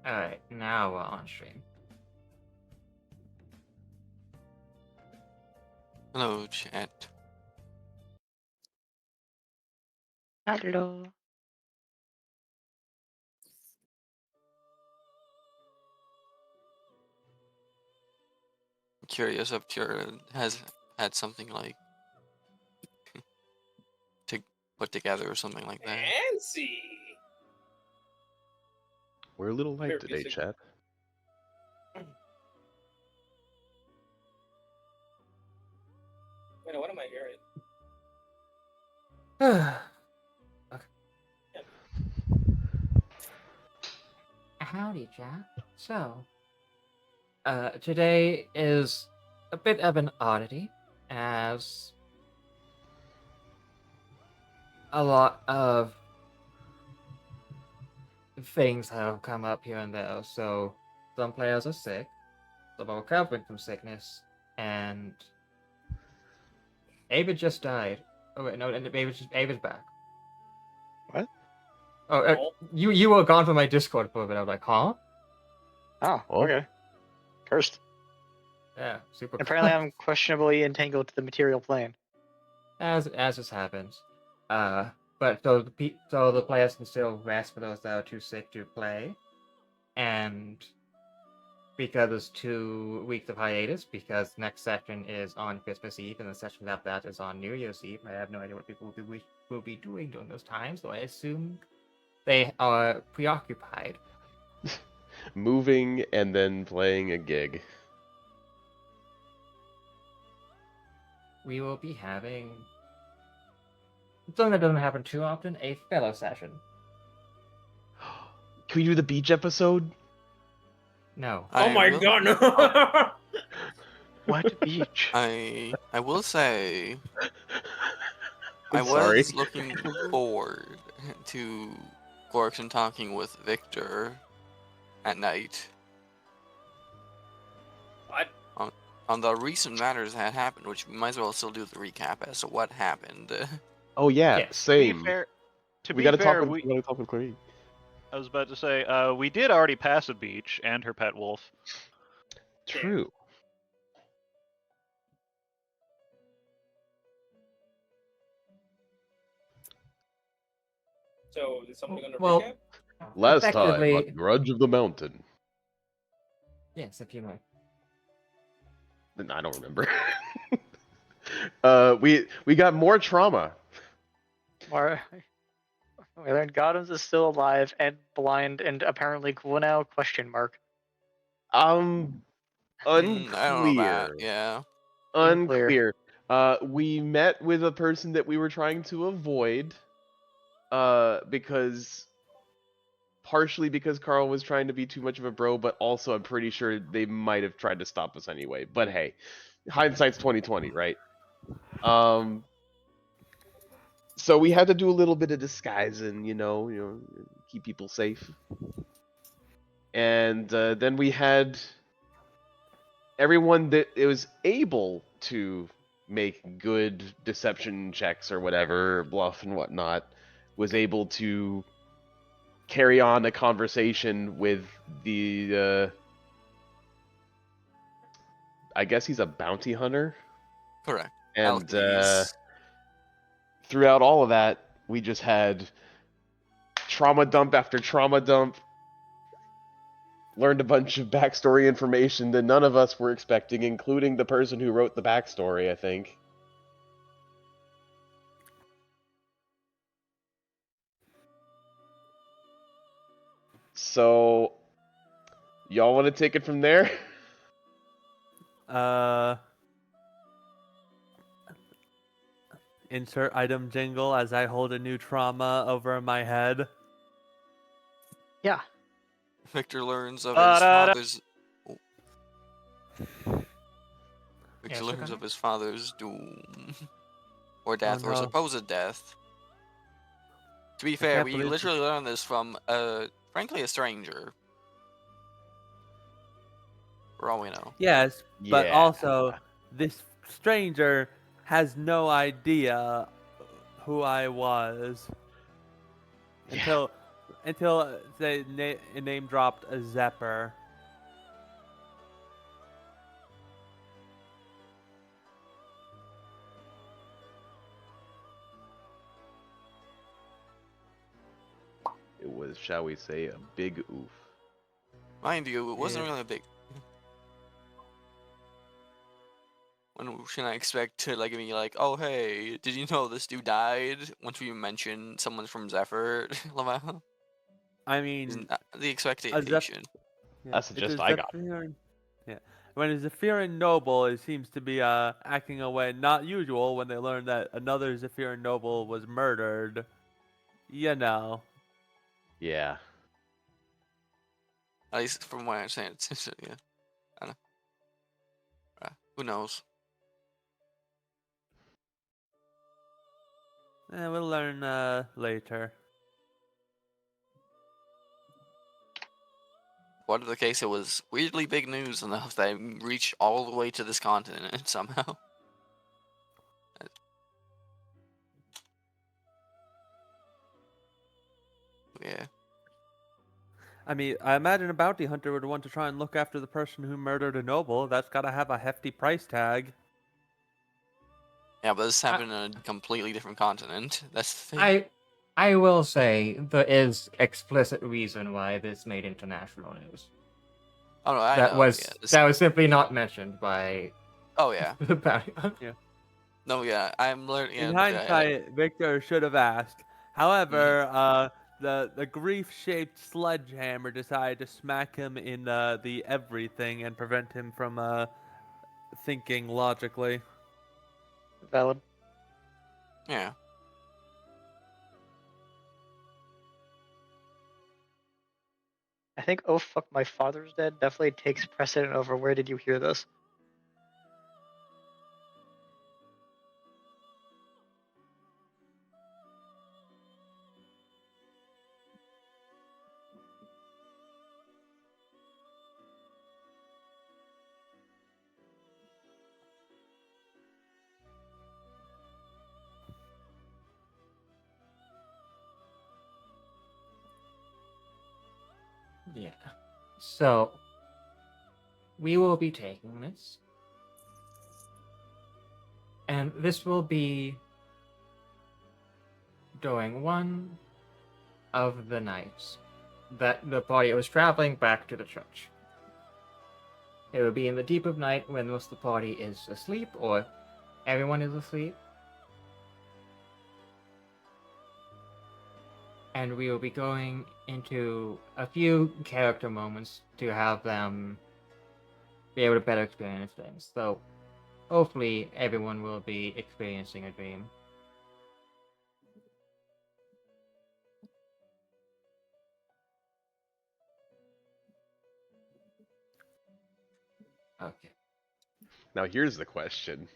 Alright, now we're on stream. Hello, chat. Hello. I'm curious if Tira has had something like to put together or something like that. Fancy. We're a little light Fair today, piece chat. Wait, what am I hearing? Okay. Howdy, Jack. So, today is a bit of an oddity, as a lot of things have come up here and there. So, some players are sick, some are recovering from sickness, and Avid just died. Oh wait, no, Avid's back. What? Oh, you were gone from my Discord for a bit. I was like, huh? Oh, Oh. okay. Cursed. Yeah, super. Apparently, I'm questionably entangled to the material plane. as this happens. But so the players can still rest for those that are too sick to play, and because there's 2 weeks of hiatus, because next session is on Christmas Eve and the session after that is on New Year's Eve. I have no idea what people will be doing during those times, so I assume they are preoccupied. Moving and then playing a gig. We will be having something that doesn't happen too often: a fellow session. Can we do the beach episode? No. Oh my god, no! What beach? I will say I'm I sorry. was looking forward to Gorkson talking with Victor at night What? on the recent matters that happened, which we might as well still do the recap as to what happened. Oh yeah, Yes. same. To we be gotta fair, talk with Clary. I was about to say, we did already pass a beach and her pet wolf. True. So, is somebody gonna Well, recap? Last time effectively, on Grudge of the Mountain. yes, if you might. I don't remember. we got more trauma. We learned Goddams is still alive and blind and apparently cool now? Question mark. Unclear. I don't know that. Yeah. Unclear. We met with a person that we were trying to avoid. Partially because Carl was trying to be too much of a bro, but also I'm pretty sure they might have tried to stop us anyway. But hey, hindsight's 2020, right? So we had to do a little bit of disguising, keep people safe. And then we had everyone that was able to make good deception checks or whatever, bluff and whatnot, was able to carry on a conversation with the I guess he's a bounty hunter. Correct. And Alchemy's. throughout all of that, we just had trauma dump after trauma dump. Learned a bunch of backstory information that none of us were expecting, including the person who wrote the backstory, I think. So, y'all want to take it from there? Insert item jingle as I hold a new trauma over my head. Yeah. Victor learns of his father's. Victor learns of his father's doom, or death, or supposed death. To be fair, we literally learned this from, frankly, a stranger. For all we know. Yes, but Yeah. also this stranger has no idea who I was until they name dropped a Zephyr. It was, shall we say, a big oof. Mind you, it wasn't Yeah. really a big. When should I expect to like be like, oh hey, did you know this dude died? Once we mention someone from Zephyr, Lamau? I mean, Isn't that the a expectation? Yeah, That's the it's a gist I got. Zephyr. Yeah, when a Zephyrian noble, it seems to be acting a way not usual when they learn that another Zephyrian noble was murdered. You know. Yeah. At least from what I understand, yeah. I don't know. Who knows? We'll learn later. Whatever the case, it was weirdly big news enough that it reached all the way to this continent somehow. Yeah. I mean, I imagine a bounty hunter would want to try and look after the person who murdered a noble. That's got to have a hefty price tag. Yeah, but this happened in a completely different continent. That's the thing. I will say there is explicit reason why this made international news. Oh no, I That know. was Yeah, that was simply not mentioned by Oh yeah. the bounty hunter. No, yeah. I'm learning. In Yeah, hindsight, Victor should have asked. However, the grief-shaped sledgehammer decided to smack him in the everything and prevent him from thinking logically. Valid. yeah. I think "Oh fuck, my father's dead" definitely takes precedent over "Where did you hear this?" Yeah. So we will be taking this. And this will be during one of the nights that the party was traveling back to the church. It will be in the deep of night when most of the party is asleep or everyone is asleep. And we will be going into a few character moments to have them be able to better experience things. So hopefully everyone will be experiencing a dream. Okay. Now here's the question.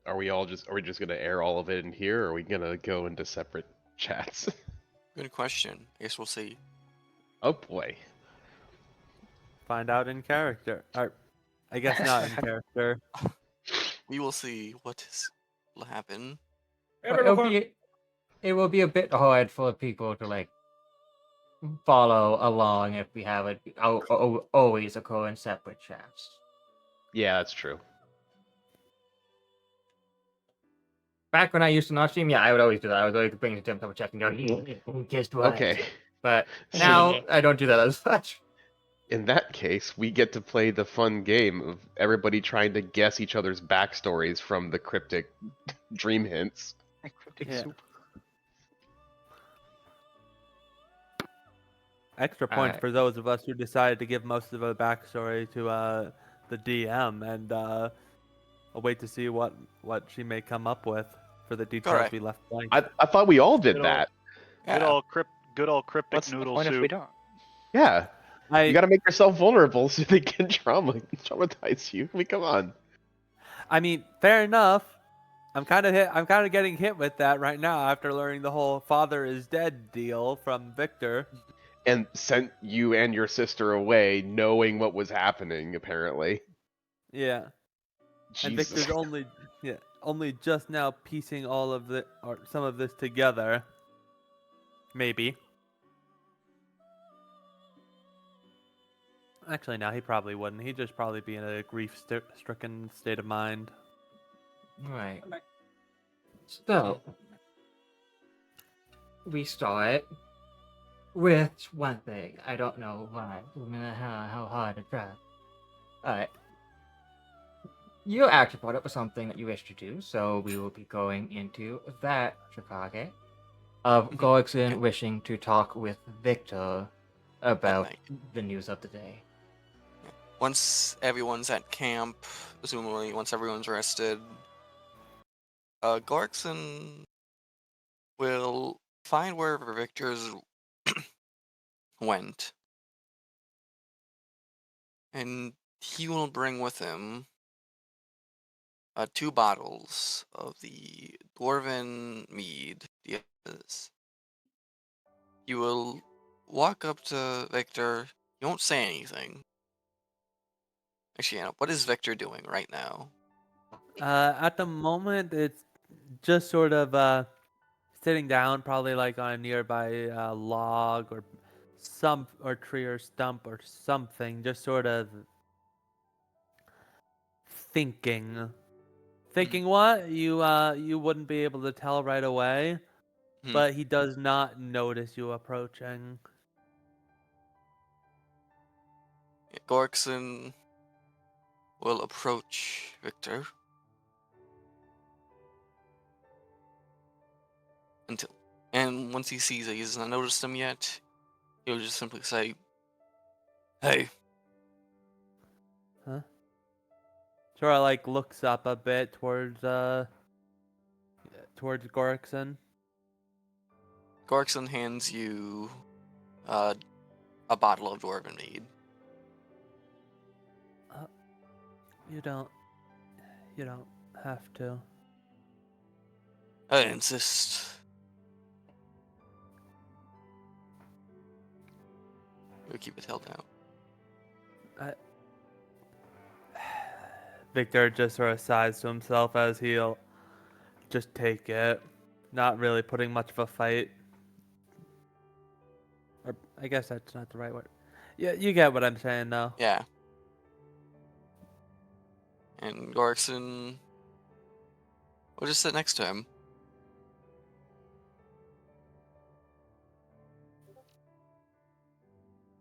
Are we just gonna air all of it in here, or are we gonna go into separate chats? Good question. I guess we'll see. Oh boy. Find out in character. Or, I guess not in character. We will see what will happen. But it will be a bit hard for people to like follow along if we have it always occur in separate chats. Yeah, that's true. Back when I used to not stream, yeah, I would always do that. I would always bring it to him, double checking, guess what? Okay. But So- now I don't do that as much. In that case, we get to play the fun game of everybody trying to guess each other's backstories from the cryptic dream hints. Cryptic Yeah. soup. Extra points for those of us who decided to give most of the backstory to the DM, and I'll wait to see what she may come up with for the details Correct. we left blank. I thought we all did Good that. Good Yeah. old cryptic What's the noodle point soup. if we don't? Yeah. You I gotta make yourself vulnerable so they can traumatize you. I mean, come on. I mean, fair enough. I'm kind of getting hit with that right now after learning the whole father is dead deal from Victor. And sent you and your sister away knowing what was happening, apparently. Yeah. And Jesus. Victor's only just now piecing all of some of this together. Maybe. Actually, no, he probably wouldn't. He'd just probably be in a grief-stricken state of mind. Right. So, we start with one thing. I don't know why. How hard to try. Alright. You actually brought up something that you wish to do, so we will be going into that Chicago of Gorgson wishing to talk with Victor about the news of the day. Once everyone's at camp, presumably once everyone's rested, Gorkson will find wherever Victor's went, and he will bring with him 2 bottles of the Dwarven mead. Yes. He will walk up to Victor. He won't say anything. Actually, Anna, what is Victor doing right now? At the moment, it's just sort of sitting down, probably like on a nearby log or tree or stump or something, just sort of thinking. Thinking what? You wouldn't be able to tell right away, but he does not notice you approaching. Gorkson will approach Victor and once he sees that he's not noticed him yet, he'll just simply say, "Hey." Huh? Sort of like looks up a bit towards Gorkson. Gorkson hands you a bottle of Dwarven mead. You don't have to. I insist. We'll keep it held out. Victor just sort of sighs to himself as he'll just take it, not really putting much of a fight. Or I guess that's not the right word. Yeah, you get what I'm saying, though. Yeah. And Gorkson will just sit next to him.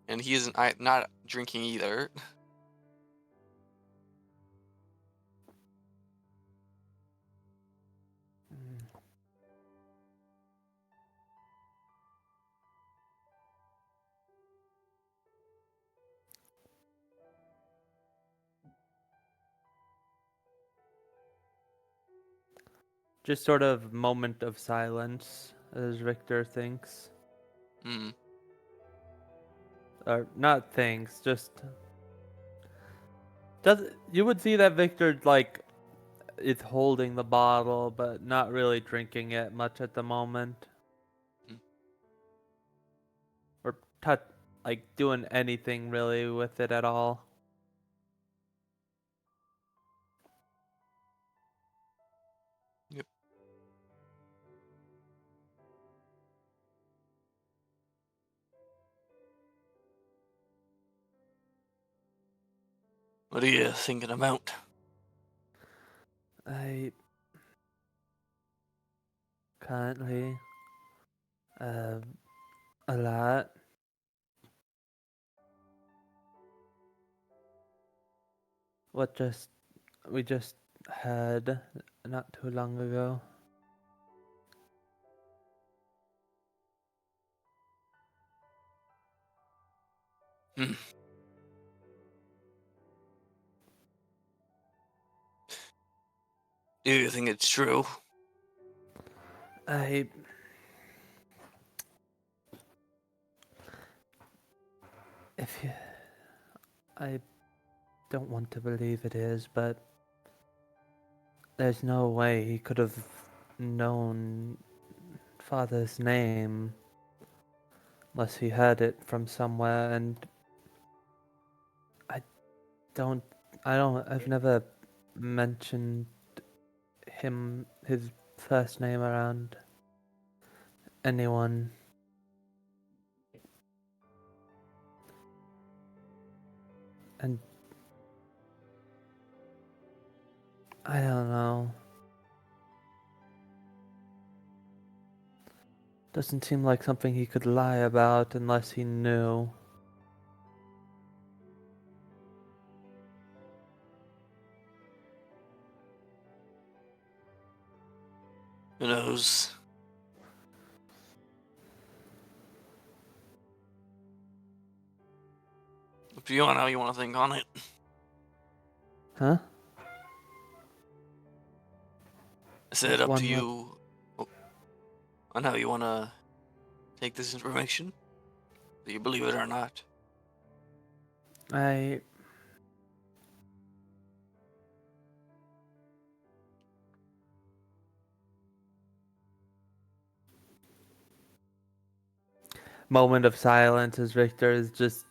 And he isn't not drinking either. Just sort of moment of silence as Victor thinks. Or not thinks, just you would see that Victor like is holding the bottle but not really drinking it much at the moment. Or like doing anything really with it at all. Yep. What are you thinking about? I currently a lot. We just had not too long ago. Do you think it's true? I don't want to believe it is, but there's no way he could have known father's name unless he heard it from somewhere, and I've never mentioned his first name around anyone. And I don't know. Doesn't seem like something he could lie about unless he knew. Who knows? Up to you on how you want to think on it. Huh? I said up to One you on how you want to take this information. Do you believe it or not? I... Moment of silence as Victor is just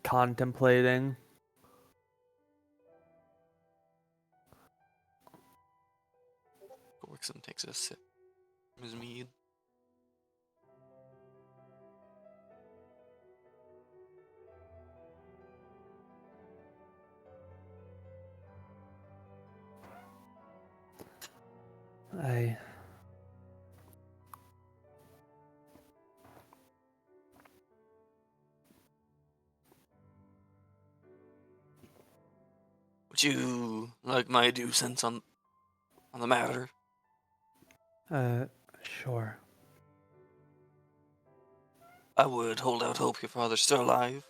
contemplating. Gorkson takes a sip from his mead. I... Would you like my 2 cents on the matter? Sure. I would hold out hope your father's still alive.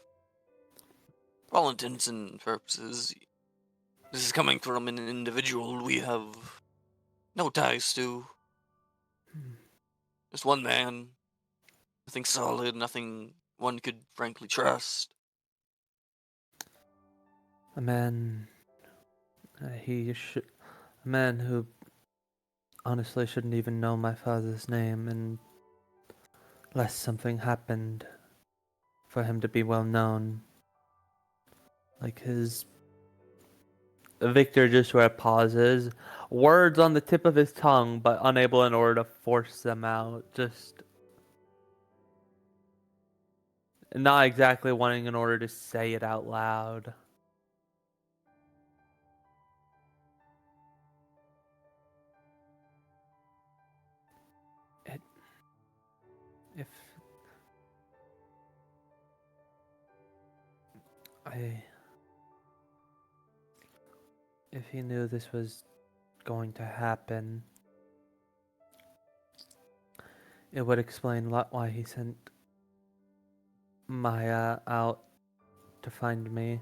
For all intents and purposes, this is coming from an individual we have no ties to. Just one man. Nothing solid, nothing one could frankly trust. A man... A man who honestly shouldn't even know my father's name unless something happened for him to be well known. Like his... Victor just sort of pauses, words on the tip of his tongue, but unable in order to force them out. Just not exactly wanting in order to say it out loud. If if he knew this was going to happen, it would explain a lot why he sent Maya out to find me.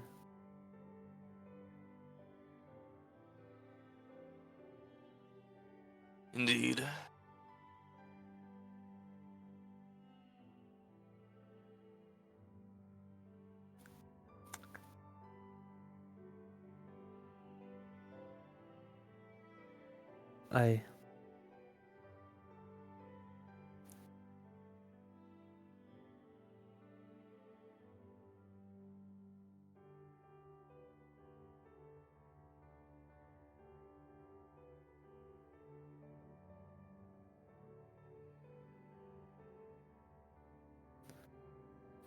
Indeed.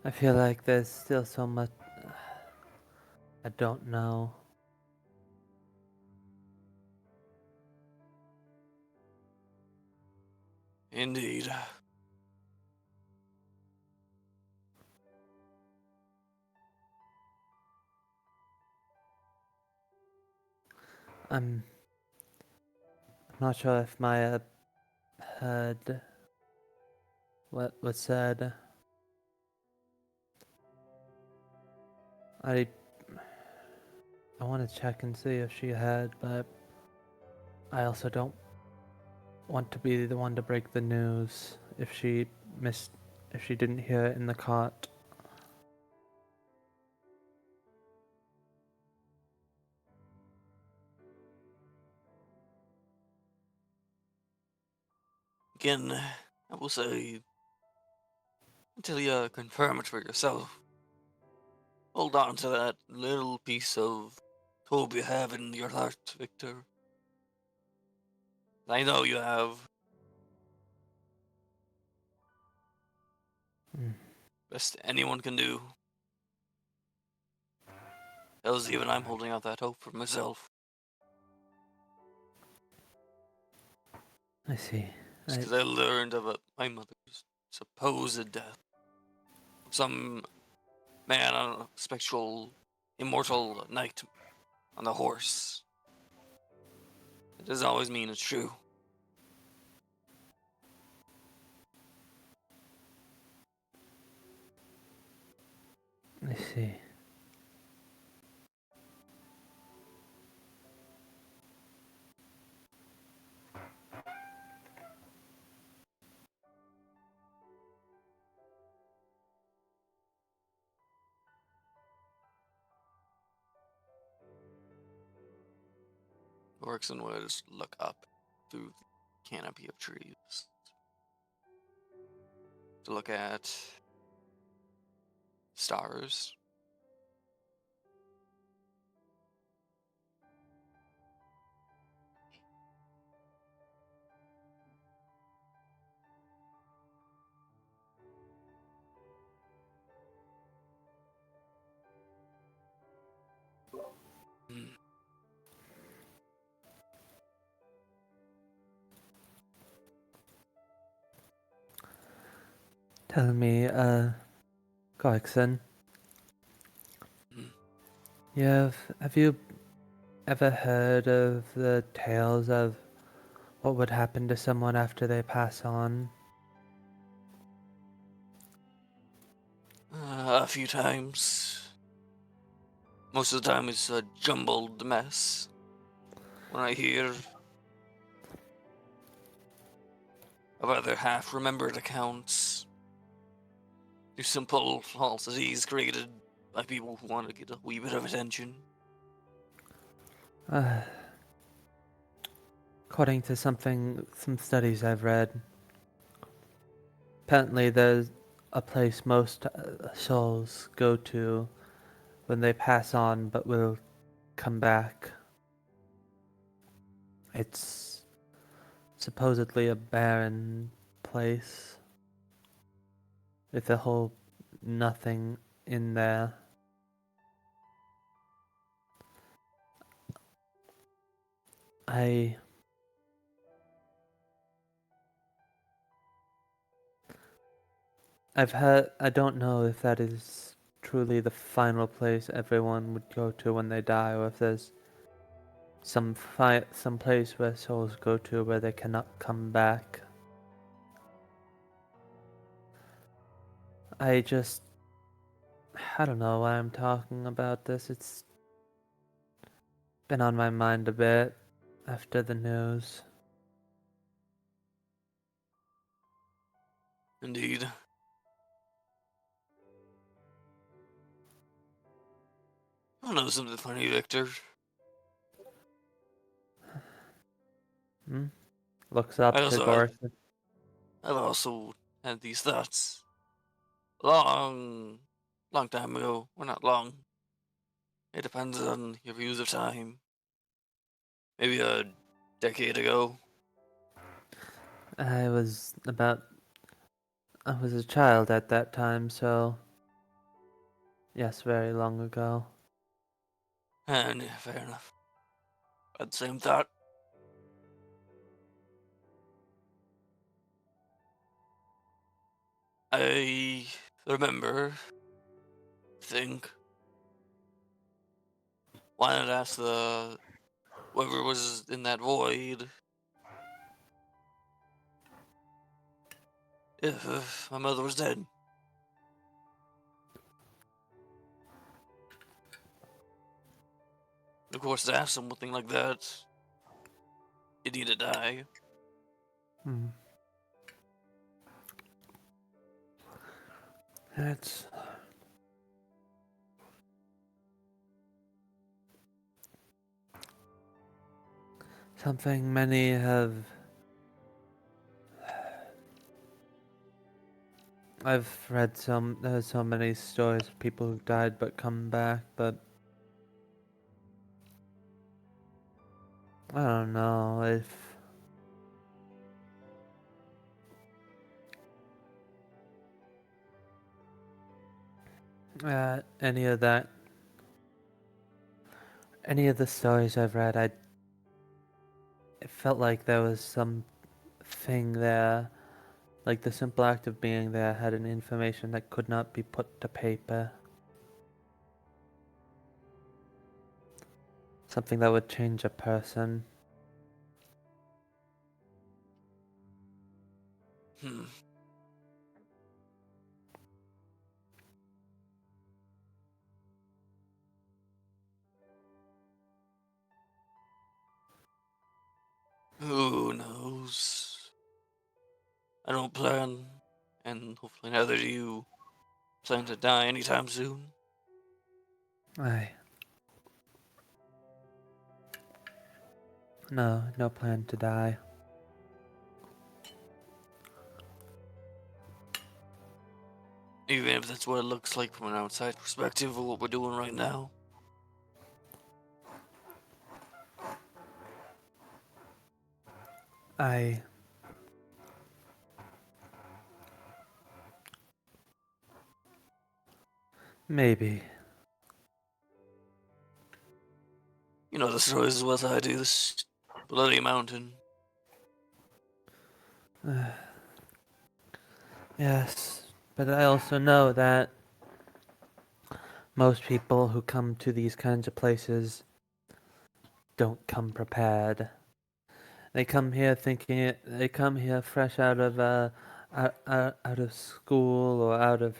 I feel like there's still so much I don't know. Indeed. I'm not sure if Maya heard what was said. I want to check and see if she had, but I also don't want to be the one to break the news if she didn't hear it in the cart. Again, I will say, until you confirm it for yourself, hold on to that little piece of hope you have in your heart, Victor. I know you have. Mm. Best anyone can do. Because even I'm holding out that hope for myself. I see. Because I learned about my mother's supposed death. Some man on a spectral, immortal knight on the horse. It doesn't always mean it's true. I see. Orixon would just look up through the canopy of trees to look at stars. Hmm. Tell me, Gregson, have you ever heard of the tales of what would happen to someone after they pass on? A few times. Most of the time it's a jumbled mess. When I hear of other half-remembered accounts, do simple falsities created by people who want to get a wee bit of attention. According to some studies I've read, apparently there's a place most souls go to when they pass on but will come back. It's supposedly a barren place with a whole nothing in there. I've heard, I don't know if that is truly the final place everyone would go to when they die, or if there's some place where souls go to where they cannot come back. I don't know why I'm talking about this. It's been on my mind a bit after the news. Indeed. I know something funny, Victor. Looks up to Gorson. I've also had these thoughts long time ago. Well, not long. It depends on your views of time. Maybe a decade ago. I was a child at that time, so yes, very long ago. And yeah, fair enough. Had the same thought. I remember, think, wanted to ask whoever was in that void if my mother was dead. Of course, to ask something like that, you need to die. That's something many have. I've read there's so many stories of people who've died but come back, but I don't know if any of that any of the stories I've read, it felt like there was something there. Like the simple act of being there had an information that could not be put to paper. Something that would change a person. Hmm. Who knows? I don't plan, and hopefully neither do you, plan to die anytime soon. No plan to die. Even if that's what it looks like from an outside perspective of what we're doing right now. Maybe. You know the stories as well as I do. This bloody mountain. Yes, but I also know that most people who come to these kinds of places don't come prepared. They come here thinking it. They come here fresh out of out of school or out of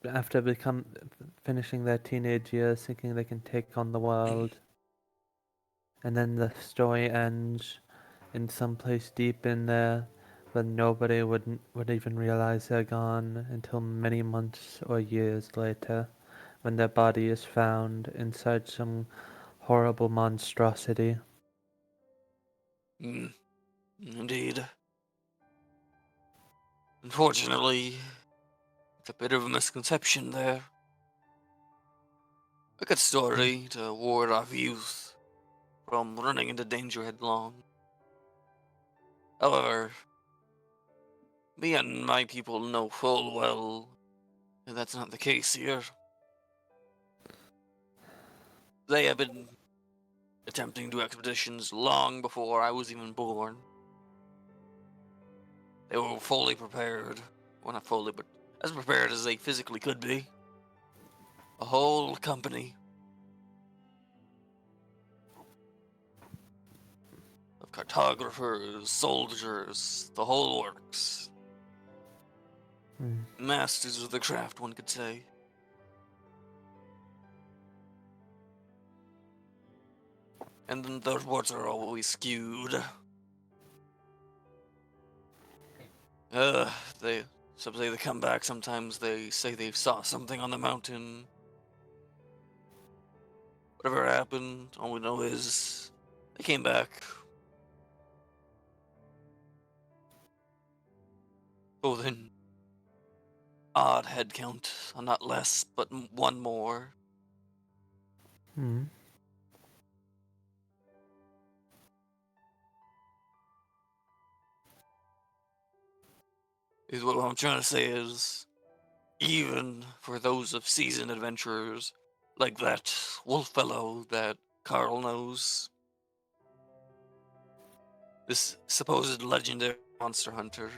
after finishing their teenage years, thinking they can take on the world, and then the story ends in some place deep in there, but nobody would even realize they're gone until many months or years later, when their body is found inside some horrible monstrosity. Indeed. Unfortunately, it's a bit of a misconception there. A good story to ward off youth from running into danger headlong. However, me and my people know full well that that's not the case here. They have been attempting to do expeditions long before I was even born. They were fully prepared. Well, not fully, but as prepared as they physically could be. A whole company of cartographers, soldiers, the whole works. Masters of the craft, one could say. And then the reports are always skewed. They some say they come back, sometimes they say they saw something on the mountain. Whatever happened, all we know is they came back. Both in odd head count, not less, but one more. Is what I'm trying to say is, even for those of seasoned adventurers, like that wolf fellow that Carl knows, this supposed legendary monster hunter,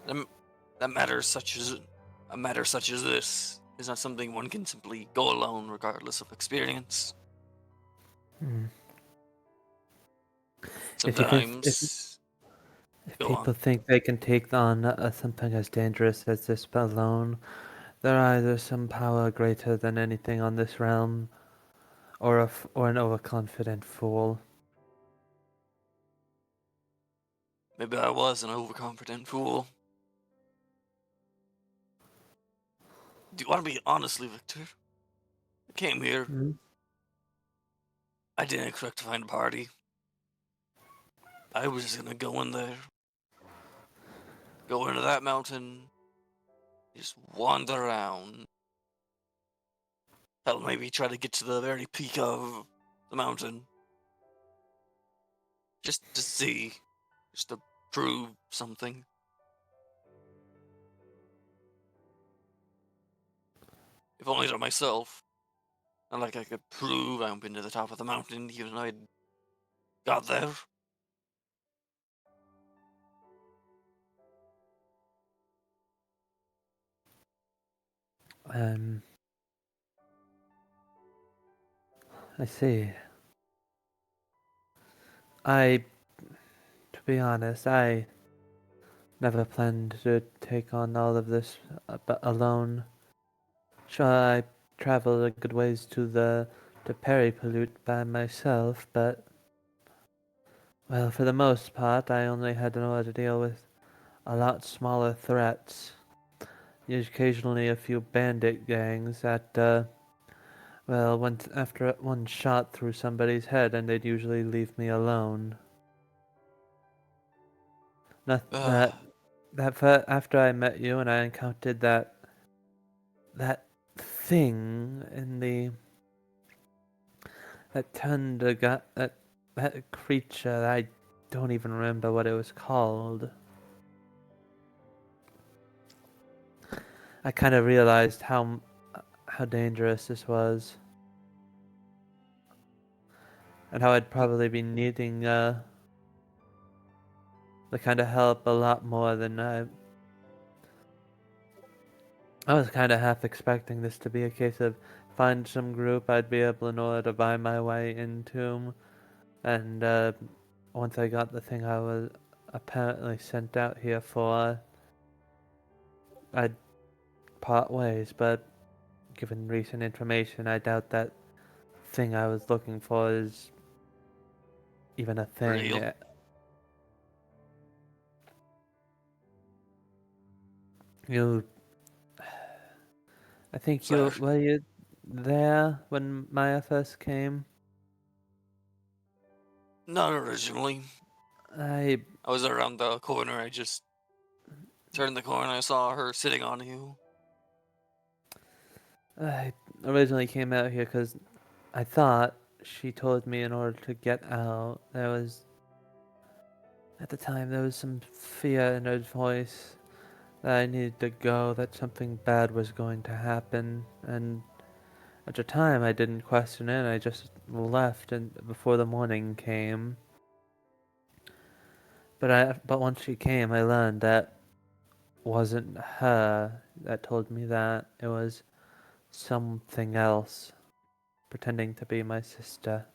that a matter such as this is not something one can simply go alone regardless of experience. Sometimes If go people on. think they can take on something as dangerous as this alone, they're either some power greater than anything on this realm, or an overconfident fool. Maybe I was an overconfident fool. Do you want to be honestly, Victor? I came here. I didn't expect to find a party. I was just gonna go in there, go into that mountain, just wander around. Hell, maybe try to get to the very peak of the mountain. Just to see. Just to prove something. If only to myself. Not like I could prove I've been to the top of the mountain, even though I got there. I see. To be honest, I never planned to take on all of this alone. Sure, I traveled a good ways to Peripolute by myself, but well, for the most part, I only had in order to deal with a lot smaller threats. Occasionally, a few bandit gangs that, well, went after one shot through somebody's head, and they'd usually leave me alone. Not that after I met you and I encountered that thing in that turned a that creature. I don't even remember what it was called. I kind of realized how dangerous this was, and how I'd probably be needing the kind of help a lot more than I was kind of half expecting this to be a case of find some group I'd be able in order to buy my way into, and once I got the thing I was apparently sent out here for, I'd part ways, but given recent information, I doubt that thing I was looking for is even a thing. Real? I think Sir. were you there when Maya first came? Not originally. I I was around the corner. I just turned the corner. I saw her sitting on you. I originally came out here because I thought she told me in order to get out, at the time, there was some fear in her voice that I needed to go, that something bad was going to happen, and at the time I didn't question it, I just left and before the morning came. But once she came, I learned that wasn't her that told me that. It was something else, pretending to be my sister.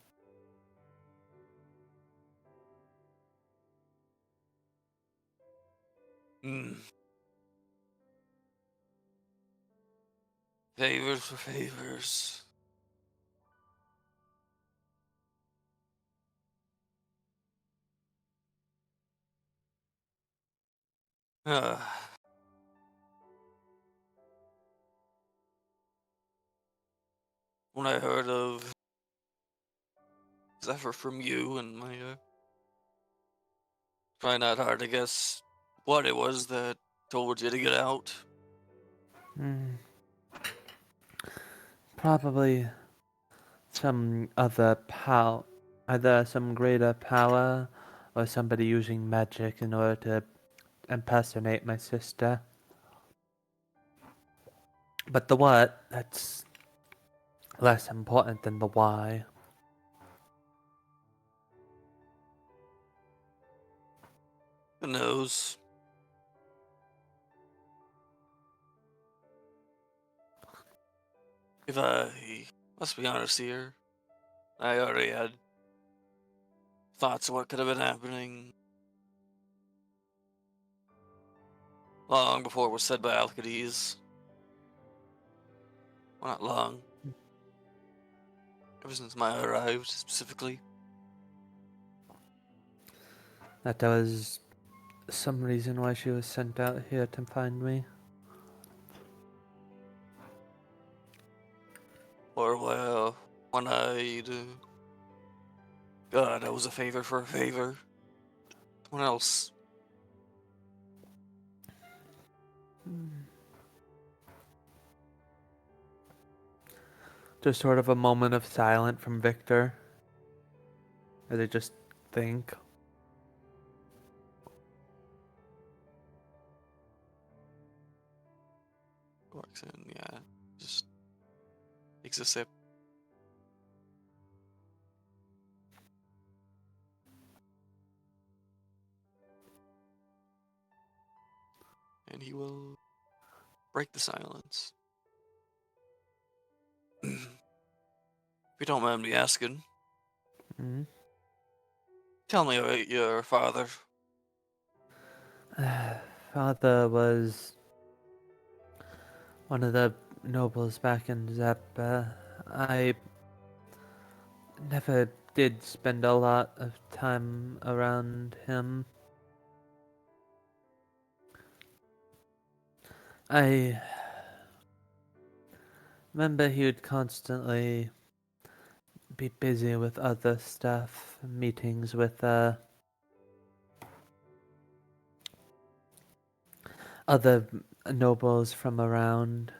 Hmm. Favors for favors. Uh, when I heard of Zephyr from you and my probably not hard to guess what it was that told you to get out. Hmm. Probably some other power, either some greater power or somebody using magic in order to impersonate my sister. But the what, that's less important than the why. Who knows? If I must be honest here, I already had thoughts of what could have been happening long before it was said by Alcides. Well, not long. Ever since Maya arrived, specifically. That there was some reason why she was sent out here to find me. Or, well, one-eyed. God, that was a favor for a favor. Someone else. Just sort of a moment of silence from Victor. Or they just think. Walks in, yeah. Just takes a sip. he will break the silence. If you don't mind me asking, Hmm? tell me about your father. Father was one of the nobles back in Zappa. I never did spend a lot of time around him. I remember he would constantly be busy with other stuff, meetings with other nobles from around.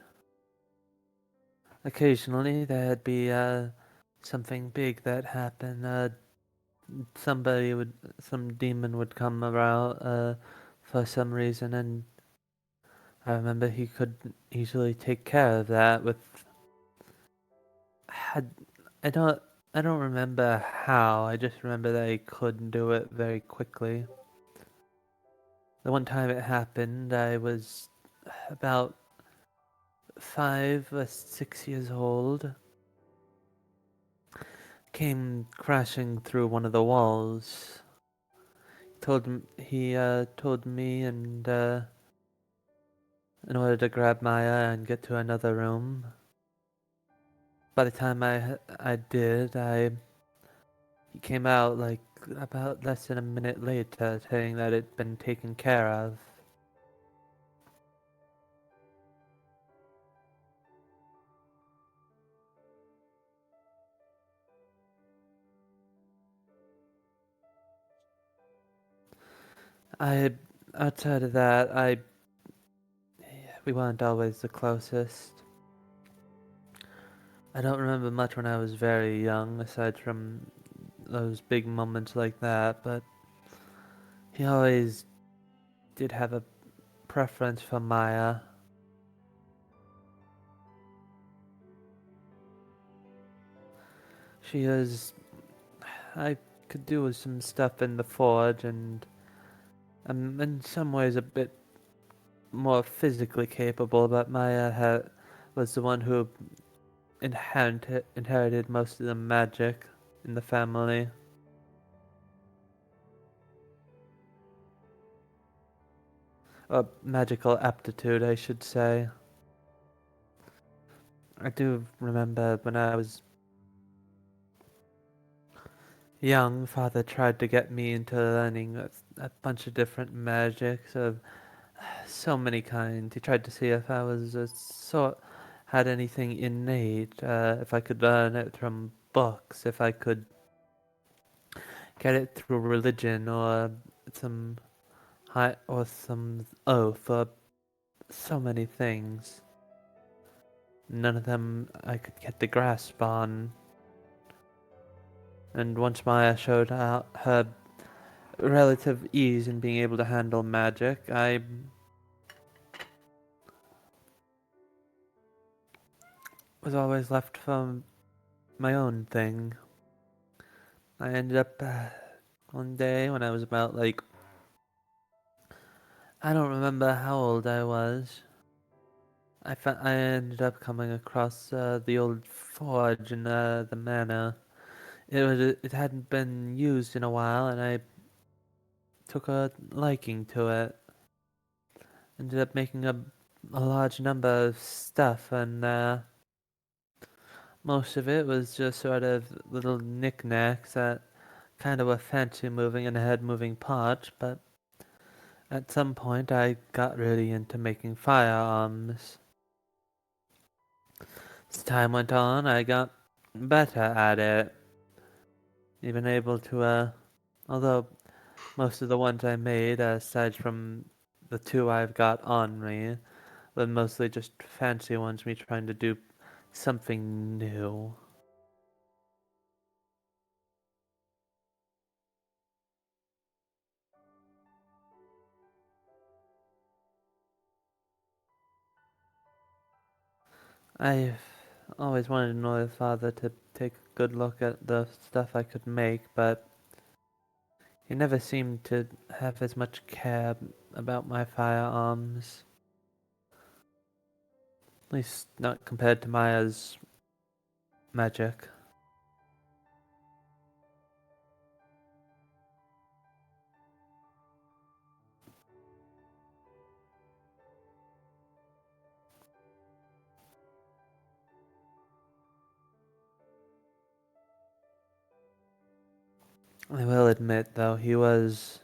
Occasionally there'd be something big that happened. Some demon would come around for some reason, and I remember he could easily take care of that with. Had I don't I don't remember how. I just remember that he could do it very quickly. The one time it happened, I was about 5 or 6 years old. Came crashing through one of the walls. He told me and in order to grab Maya and get to another room. By the time I did, he came out like about less than a minute later, saying that it'd been taken care of. I outside of that, we weren't always the closest. I don't remember much when I was very young, aside from those big moments like that, but he always did have a preference for Maya. I could do some stuff in the forge, and I'm in some ways a bit more physically capable, but Maya was the one who inherited most of the magic in the family. Or magical aptitude, I should say. I do remember when I was young, Father tried to get me into learning a bunch of different magics of so many kinds. He tried to see if I was had anything innate, if I could learn it from books, if I could get it through religion or some some oath or so many things. None of them I could get the grasp on. And once Maya showed her relative ease in being able to handle magic, I was always left for my own thing. I ended up one day when I was about I don't remember how old I was. I ended up coming across the old forge in the manor. It hadn't been used in a while, and I took a liking to it. Ended up making a large number of stuff, and most of it was just sort of little knickknacks that kind of were fancy moving and had moving parts, but at some point I got really into making firearms. As time went on, I got better at it. Even able to, although most of the ones I made, aside from the two I've got on me, were mostly just fancy ones, me trying to do something new. I've always wanted my father to take a good look at the stuff I could make, but he never seemed to have as much care about my firearms. At least not compared to Maya's magic. I will admit, though, he was...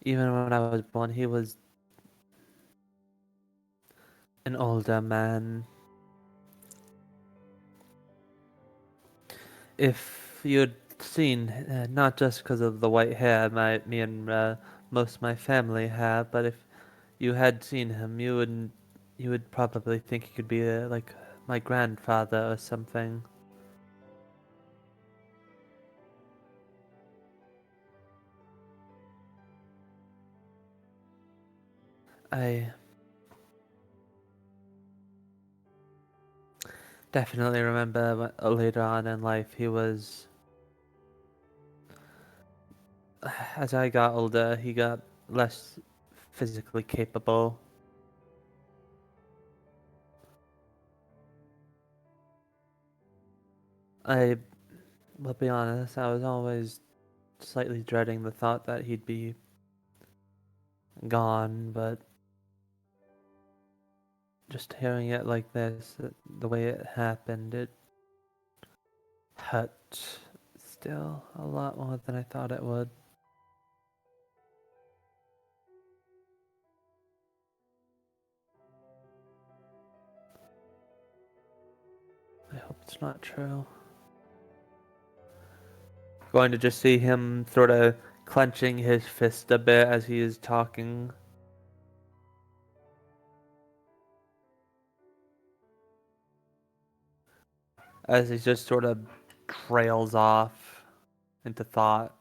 Even when I was born, he was an older man. If you'd seen, not just because of the white hair me and most of my family have, but if you had seen him, you would probably think he could be like my grandfather or something. I definitely remember later on in life he was... As I got older, he got less physically capable. I will be honest, I was always slightly dreading the thought that he'd be gone, but just hearing it like this, the way it happened, it hurt still a lot more than I thought it would. I hope it's not true. Going to just see him sort of clenching his fist a bit as he is talking. As he just sort of trails off into thought.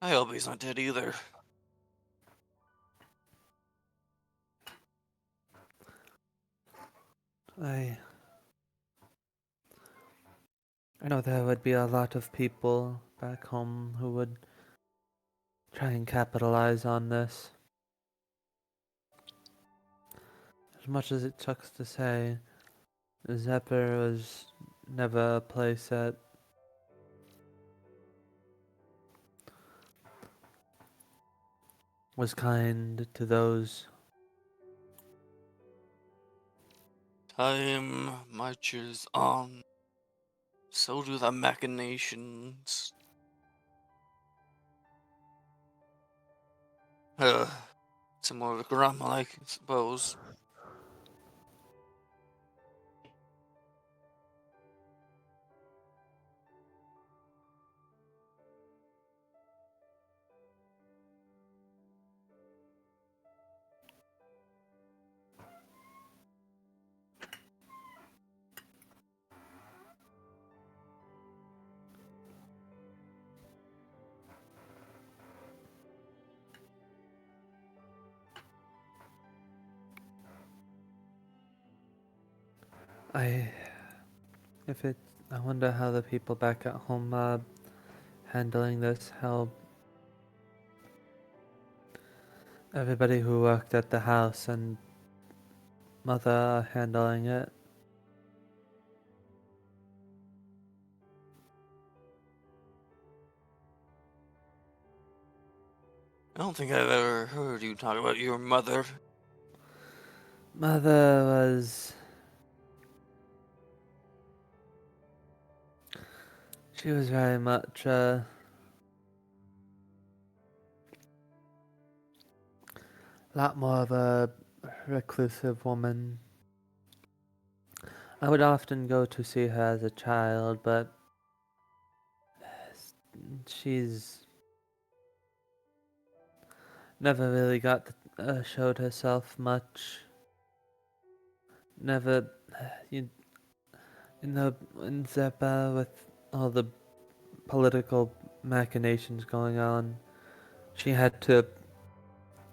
I hope he's not dead either. I know there would be a lot of people back home who would try and capitalize on this. As much as it sucks to say, Zephyr was never a place that was kind to those. Time marches on. So do the machinations. Some more of a grandma, I suppose. I wonder how the people back at home are handling this, how everybody who worked at the house and mother are handling it. I don't think I've ever heard you talk about your mother. Mother was... She was very much a lot more of a reclusive woman. I would often go to see her as a child, but she's never really showed herself much. Never, you in Zeppa with all the political machinations going on, she had to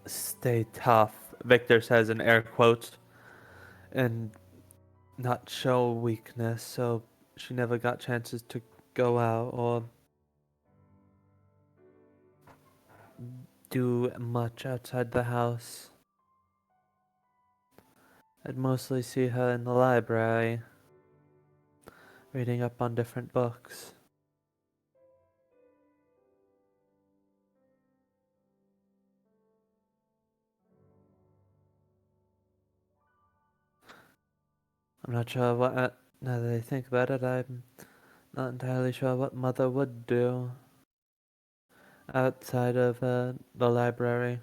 stay tough. Victor says in air quotes, and not show weakness, so she never got chances to go out or do much outside the house. I'd mostly see her in the library, reading up on different books. I'm not sure what, now that I think about it, I'm not entirely sure what Mother would do outside of the library.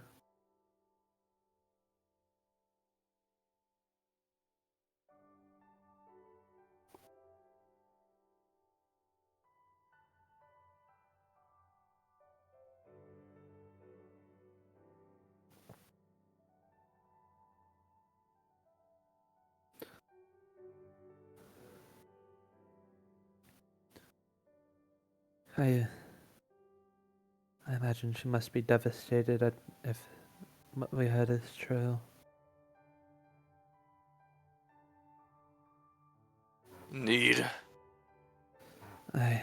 I imagine she must be devastated if what we heard is true. Indeed. I'm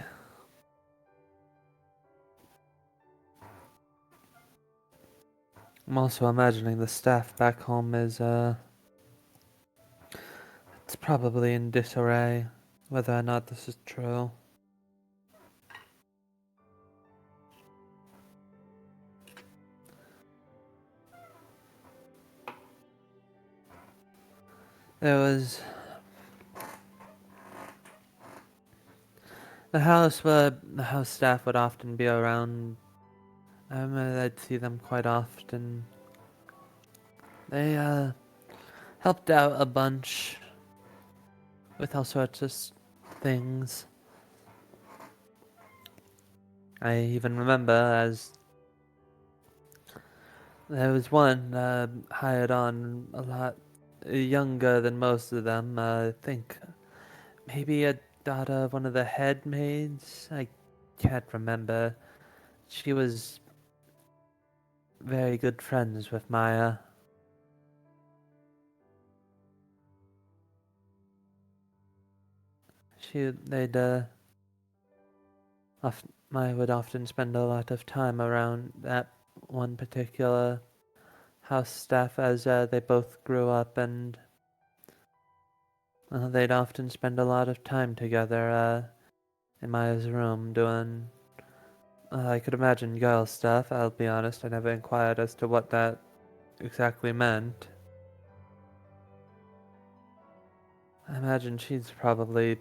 also imagining the staff back home is, it's probably in disarray, whether or not this is true. There was the house where the house staff would often be around. I remember I'd see them quite often. They helped out a bunch with all sorts of things. I even remember as there was one hired on a lot younger than most of them. I think maybe a daughter of one of the head maids. I can't remember. She was very good friends with Maya. They'd Maya would often spend a lot of time around that one particular house staff as they both grew up, and they'd often spend a lot of time together in Maya's room doing, I could imagine, girl stuff. I'll be honest, I never inquired as to what that exactly meant. I imagine she's probably,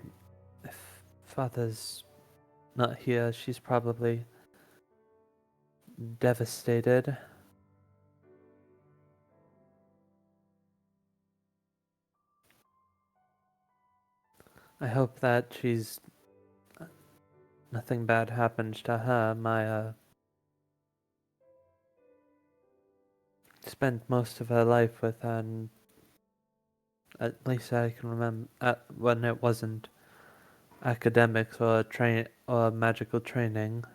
if Father's not here, she's probably devastated. I hope that nothing bad happens to her. Maya spent most of her life with her, and at least I can remember when it wasn't academics or magical training.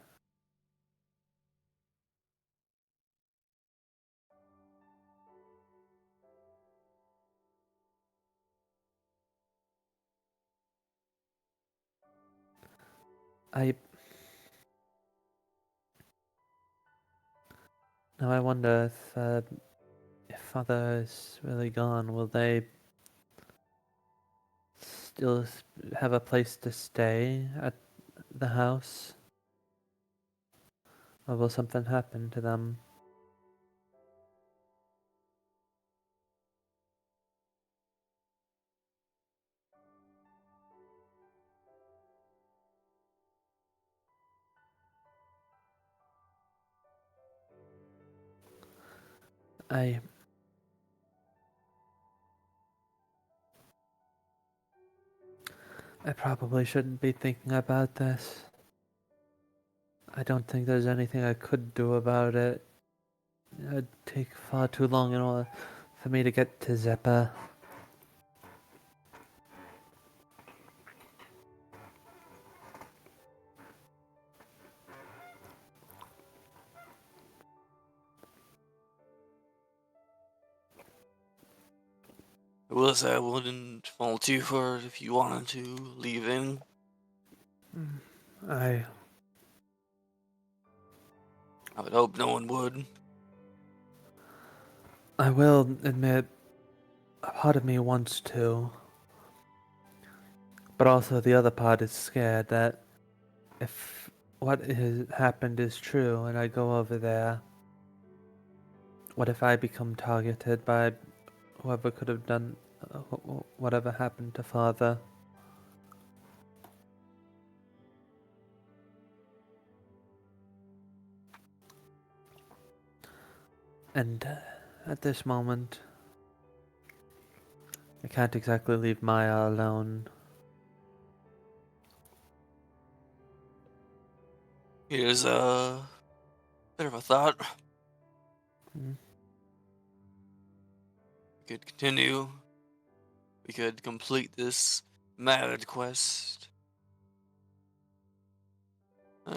Now I wonder if Father is really gone, will they still have a place to stay at the house? Or will something happen to them? I probably shouldn't be thinking about this. I don't think there's anything I could do about it. It'd take far too long in order for me to get to Zeppa. I will say I wouldn't fault you for it if you wanted to leave in. I would hope no one would. I will admit, a part of me wants to, but also the other part is scared that if what has happened is true and I go over there, what if I become targeted by whoever could have done whatever happened to Father? And at this moment, I can't exactly leave Maya alone. Here's a bit of a thought. Hmm. We could continue. We could complete this mad quest.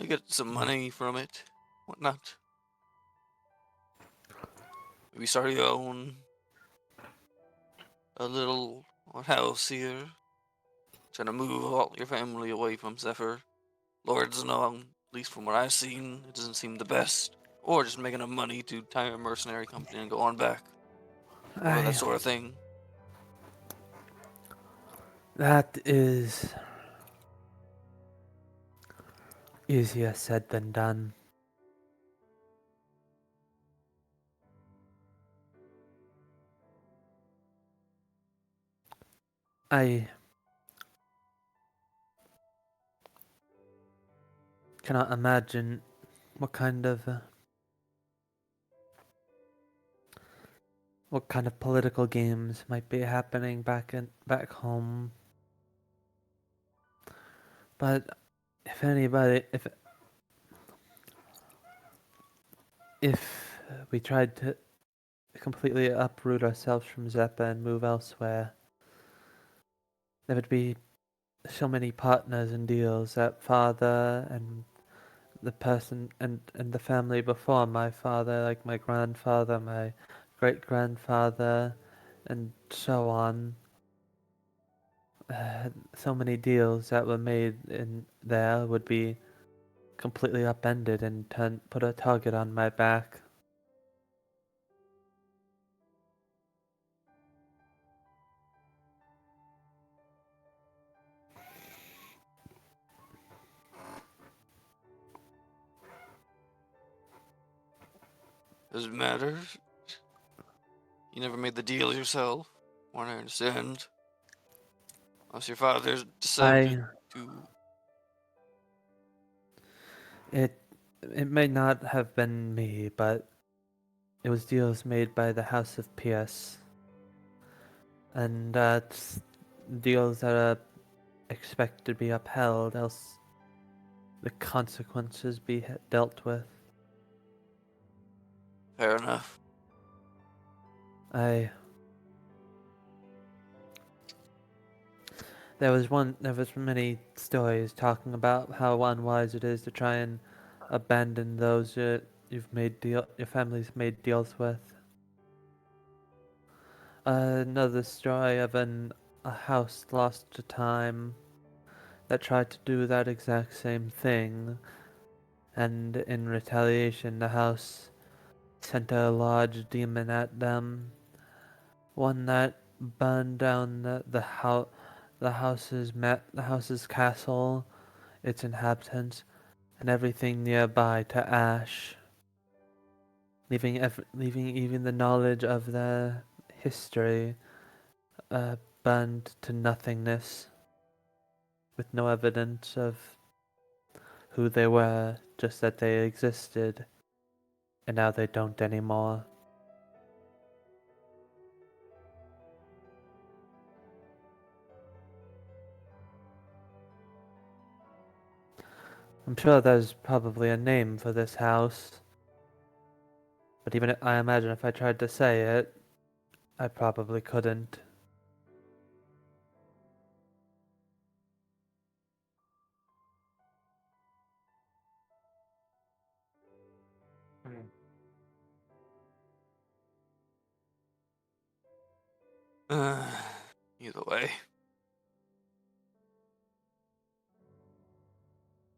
Get some money from it. Whatnot. Maybe start your own a little house here. Trying to move all your family away from Zephyr. Lords know, at least from what I've seen, it doesn't seem the best. Or just make enough money to tie a mercenary company and go on back. Or that sort of thing. That is easier said than done. I cannot imagine what kind of political games might be happening back home. But if anybody, if we tried to completely uproot ourselves from Zeppa and move elsewhere, there would be so many partners and deals that Father and the person and the family before my father, like my grandfather, my great grandfather, and so on. So many deals that were made in there would be completely upended and put a target on my back. Does it matter? You never made the deal yourself. What I understand. Unless your father decided to. It may not have been me, but it was deals made by the House of Pierce, and that's deals that are expected to be upheld, else the consequences be dealt with. Fair enough. There was many stories talking about how unwise it is to try and abandon those your family's made deals with. Another story of a house lost to time that tried to do that exact same thing, and in retaliation the house sent a large demon at them, one that burned down the house's castle, its inhabitants, and everything nearby to ash, leaving even the knowledge of their history burned to nothingness, with no evidence of who they were, just that they existed, and now they don't anymore. I'm sure there's probably a name for this house, but even I imagine if I tried to say it, I probably couldn't. Hmm. either way.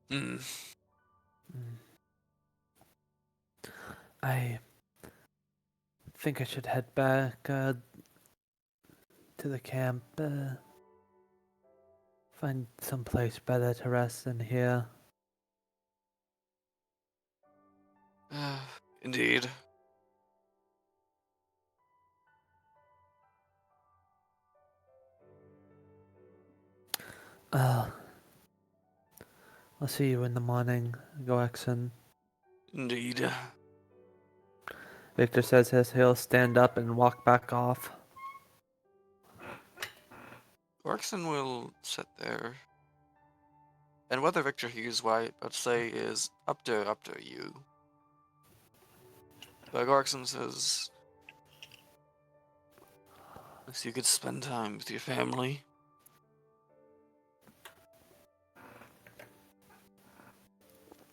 Hmm. I think I should head back to the camp. Find someplace better to rest than here. Indeed. I'll see you in the morning, Goexon. Indeed. Victor says he'll stand up and walk back off. Orkson will sit there. And whether Victor hears what I'm about to say is up to you. But Orkson says, so you could spend time with your family.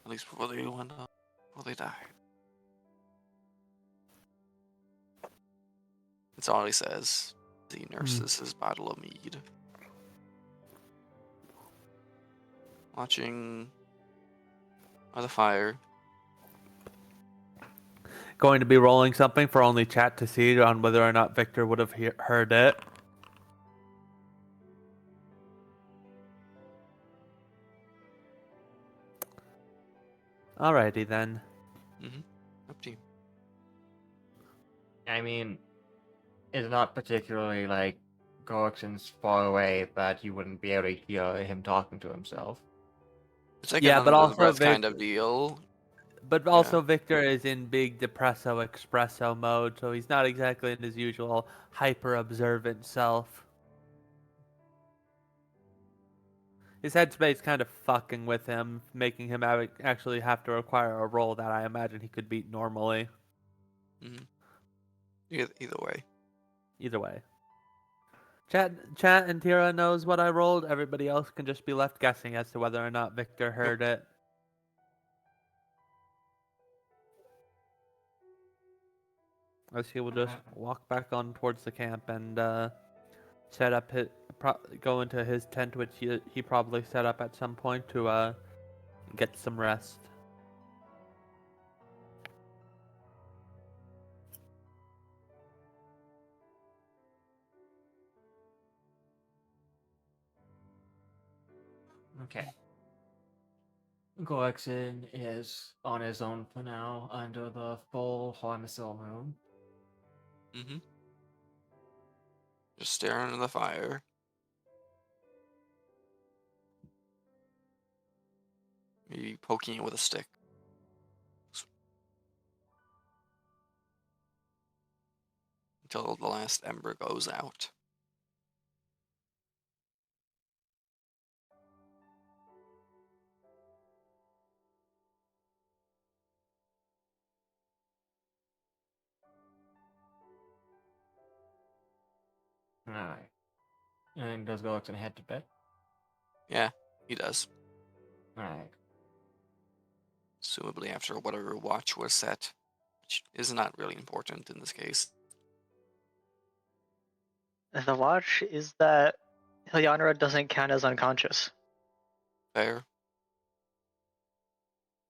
At least before they die. That's all he says. He nurses his bottle of mead. Watching by the fire. Going to be rolling something for only chat to see on whether or not Victor would have heard it. Alrighty then. Up to you. I mean, it's not particularly like Gorkson's far away that you wouldn't be able to hear him talking to himself. It's like Yeah, an but under the also breath kind of deal. But also Victor is in big depresso espresso mode, so he's not exactly in his usual hyper observant self. His headspace kind of fucking with him, making him actually have to require a role that I imagine he could beat normally. Either way. Either way. Chat and Tira knows what I rolled. Everybody else can just be left guessing as to whether or not Victor heard it. As he will just walk back on towards the camp and set up go into his tent, which he probably set up at some point to get some rest. Okay. Gorkson is on his own for now, under the full Hormisil moon. Just staring into the fire. Maybe poking it with a stick. Until the last ember goes out. Alright. And does Gorkson head to bed? Yeah, he does. Alright. Presumably after whatever watch was set, which is not really important in this case. The watch is that Helianra doesn't count as unconscious. Fair.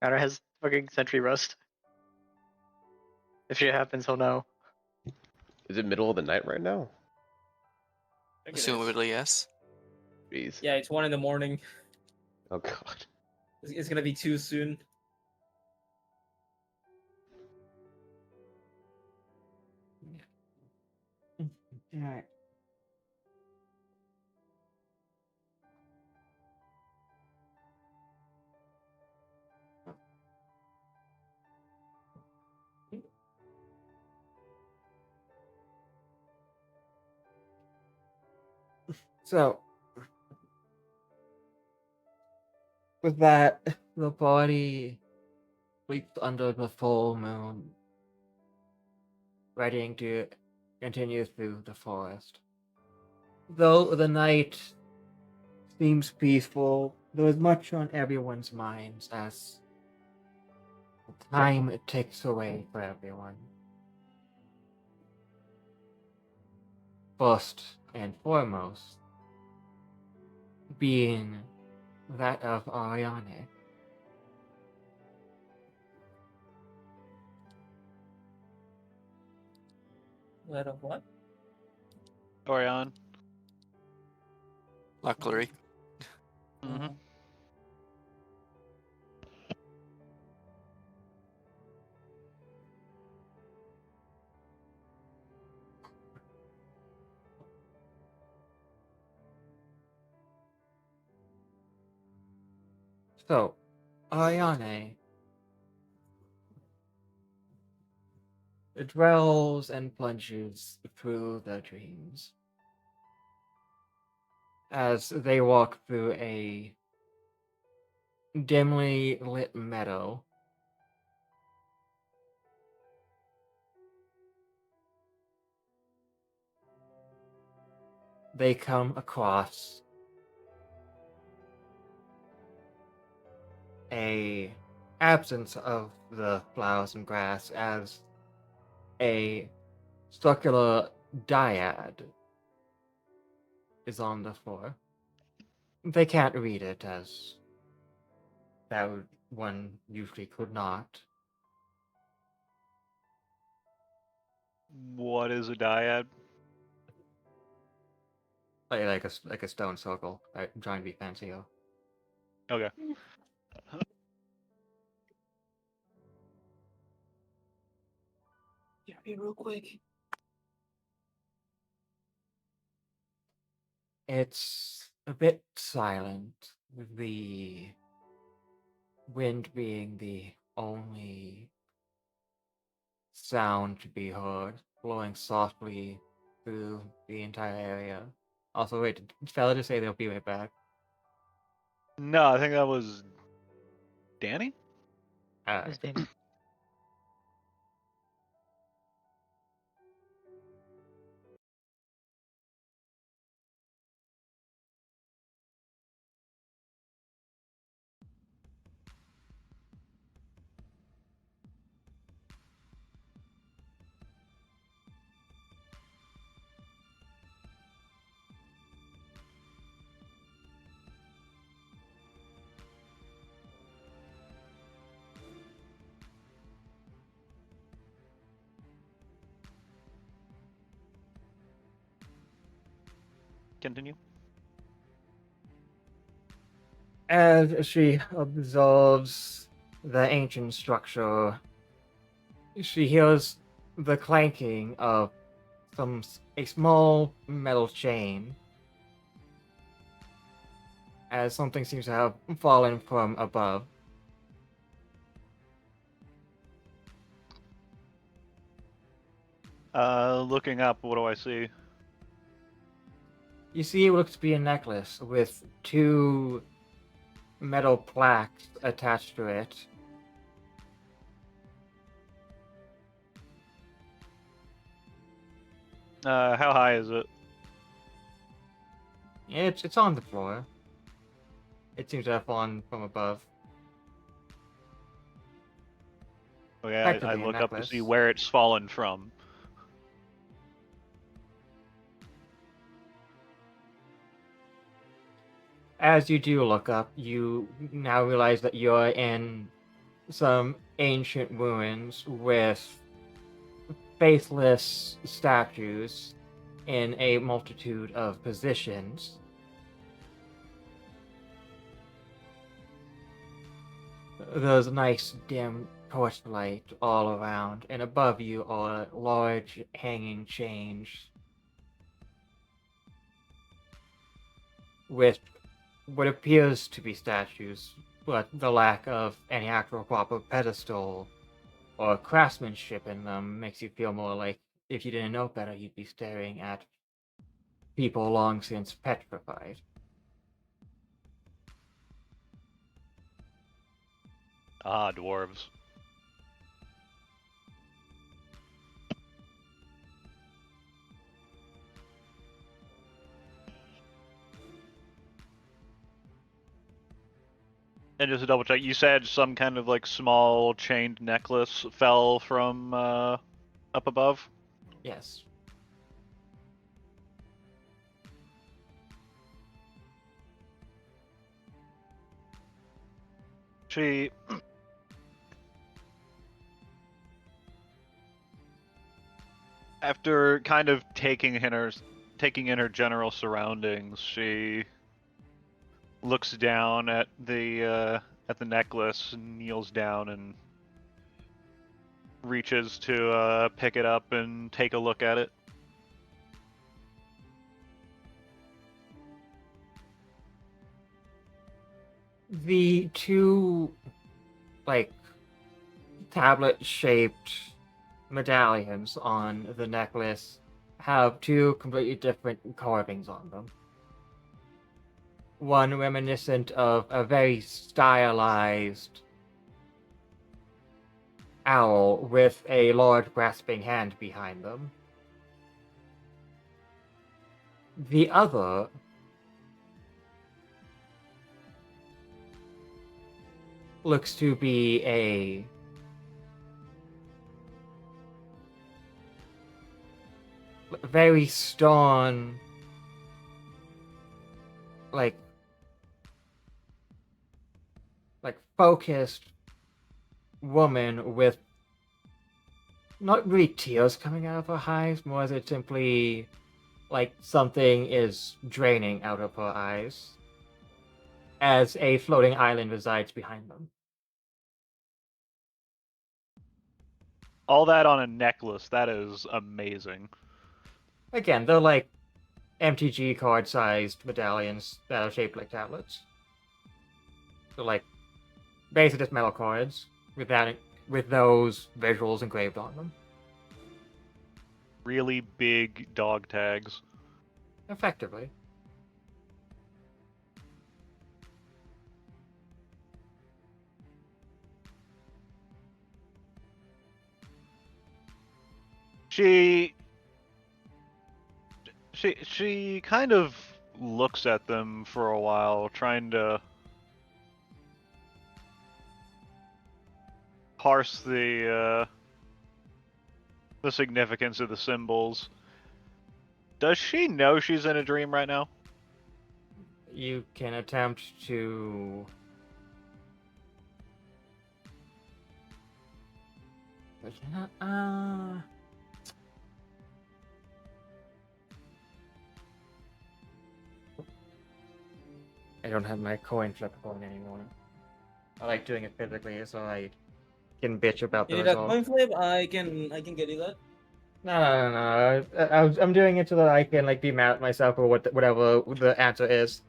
Helianra has fucking sentry rust. If shit happens, he'll know. Is it middle of the night right now? I think it is. Assumably, yes. Jeez. Yeah, it's 1 a.m. Oh god. It's gonna be too soon. Alright. So, with that, the body sleeps under the full moon, readying to continue through the forest. Though the night seems peaceful, there is much on everyone's minds as time ticks away for everyone. First, and foremost being that of Ariane. Let of what? Orion. Luckily. Mm-hmm. So, Ariane dwells and plunges through their dreams as they walk through a dimly lit meadow. They come across a absence of the flowers and grass as a circular dyad is on the floor. They can't read it as one usually could not. What is a dyad? Like a stone circle. I'm trying to be fancy here. Okay. Yeah, be real quick. It's a bit silent, the wind being the only sound to be heard, blowing softly through the entire area. Also, wait, did fella just say they'll be right back? No, I think that was Danny? It's Danny. Continue. As she observes the ancient structure, she hears the clanking of a small metal chain as something seems to have fallen from above. Looking up, what do I see? You see, it looks to be a necklace with two metal plaques attached to it. How high is it? It's on the floor. It seems to have fallen from above. Okay, I Effectively a look up to see necklace. where it's fallen from. As you do look up, you now realize that you're in some ancient ruins with faceless statues in a multitude of positions. There's nice dim torchlight all around, and above you are large hanging chains with what appears to be statues, but the lack of any actual proper pedestal or craftsmanship in them makes you feel more like if you didn't know better, you'd be staring at people long since petrified. Ah, dwarves. And just to double check, you said some kind of like small chained necklace fell from up above? Yes. She after kind of taking in her general surroundings, she looks down at the necklace, and kneels down and reaches to pick it up and take a look at it. The two, like, tablet-shaped medallions on the necklace have two completely different carvings on them. One reminiscent of a very stylized owl with a large grasping hand behind them. The other looks to be a very stern, like focused woman with not really tears coming out of her eyes, more as it simply like something is draining out of her eyes as a floating island resides behind them. All that on a necklace. That is amazing. Again, they're like MTG card-sized medallions that are shaped like tablets. They're like basically just metal cards with those visuals engraved on them. Really big dog tags. Effectively. She kind of looks at them for a while, trying to parse the significance of the symbols. Does she know she's in a dream right now? You can attempt to... I don't have my coin flip going anymore. I like doing it physically, so I can bitch about the You need a result. coin flip? I can get you that. No. I'm doing it so that I can like be mad at myself or whatever the answer is.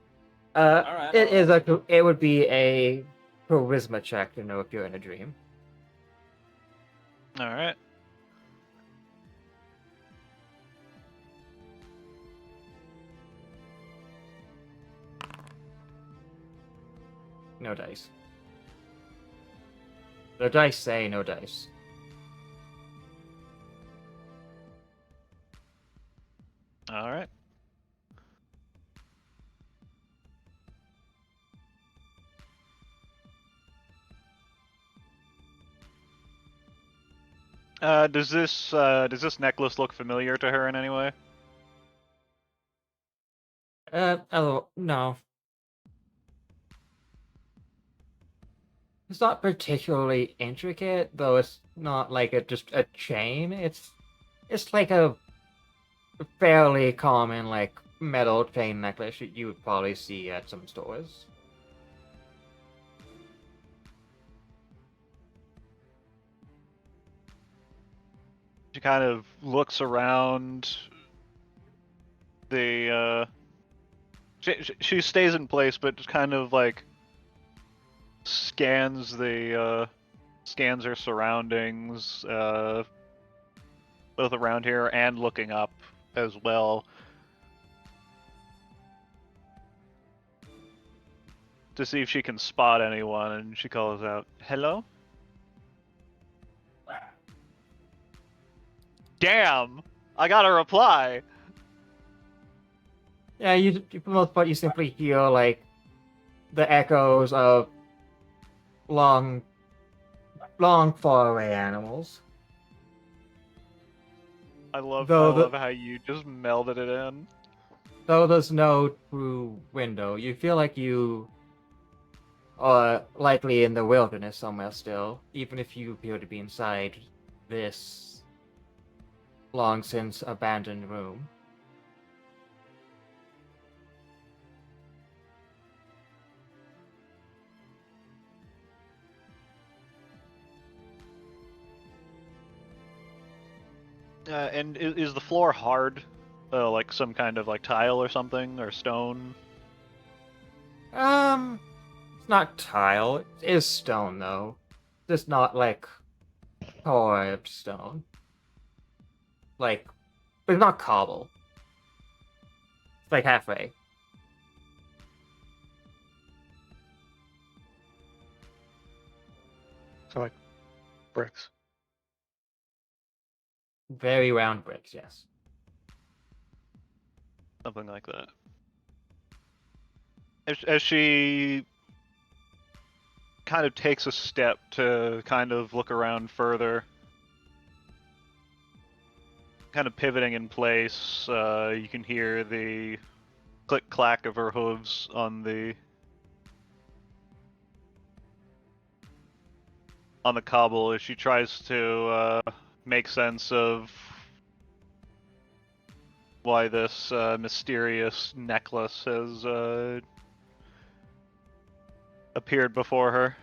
Alright. It would be a charisma check to know if you're in a dream. All right. No dice. The dice say no dice. All right. Does this necklace look familiar to her in any way? Oh, no. It's not particularly intricate, though it's not like just a chain. It's like a fairly common, like, metal chain necklace that you would probably see at some stores. She kind of looks around the she stays in place, but just kind of like scans her surroundings, both around here and looking up as well, to see if she can spot anyone, and she calls out, "Hello?" Damn! I got a reply! Yeah, for the most part, you simply hear, like, the echoes of long, far away animals. I love how you just melded it in. Though there's no true window, you feel like you or likely in the wilderness somewhere still, even if you appear to be inside this long since abandoned room. And is the floor hard? Like some kind of like tile or something, or stone? It's not tile. It is stone though. Just not like poured stone. Like, but it's not cobble. It's like halfway. So like bricks. Very round bricks, yes. Something like that. As she kind of takes a step to kind of look around further, kind of pivoting in place, you can hear the click clack of her hooves on the cobble as she tries to make sense of why this mysterious necklace has appeared before her.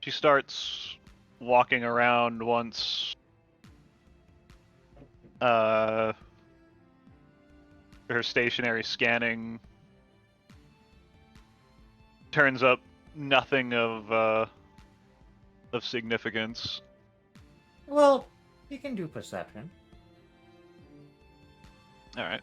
She starts walking around once her stationary scanning turns up nothing of significance. Well, you can do perception. All right.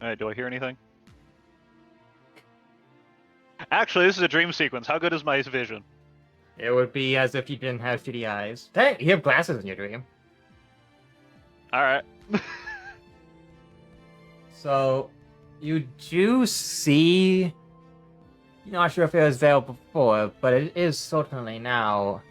All right, do I hear anything? Actually, this is a dream sequence. How good is my vision? It would be as if you didn't have shitty eyes. Hey, you have glasses in your dream. All right. So, you do see. Not sure if it was there before, but it is certainly now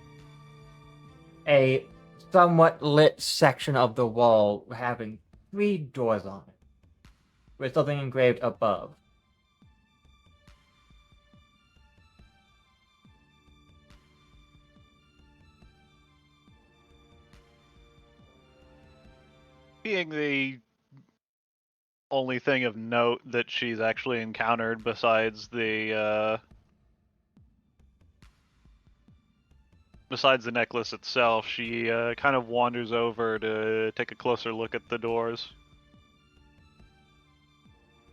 a somewhat lit section of the wall having 3 doors on it, with something engraved above. Being the only thing of note that she's actually encountered besides the necklace itself, she kind of wanders over to take a closer look at the doors.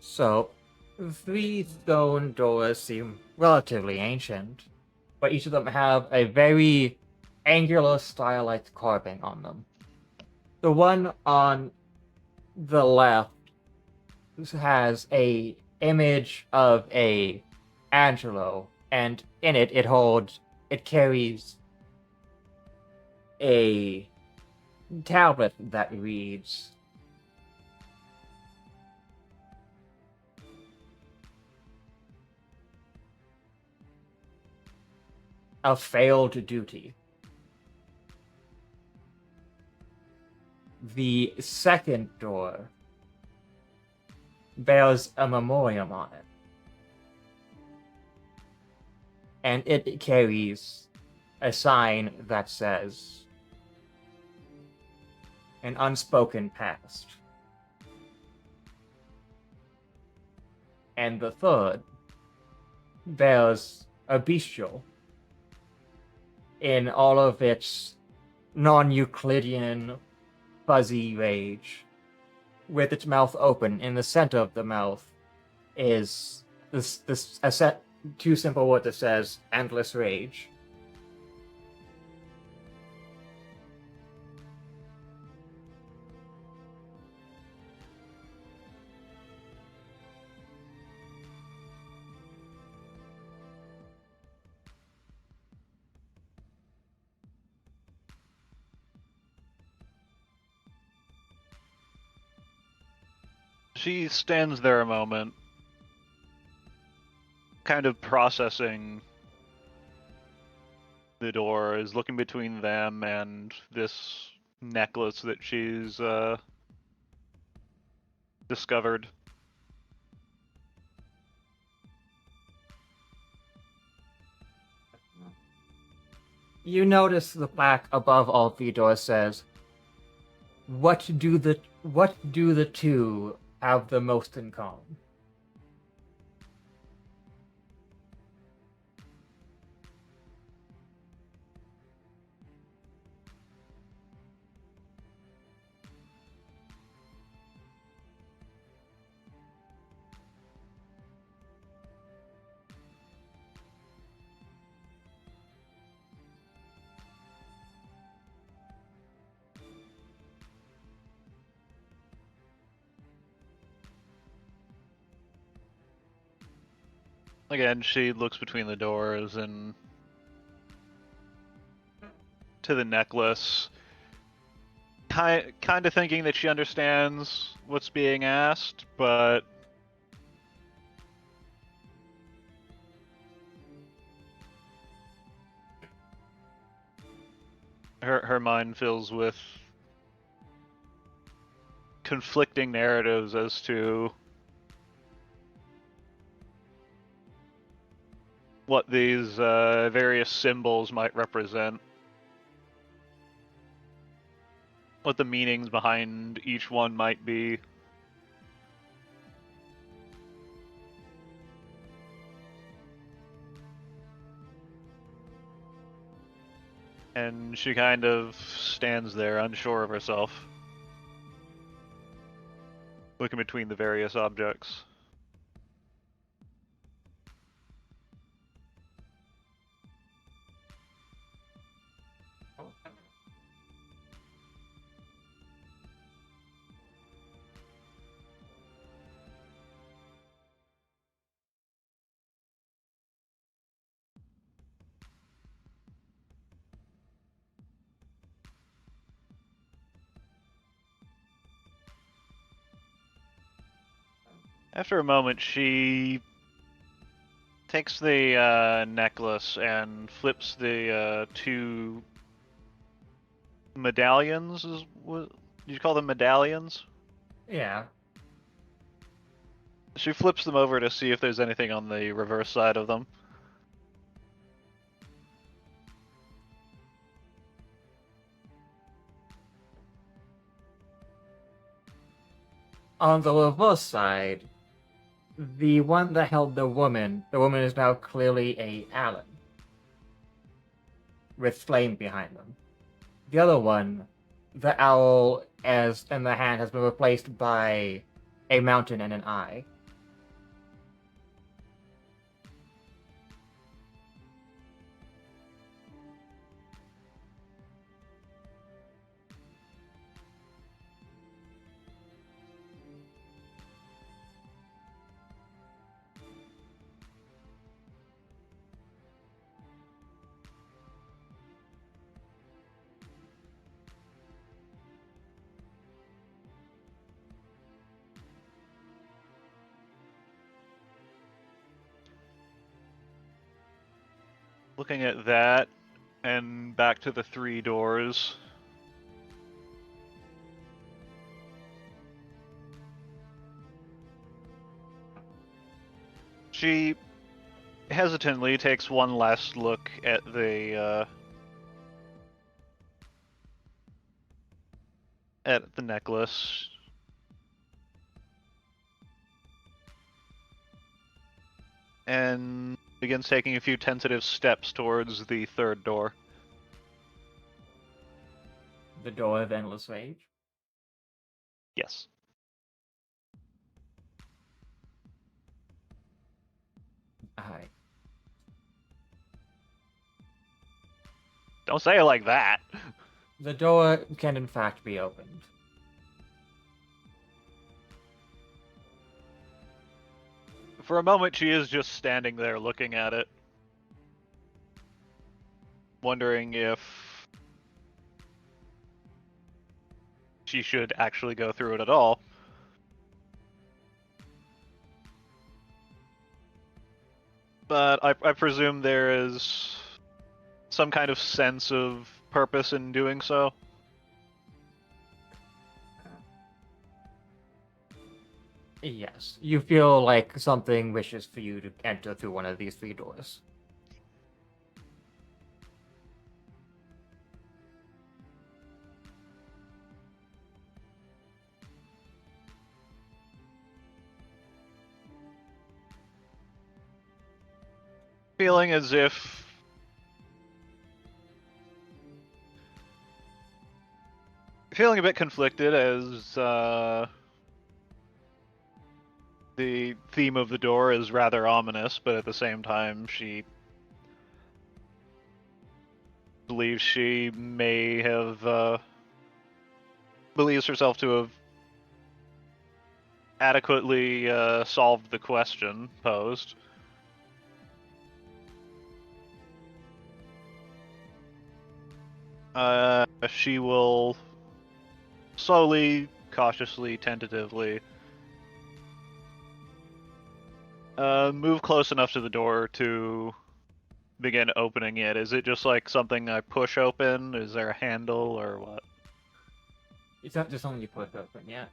So, 3 stone doors seem relatively ancient, but each of them have a very angular stylized carving on them. The one on the left has a image of a Angelo, and in it it carries a tablet that reads, "A failed duty." The second door bears a memoriam on it, and it carries a sign that says, "An unspoken past." And the third bears a bestial in all of its non-Euclidean fuzzy rage, with its mouth open. In the center of the mouth is this a set 2 simple words that says "endless rage." She stands there a moment, kind of processing the door, is looking between them and this necklace that she's discovered. You notice the plaque above all three doors says, what do the two have the most in common? Again, she looks between the doors and to the necklace, kind of thinking that she understands what's being asked, but her mind fills with conflicting narratives as to what these various symbols might represent, what the meanings behind each one might be. And she kind of stands there, unsure of herself, looking between the various objects. After a moment, she takes the necklace and flips the two medallions. Did you call them medallions? Yeah. She flips them over to see if there's anything on the reverse side of them. On the reverse side, the one that held the woman is now clearly a Allen, with flame behind them. The other one, the owl as in the hand, has been replaced by a mountain and an eye. Looking at that, and back to the three doors. She hesitantly takes one last look at the necklace. And begins taking a few tentative steps towards the third door. The door of endless rage. Yes. Aye. Don't say it like that. The door can in fact be opened. For a moment, she is just standing there looking at it, wondering if she should actually go through it at all. but I presume there is some kind of sense of purpose in doing so. Yes, you feel like something wishes for you to enter through one of these 3 doors. Feeling as if feeling a bit conflicted as the theme of the door is rather ominous, but at the same time she believes she may have believes herself to have adequately solved the question posed. She will slowly, cautiously, tentatively move close enough to the door to begin opening it. Is it just like something I push open? Is there a handle or what? It's not just something you push open, yeah.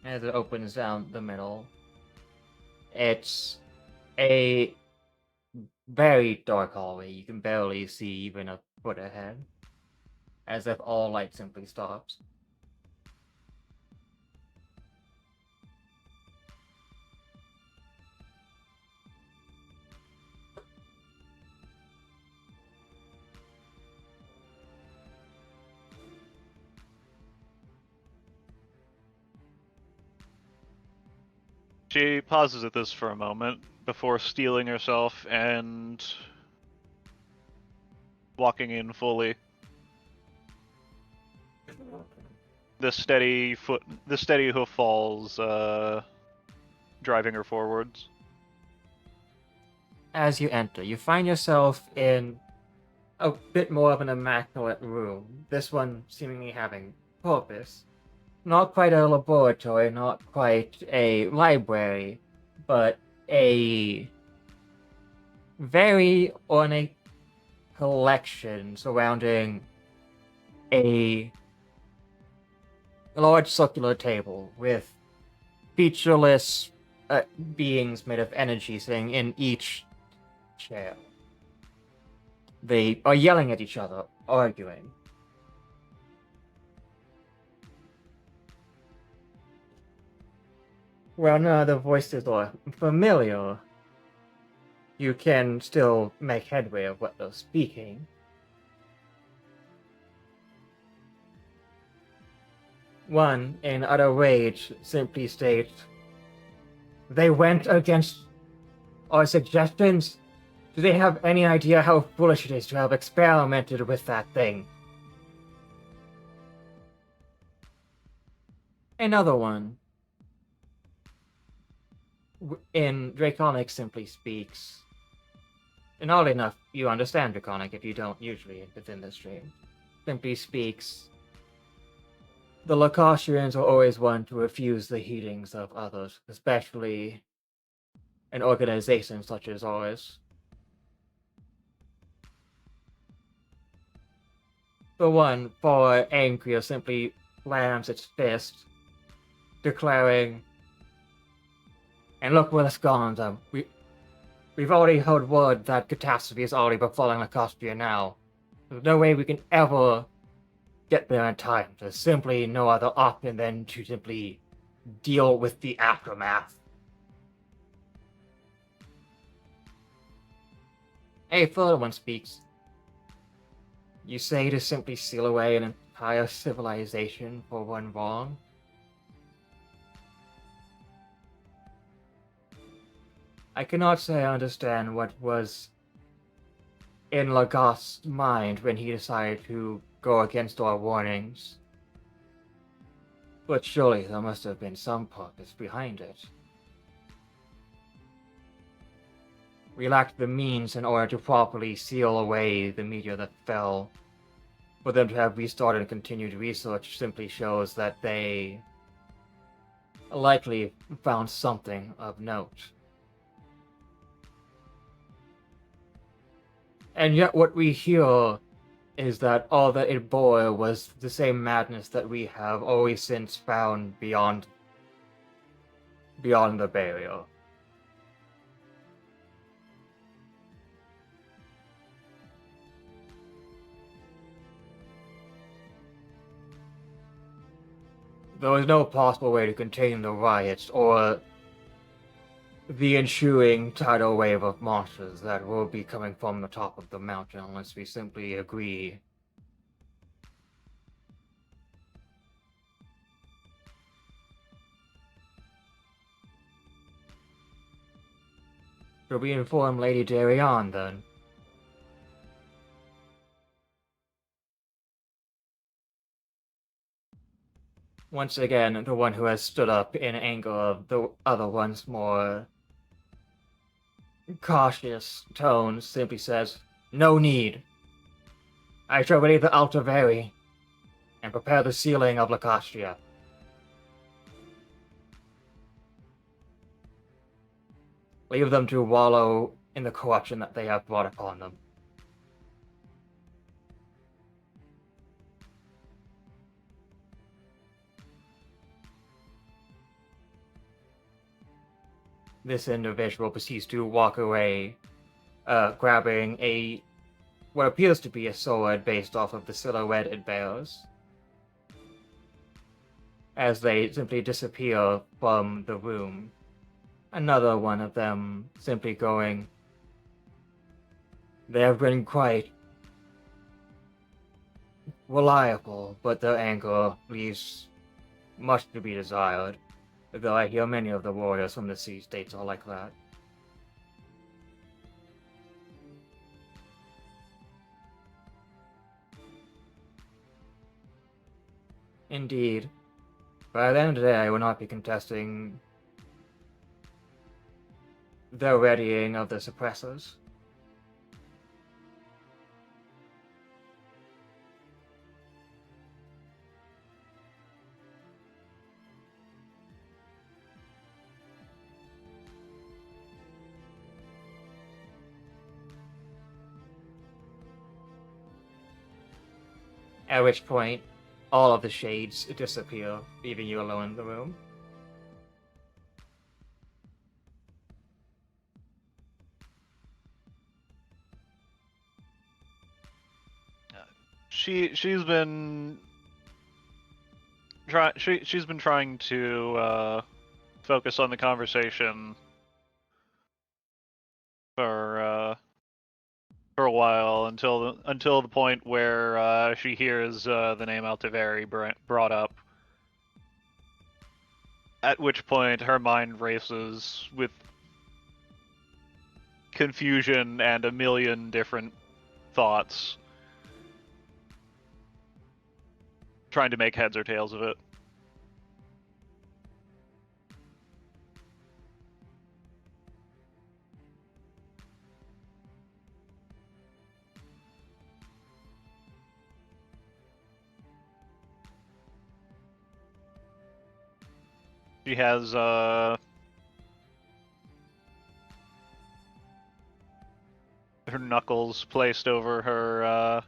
As it opens down the middle, it's a very dark hallway. You can barely see even a foot ahead. As if all light simply stops. She pauses at this for a moment before steeling herself and walking in fully. The steady hoof falls, driving her forwards. As you enter, you find yourself in a bit more of an immaculate room. This one seemingly having purpose. Not quite a laboratory, not quite a library, but a very ornate collection surrounding a large circular table with featureless beings made of energy sitting in each chair. They are yelling at each other, arguing. Well, none of the voices are familiar. You can still make headway of what they're speaking. One, in utter rage, simply states, "They went against our suggestions? Do they have any idea how foolish it is to have experimented with that thing?" Another one, in Draconic, simply speaks. And oddly enough, you understand Draconic if you don't usually within this stream. Simply speaks. The Lacostrians are always one to refuse the healings of others, especially an organization such as ours. The one, far angrier, simply slams its fist, declaring, "And look where it's gone. We've already heard word that catastrophe is already befalling Lacostria now. There's no way we can ever get there in time. There's simply no other option than to simply deal with the aftermath." A third one speaks. "You say to simply seal away an entire civilization for one wrong? I cannot say I understand what was in Lagos's mind when he decided to go against our warnings. But surely there must have been some purpose behind it. We lacked the means in order to properly seal away the meteor that fell. For them to have restarted and continued research simply shows that they likely found something of note." And yet what we hear is that all that it bore was the same madness that we have always since found beyond the barrier. There was no possible way to contain the riots or the ensuing tidal wave of monsters that will be coming from the top of the mountain unless we simply agree. Should we inform Lady Darion, then? Once again, the one who has stood up in anger of the other one's more cautious tone simply says, "No need. I shall ready the Altaveri and prepare the sealing of Lacastria. Leave them to wallow in the corruption that they have brought upon them." This individual proceeds to walk away, grabbing what appears to be a sword based off of the silhouette it bears, as they simply disappear from the room. Another one of them simply going, "They have been quite reliable, but their anger leaves much to be desired, though I hear many of the warriors from the sea states are like that." Indeed. By the end of the day, I will not be contesting the readying of the suppressors. At which point, all of the shades disappear, leaving you alone in the room. She's been she's been trying to focus on the conversation for a while until the point where she hears the name Altaveri brought up. At which point her mind races with confusion and a million different thoughts, trying to make heads or tails of it. She has her knuckles placed over her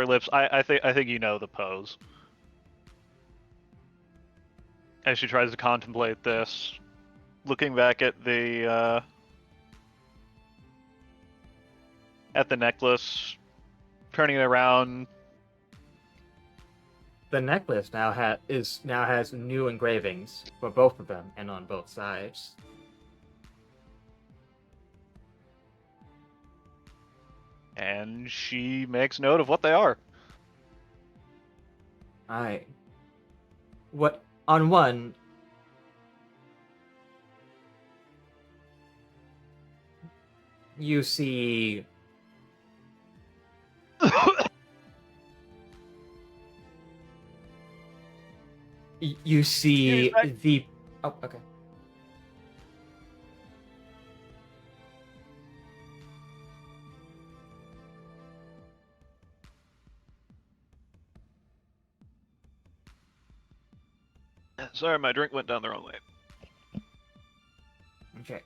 lips. I think you know the pose. As she tries to contemplate this, looking back at the necklace, turning it around. The necklace now has new engravings for both of them and on both sides. And she makes note of what they are. What on one, you see you see the oh, okay. Sorry, my drink went down the wrong way. Okay.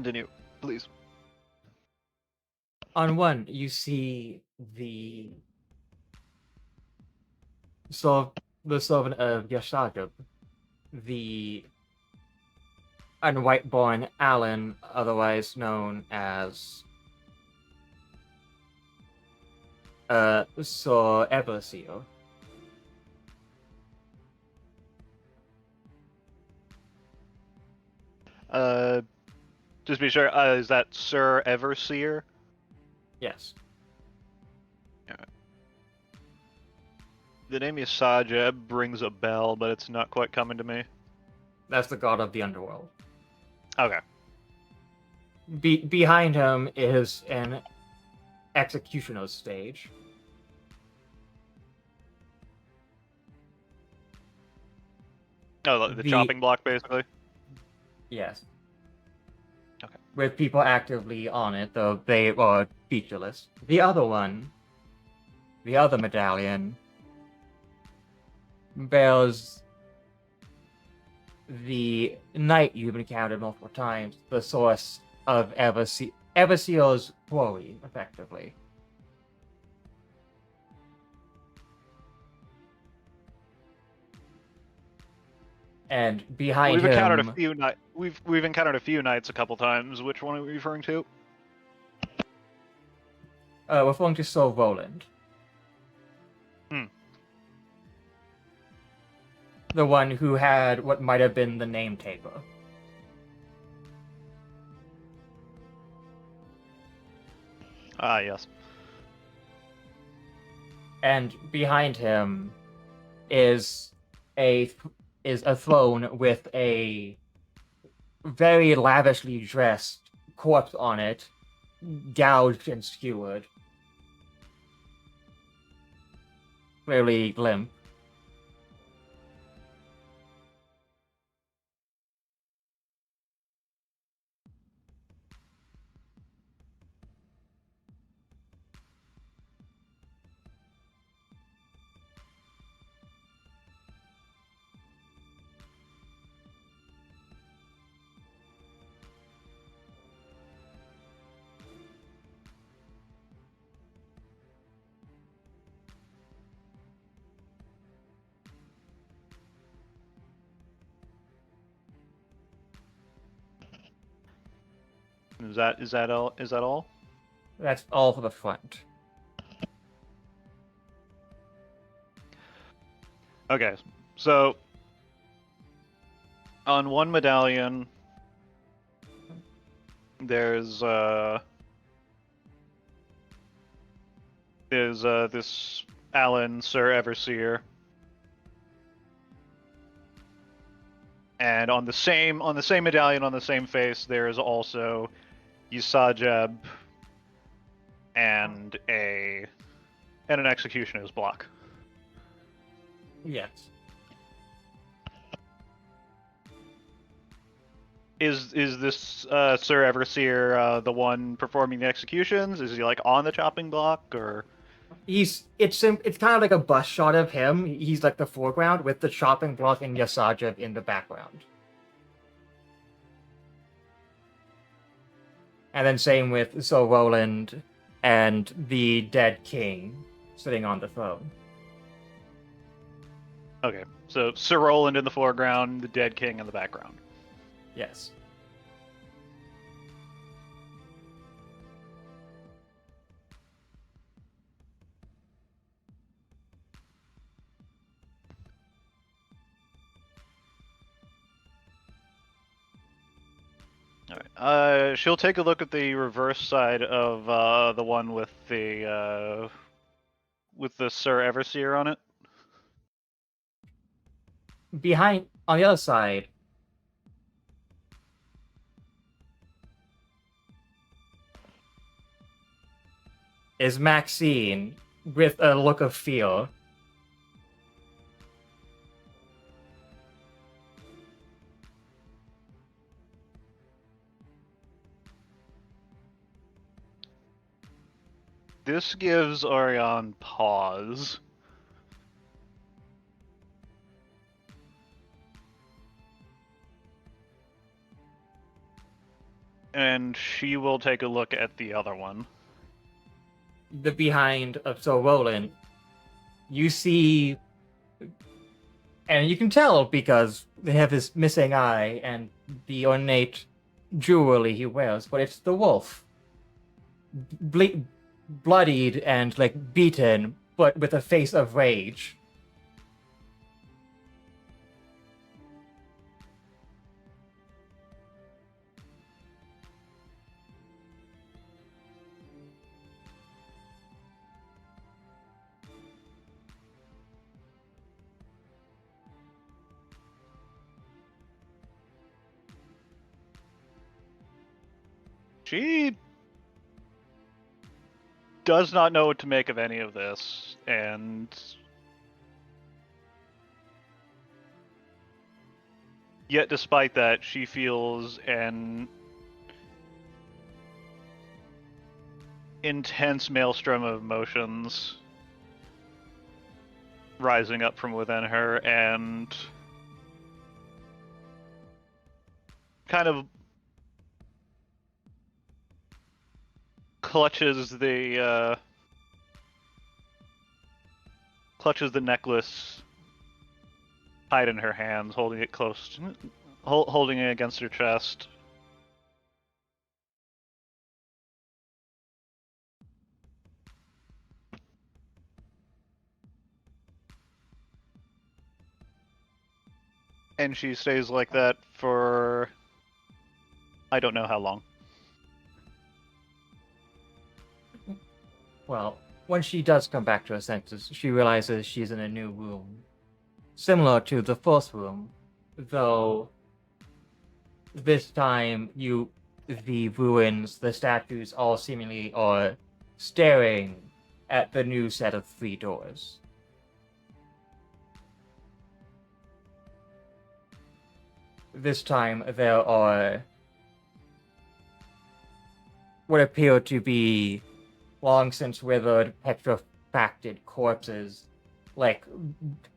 Continue, please. On one, you see the servant of Yashagab, the unwhite-born Alan, otherwise known as Sir Everseer. Just be sure, is that Sir Everseer? Yes. The name Yasajeb brings a bell, but it's not quite coming to me. That's the god of the underworld. Okay. Behind him is an executioner's stage. Oh, the chopping block, basically? Yes. Okay. With people actively on it, though they are featureless. The other one, the other medallion, bears the knight you've encountered multiple times, the source of Everseer's quarry, effectively. And behind we've him, encountered a few we've encountered a few knights a couple times. Which one are we referring to? referring to Sir Roland. The one who had what might have been the name taper. Ah, yes. And behind him is a throne with a very lavishly dressed corpse on it, gouged and skewered, clearly limp. Is that all? Is that all? That's all for the front. Okay, so on one medallion, there's this Alan Sir Everseer, and on the same medallion on the same face, there is also Yusajeb and an executioner's block. Yes. Is this Sir Everseer the one performing the executions? Is he like on the chopping block, or? It's kind of like a bust shot of him. He's like the foreground with the chopping block and Yasajev in the background. And then same with Sir Roland and the dead king sitting on the throne. Okay, so Sir Roland in the foreground, the dead king in the background. Yes. All right. She'll take a look at the reverse side of the one with the Sir Everseer on it. Behind, on the other side, is Maxine with a look of fear. This gives Orion pause. And she will take a look at the other one. The behind of so Roland, you see, and you can tell because they have his missing eye and the ornate jewelry he wears, but it's the wolf. Bloodied and like beaten, but with a face of rage. She does not know what to make of any of this, and yet despite that, she feels an intense maelstrom of emotions rising up from within her, and kind of clutches the necklace tight in her hands, holding it close, holding it against her chest. And she stays like that for I don't know how long. Well, when she does come back to her senses, she realizes she's in a new room. Similar to the first room, though this time the ruins, the statues all seemingly are staring at the new set of 3 doors. This time there are what appear to be long since withered, petrifacted corpses, like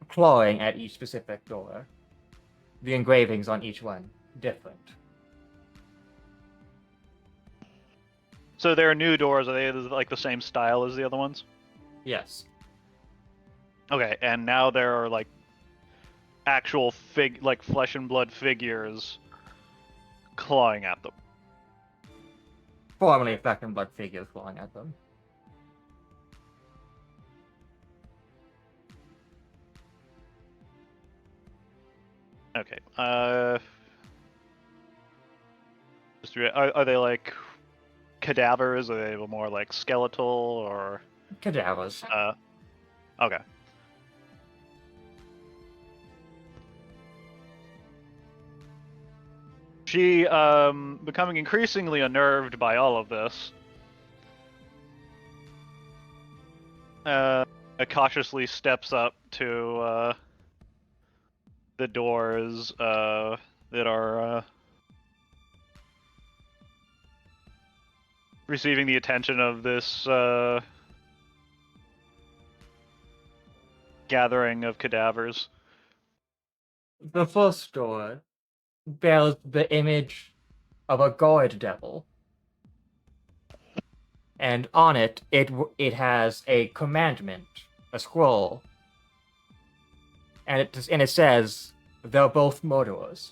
clawing at each specific door. The engravings on each one different. So there are new doors. Are they like the same style as the other ones? Yes. Okay, and now there are like actual like flesh and blood figures clawing at them. Formerly flesh and blood figures clawing at them. Okay. Are they like cadavers? Are they more like skeletal or Cadavers. Okay. She becoming increasingly unnerved by all of this. Cautiously steps up to the doors that are receiving the attention of this gathering of cadavers. The first door bears the image of a guard devil. And on it, it has a commandment, a scroll. And it says, they're both murderers.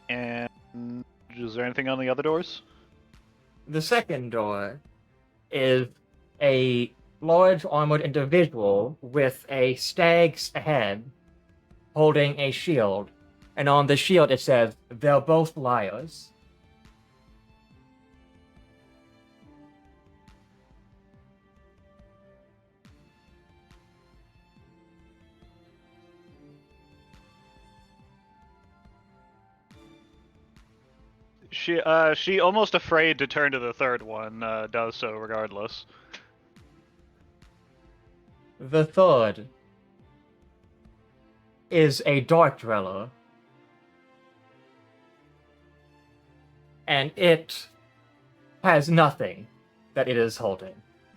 And is there anything on the other doors? The second door is a large armored individual with a stag's head holding a shield. And on the shield it says, they're both liars. She almost afraid to turn to the third one, does so regardless. The third is a dark dweller, and it has nothing that it is holding.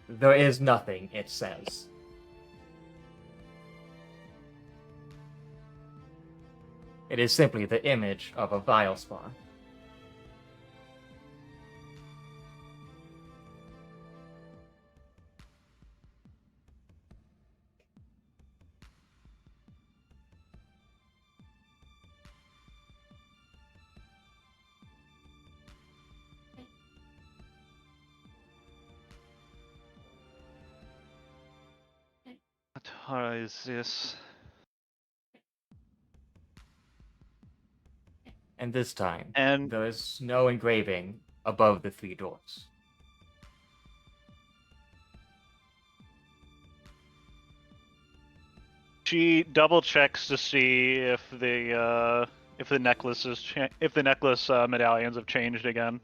There is nothing, it says. It is simply the image of a vile spawn. What is this? And this time, And there is no engraving above the 3 doors. she double checks to see if the necklace medallions have changed again.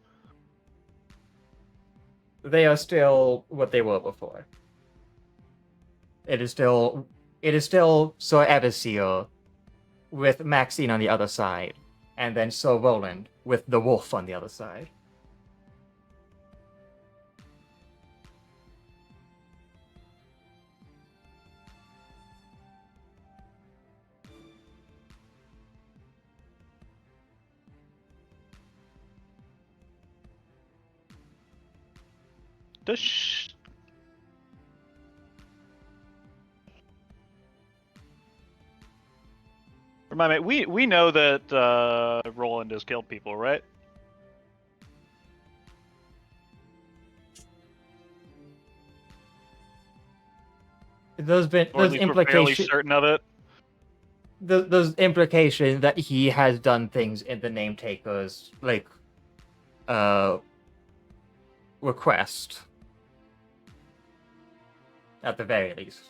They are still what they were before. It is still Sir Abasir with Maxine on the other side, and then Sir Roland with the wolf on the other side. Remind me, we know that Roland has killed people, right? There's Or at least we're fairly certain of it. There's implication that he has done things in the name taker's request. At the very least.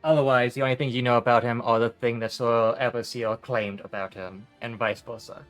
Otherwise, the only things you know about him are the thing that Sir Abasir claimed about him, and vice versa.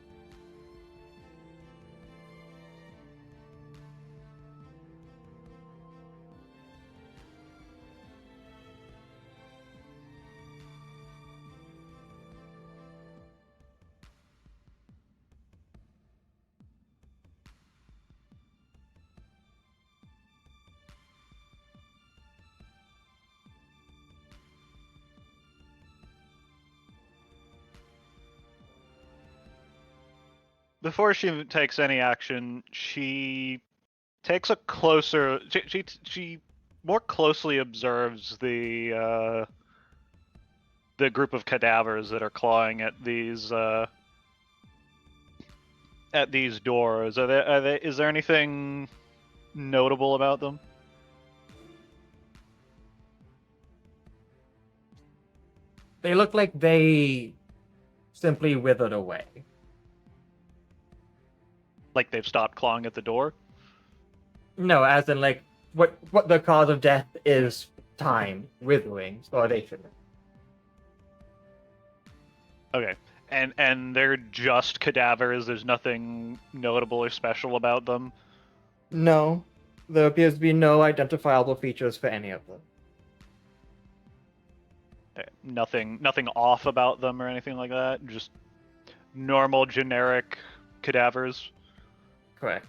Before she takes any action, she takes a closer. She more closely observes the group of cadavers that are clawing at these doors. Are they? Is there anything notable about them? They look like they simply withered away. Like they've stopped clawing at the door? No, as in what the cause of death is time, withering, starvation. Okay. And they're just cadavers, there's nothing notable or special about them? No, there appears to be no identifiable features for any of them. Okay. Nothing off about them or anything like that? Just normal, generic cadavers? Correct.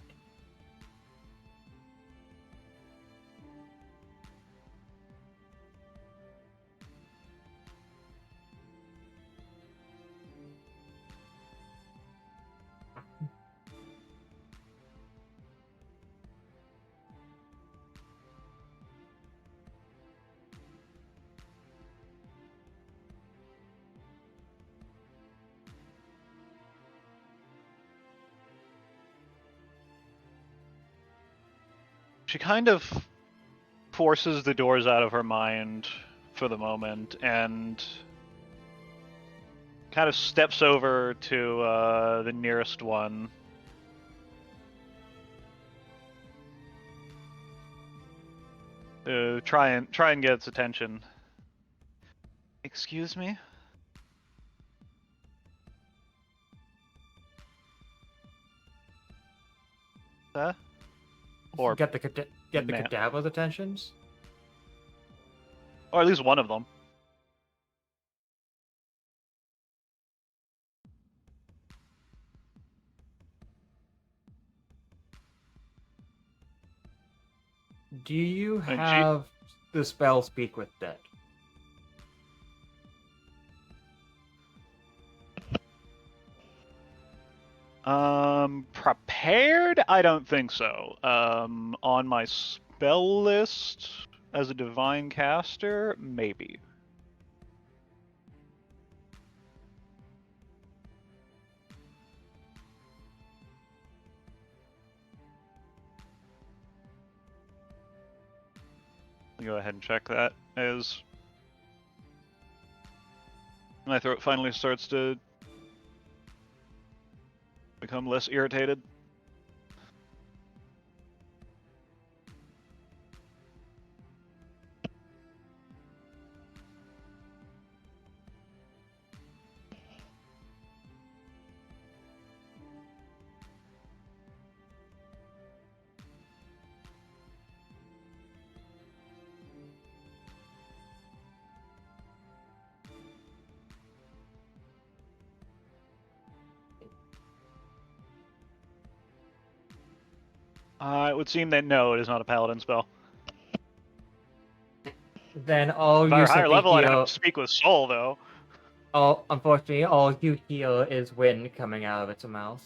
She kind of forces the doors out of her mind for the moment and kind of steps over to the nearest one. Try and get its attention. Excuse me? Or get the man. cadaver's attentions. Or at least one of them. Do you And have the spell Speak with Dead? Prepared? I don't think so. On my spell list as a divine caster, maybe. Go ahead and check that as my throat finally starts to become less irritated. It would seem that no, it is not a paladin spell. Then all If you I were higher simply level, I'd heal. have to speak with soul, though. Unfortunately, all you hear is wind coming out of its mouth.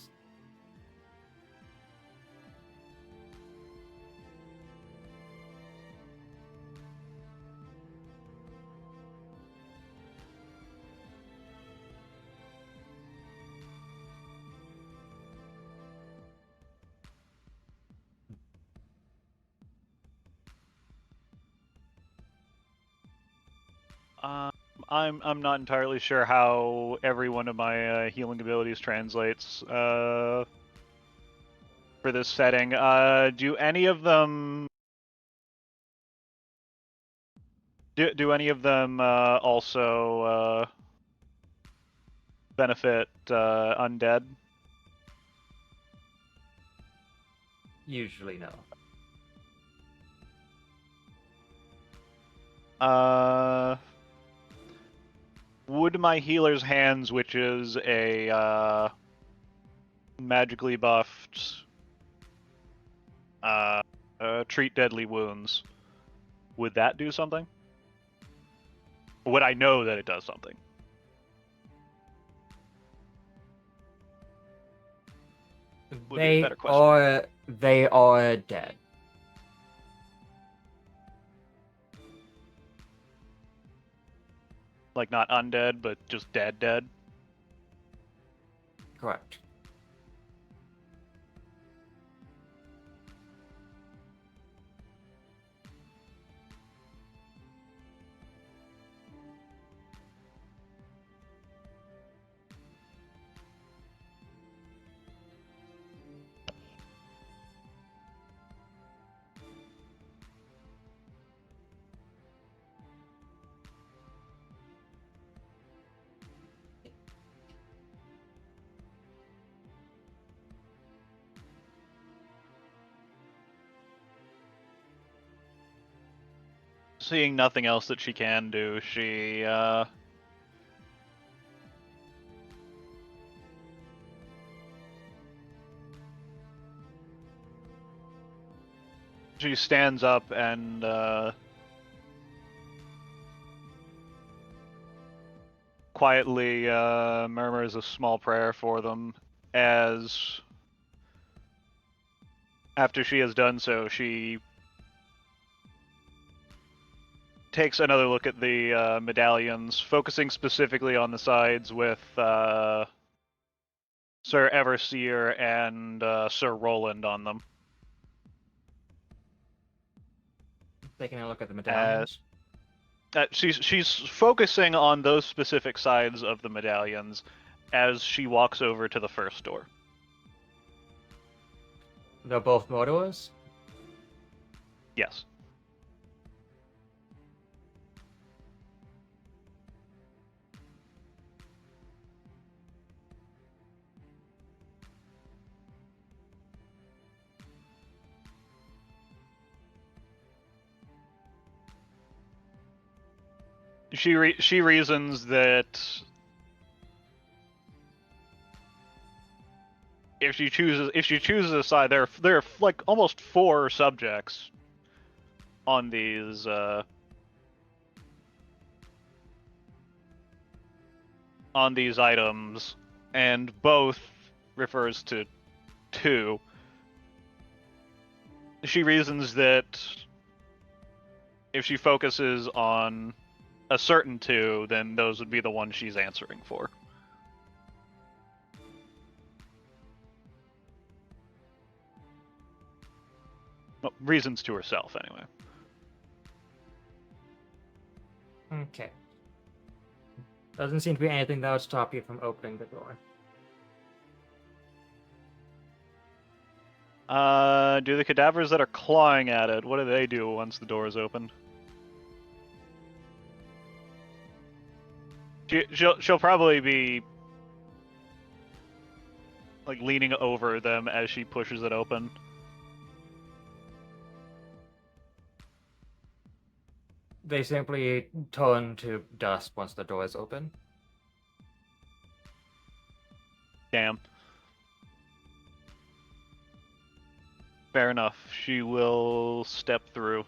I'm not entirely sure how every one of my healing abilities translates for this setting. Do any of them also benefit undead? Usually, no. Would my healer's hands, which is a magically buffed treat deadly wounds, would that do something? Or would I know that it does something? Would be a better question. They are dead. Like not undead, but just dead. Correct. Seeing nothing else that she can do, she stands up and quietly murmurs a small prayer for them. As after she has done so, she takes another look at the medallions, focusing specifically on the sides with Sir Everseer and Sir Roland on them. Taking a look at the medallions. She's focusing on those specific sides of the medallions as she walks over to the first door. They're both Mordors? Yes. She reasons that if she chooses a side, there are like almost 4 subjects on these items, and both refers to 2. She reasons that if she focuses on a certain 2, then those would be the ones she's answering for. Well, reasons to herself, anyway. Okay. Doesn't seem to be anything that would stop you from opening the door. Do the cadavers that are clawing at it, what do they do once the door is opened? She'll probably be like leaning over them as she pushes it open. They simply turn to dust once the door is open. Damn. Fair enough. She will step through.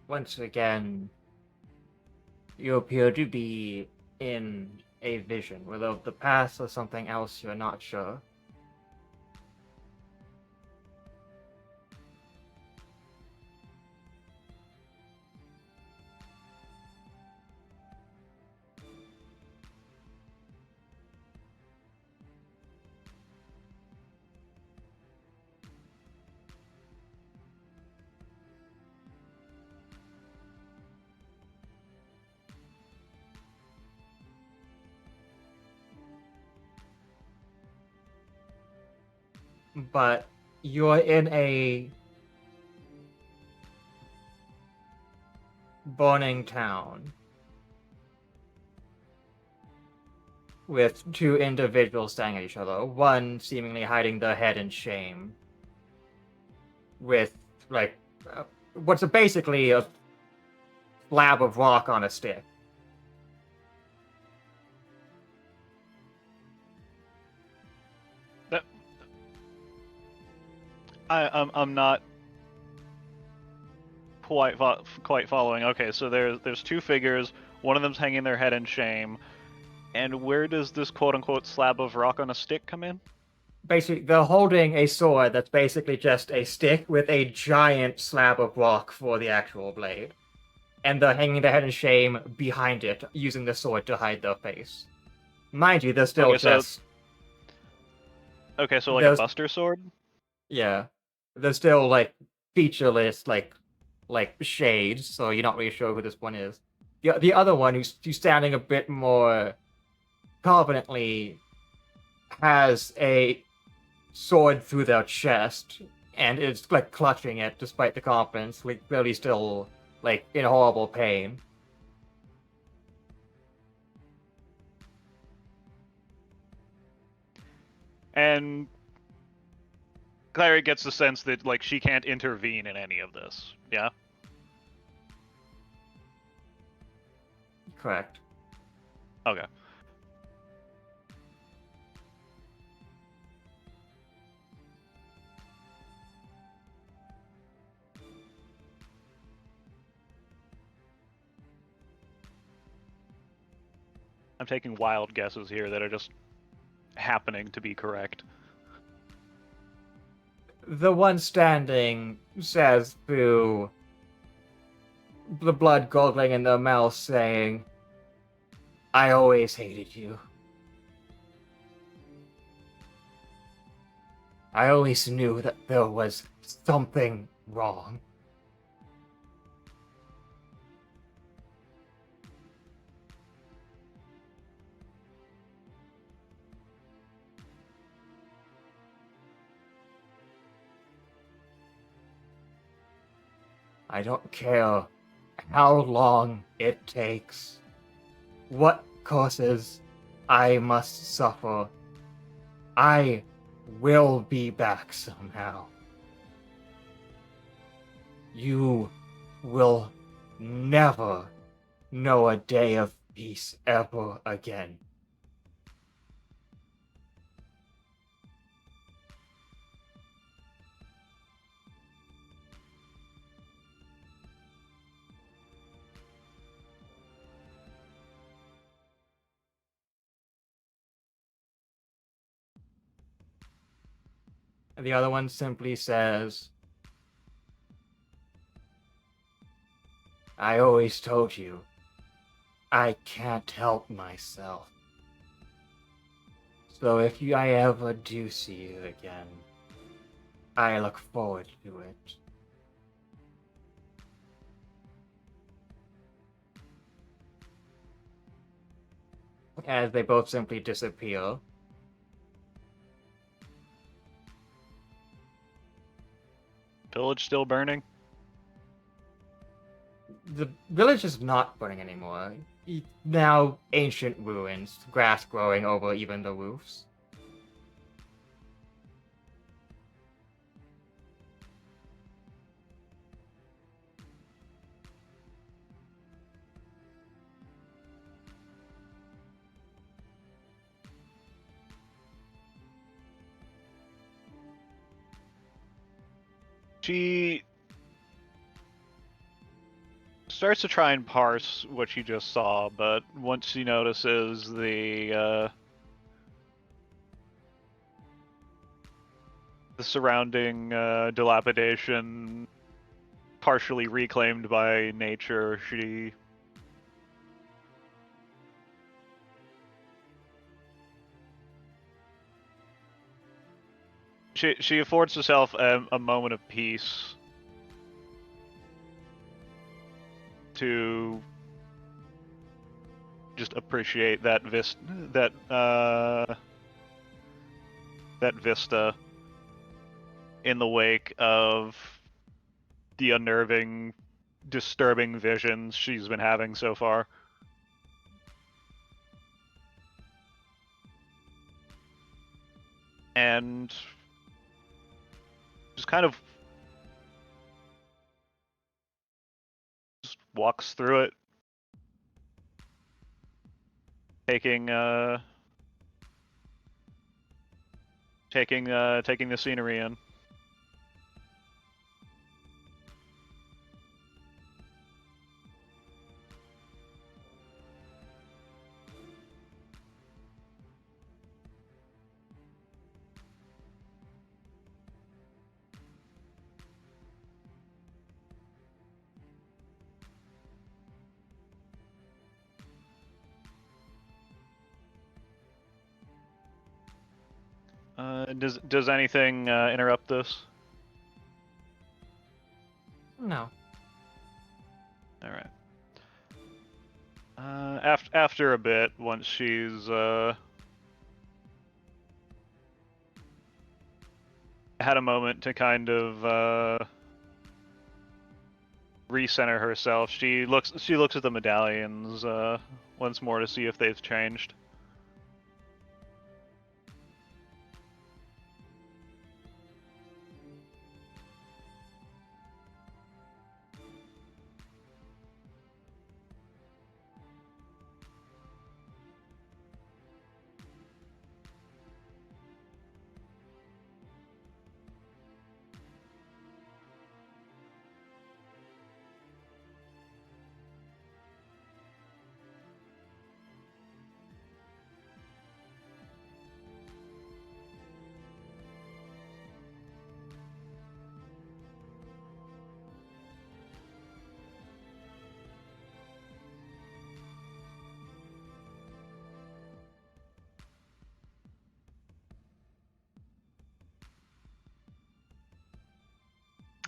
Once again, you appear to be in a vision, whether the past or something else, you're not sure. But you're in a burning town with 2 individuals staring at each other, one seemingly hiding their head in shame with, like, what's basically a slab of rock on a stick. I'm not quite following. Okay, so there's 2 figures. One of them's hanging their head in shame. And where does this quote-unquote slab of rock on a stick come in? Basically, they're holding a sword that's basically just a stick with a giant slab of rock for the actual blade. And they're hanging their head in shame behind it, using the sword to hide their face. Mind you, they're still just... Okay, so like a buster sword? Yeah. They're still, like, featureless, like shades, so you're not really sure who this one is. The other one, who's standing a bit more confidently, has a sword through their chest, and is, like, clutching it despite the confidence, like, clearly still, like, in horrible pain. And Clary gets the sense that, like, she can't intervene in any of this, yeah? Correct. Okay. I'm taking wild guesses here that are just happening to be correct. The one standing says through the blood gurgling in their mouth, saying, "I always hated you. I always knew that there was something wrong. I don't care how long it takes, what courses I must suffer. I will be back somehow. You will never know a day of peace ever again. And the other one simply says, I always told you, I can't help myself. So if I ever do see you again, I look forward to it. As they both simply disappear. Village still burning? The village is not burning anymore. Now ancient ruins, grass growing over even the roofs. She starts to try and parse what she just saw, but once she notices the surrounding dilapidation, partially reclaimed by nature, she affords herself a moment of peace to just appreciate that vista in the wake of the unnerving, disturbing visions she's been having so far. And just kind of just walks through it, taking the scenery in. Does anything interrupt this? No. All right. After a bit, once she's had a moment to kind of recenter herself, she looks at the medallions once more to see if they've changed.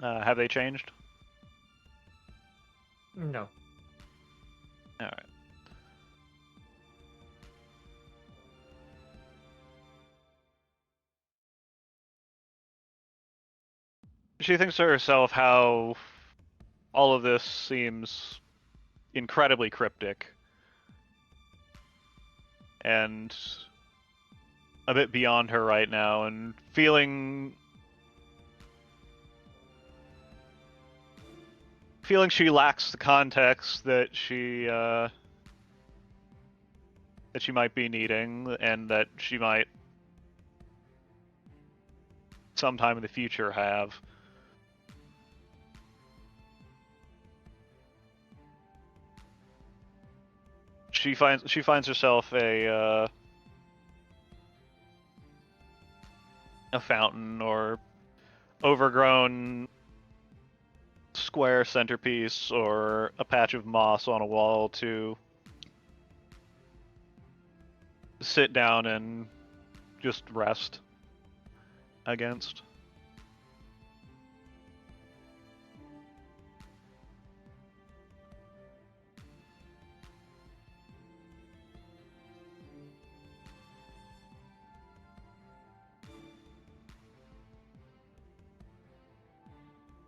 Have they changed? No. All right. She thinks to herself how all of this seems incredibly cryptic and a bit beyond her right now, and feeling she lacks the context that she might be needing, and that she might sometime in the future have. She finds herself a fountain or overgrown square centerpiece or a patch of moss on a wall to sit down and just rest against.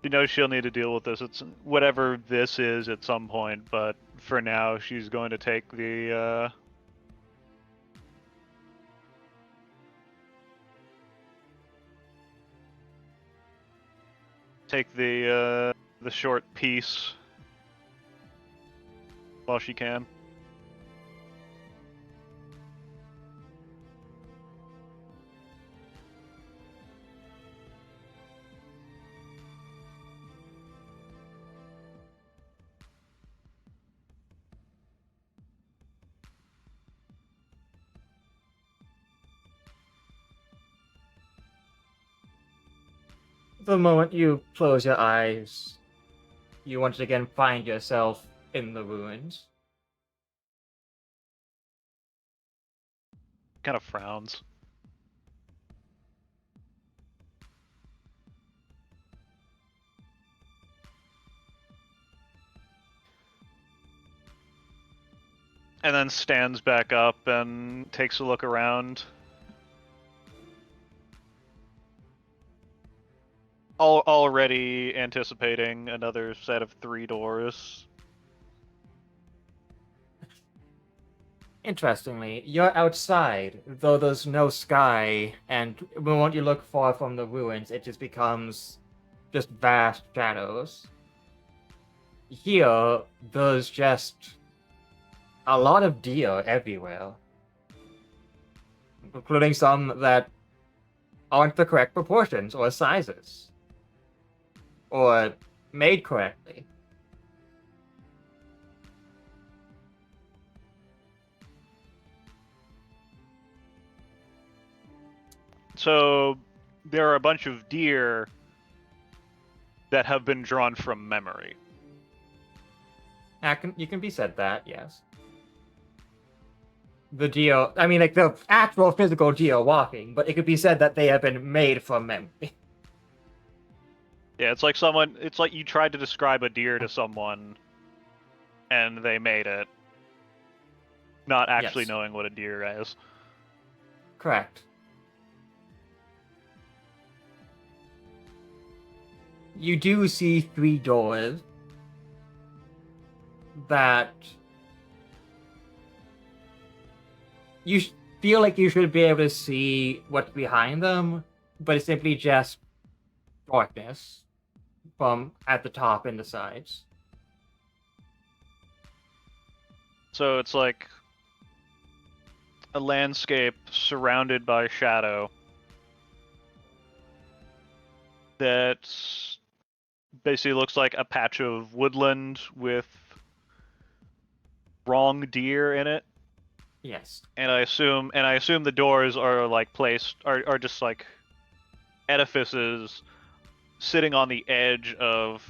You know she'll need to deal with this. It's whatever this is at some point, but for now she's going to take the short peace while she can. The moment you close your eyes, you once again find yourself in the ruins. Kind of frowns. And then stands back up and takes a look around. Already anticipating another set of 3 doors. Interestingly, you're outside, though there's no sky, and the moment you look far from the ruins, it just becomes just vast shadows. Here, there's just a lot of deer everywhere, including some that aren't the correct proportions or sizes, or made correctly. So there are a bunch of deer that have been drawn from memory. You can be said that, yes. The deer, I mean, like the actual physical deer walking, but it could be said that they have been made from memory. Yeah, it's like you tried to describe a deer to someone and they made it, not actually Yes. knowing what a deer is. Correct. You do see 3 doors that you feel like you should be able to see what's behind them, but it's simply just darkness from at the top and the sides. So it's like a landscape surrounded by shadow that basically looks like a patch of woodland with wrong deer in it. Yes. And I assume the doors are like are just like edifices sitting on the edge of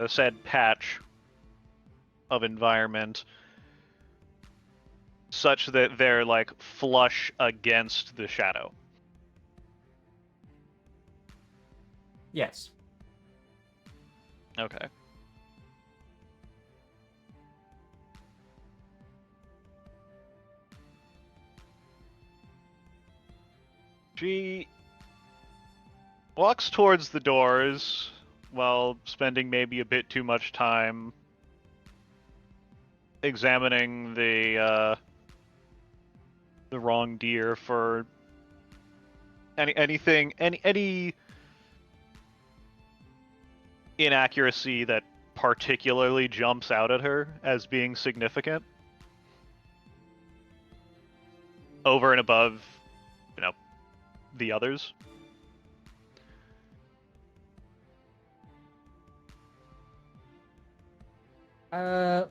said patch of environment, such that they're like flush against the shadow. Yes. Okay. walks towards the doors while spending maybe a bit too much time examining the wrong deer for any inaccuracy that particularly jumps out at her as being significant over and above, the others. Could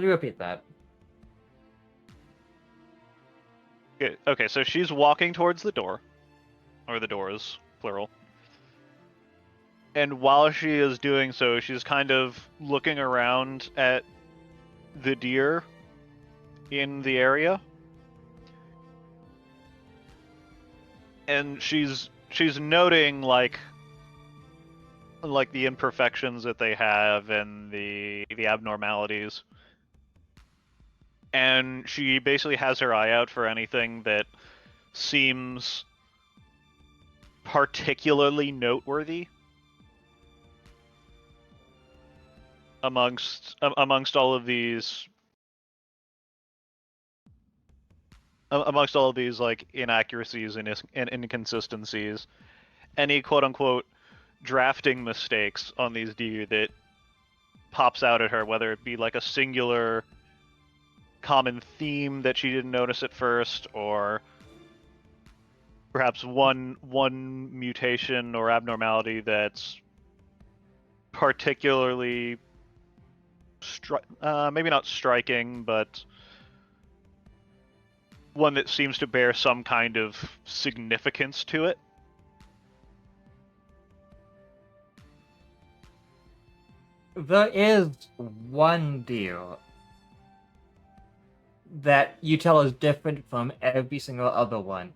you repeat that? Okay, so she's walking towards the door, or the doors, plural. And while she is doing so, she's kind of looking around at the deer in the area. And she's noting like the imperfections that they have and the abnormalities. And she basically has her eye out for anything that seems particularly noteworthy amongst all of these like inaccuracies and inconsistencies. Any quote unquote drafting mistakes on these deer that pops out at her, whether it be like a singular common theme that she didn't notice at first, or perhaps one mutation or abnormality that's particularly maybe not striking, but one that seems to bear some kind of significance to it. There is one deal that you tell is different from every single other one.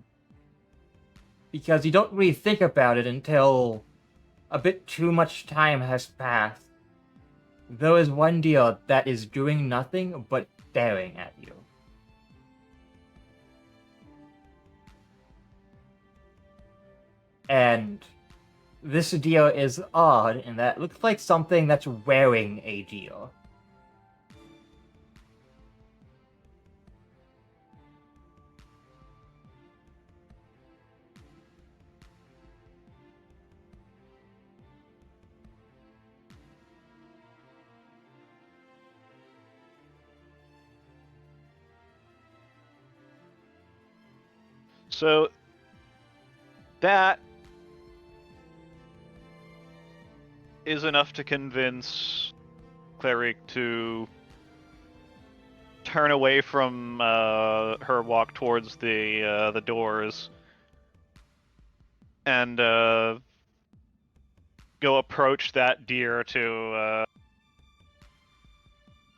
Because you don't really think about it until a bit too much time has passed. There is one deal that is doing nothing but staring at you. And this deal is odd in that it looks like something that's wearing a deal. So that is enough to convince Cleric to turn away from her walk towards the doors and go approach that deer to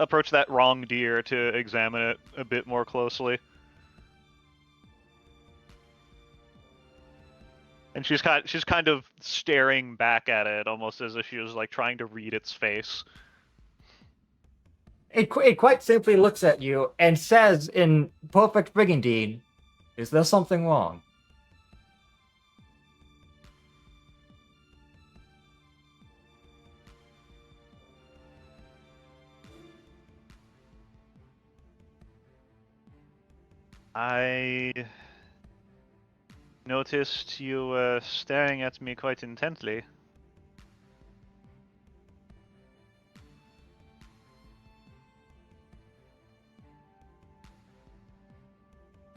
approach that wrong deer to examine it a bit more closely. And she's kind of staring back at it, almost as if she was like trying to read its face. It quite simply looks at you and says in perfect brigandine, "Is there something wrong?" I noticed you were staring at me quite intently.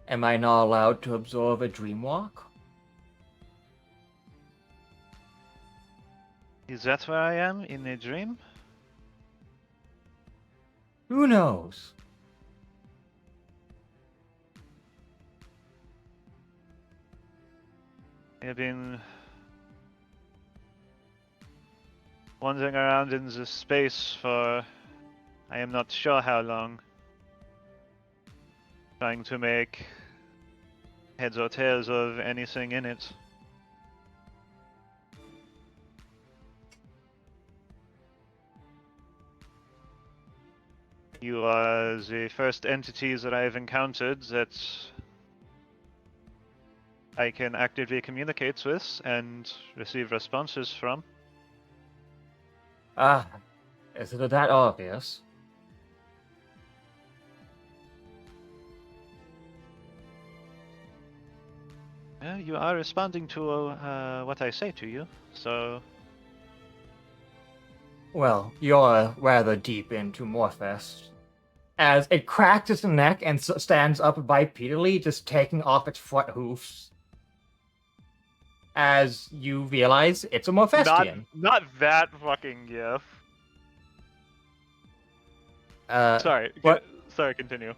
Am I not allowed to absorb a dream walk? Is that where I am, in a dream? Who knows? I've been wandering around in this space for I am not sure how long, trying to make heads or tails of anything in it. You are the first entities that I have encountered that I can actively communicate with and receive responses from. Ah, is it that obvious? You are responding to what I say to you, so Well, you're rather deep into Morphest. As it cracks its neck and stands up bipedally, just taking off its front hoofs. As you realize it's a Morphestian. not that fucking gif. Sorry, what? Sorry, continue.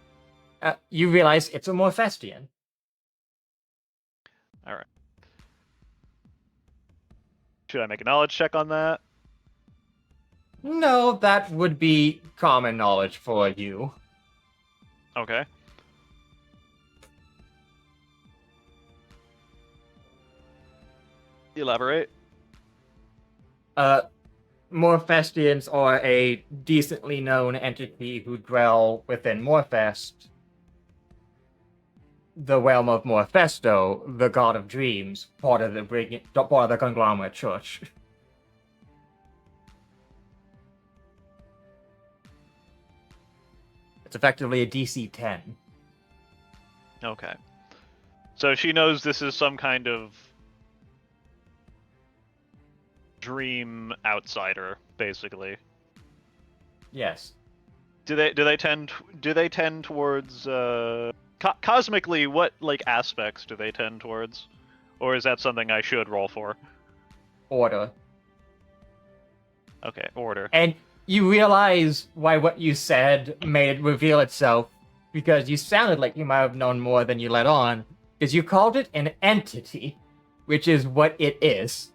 You realize it's a Morphestian. All right. Should I make a knowledge check on that? No, that would be common knowledge for you. Okay. Elaborate. Morphestians are a decently known entity who dwell within Morphest, the realm of Morphesto, the god of dreams, part of the conglomerate church. It's effectively a DC 10. Okay. So she knows this is some kind of dream outsider, basically. Yes. Do they tend towards cosmically? What like aspects do they tend towards, or is that something I should roll for? Order. Okay, order. And you realize why what you said made it reveal itself, because you sounded like you might have known more than you let on, because you called it an entity, which is what it is.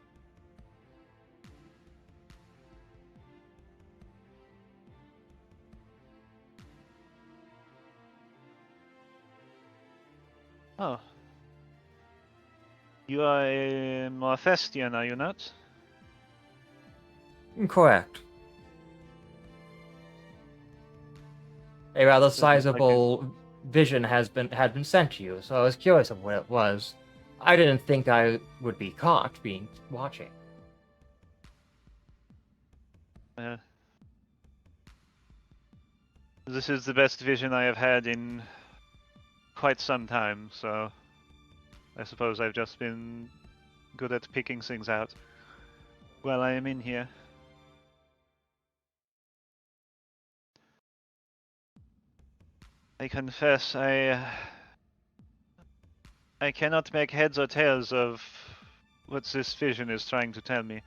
Oh. You are a Morphestian, are you not? Correct. A rather sizable vision had been sent to you, so I was curious of what it was. I didn't think I would be caught watching. This is the best vision I have had in quite some time, so I suppose I've just been good at picking things out while I am in here. I confess, I cannot make heads or tails of what this vision is trying to tell me.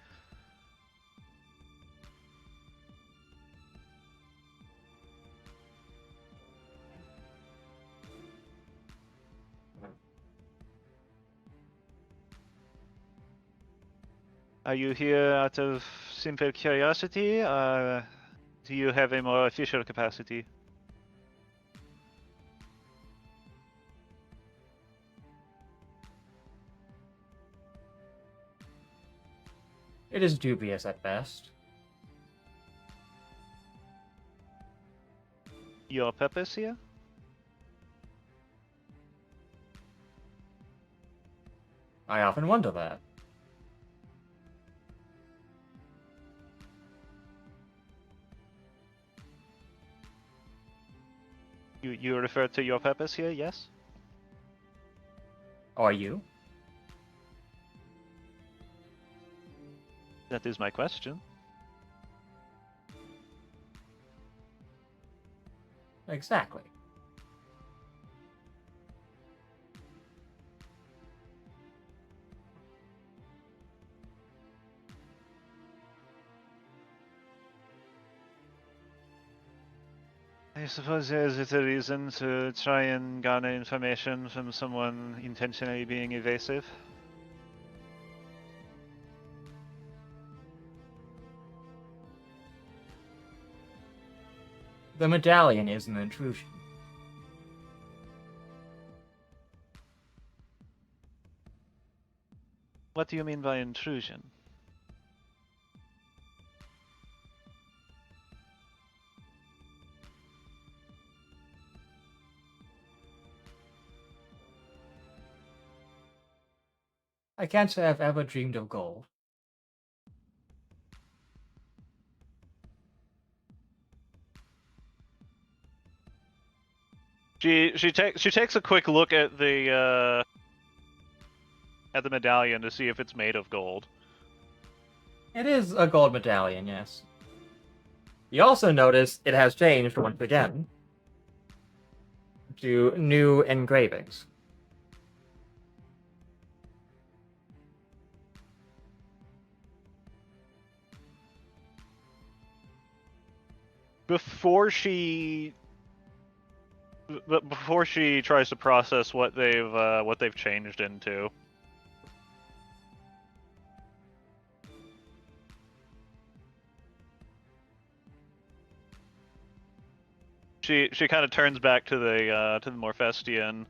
Are you here out of simple curiosity, or do you have a more official capacity? It is dubious at best. Your purpose here? I often wonder that. You refer to your purpose here, yes? Are you? That is my question. Exactly. I suppose there is a reason to try and garner information from someone intentionally being evasive. The medallion is an intrusion. What do you mean by intrusion? I can't say I've ever dreamed of gold. She takes a quick look at the medallion to see if it's made of gold. It is a gold medallion, yes. You also notice it has changed once again to new engravings. Before she tries to process what they've changed into, she kind of turns back to the Morphestian.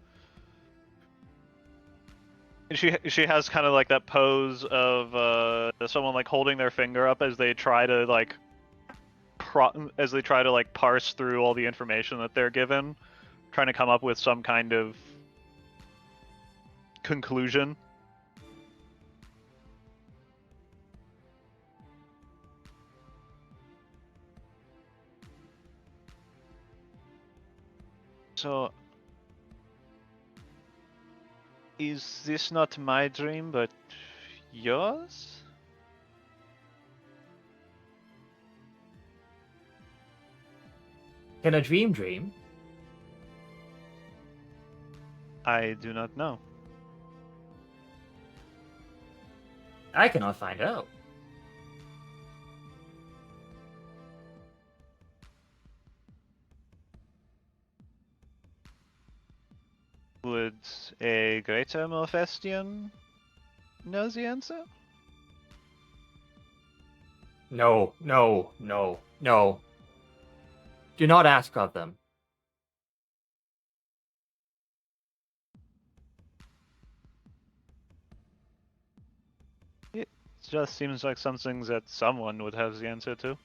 She has kind of like that pose of someone like holding their finger up as they try to like parse through all the information that they're given, trying to come up with some kind of conclusion. So, is this not my dream, but yours? Can a dream dream? I do not know. I cannot find out. Would a greater Morphestian know the answer? No, no, no, no. Do not ask of them. It just seems like something that someone would have the answer to.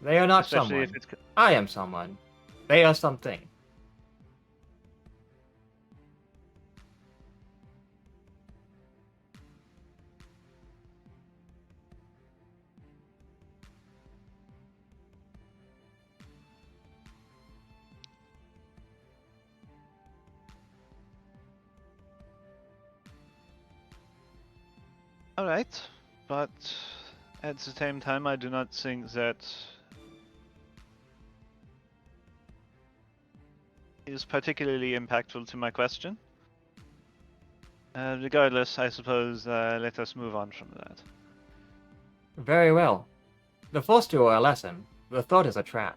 They are not Especially someone. if it's... I am someone. They are something. Alright, but at the same time I do not think that is particularly impactful to my question. Regardless, I suppose let us move on from that. Very well. The first two are a lesson. The third is a trap.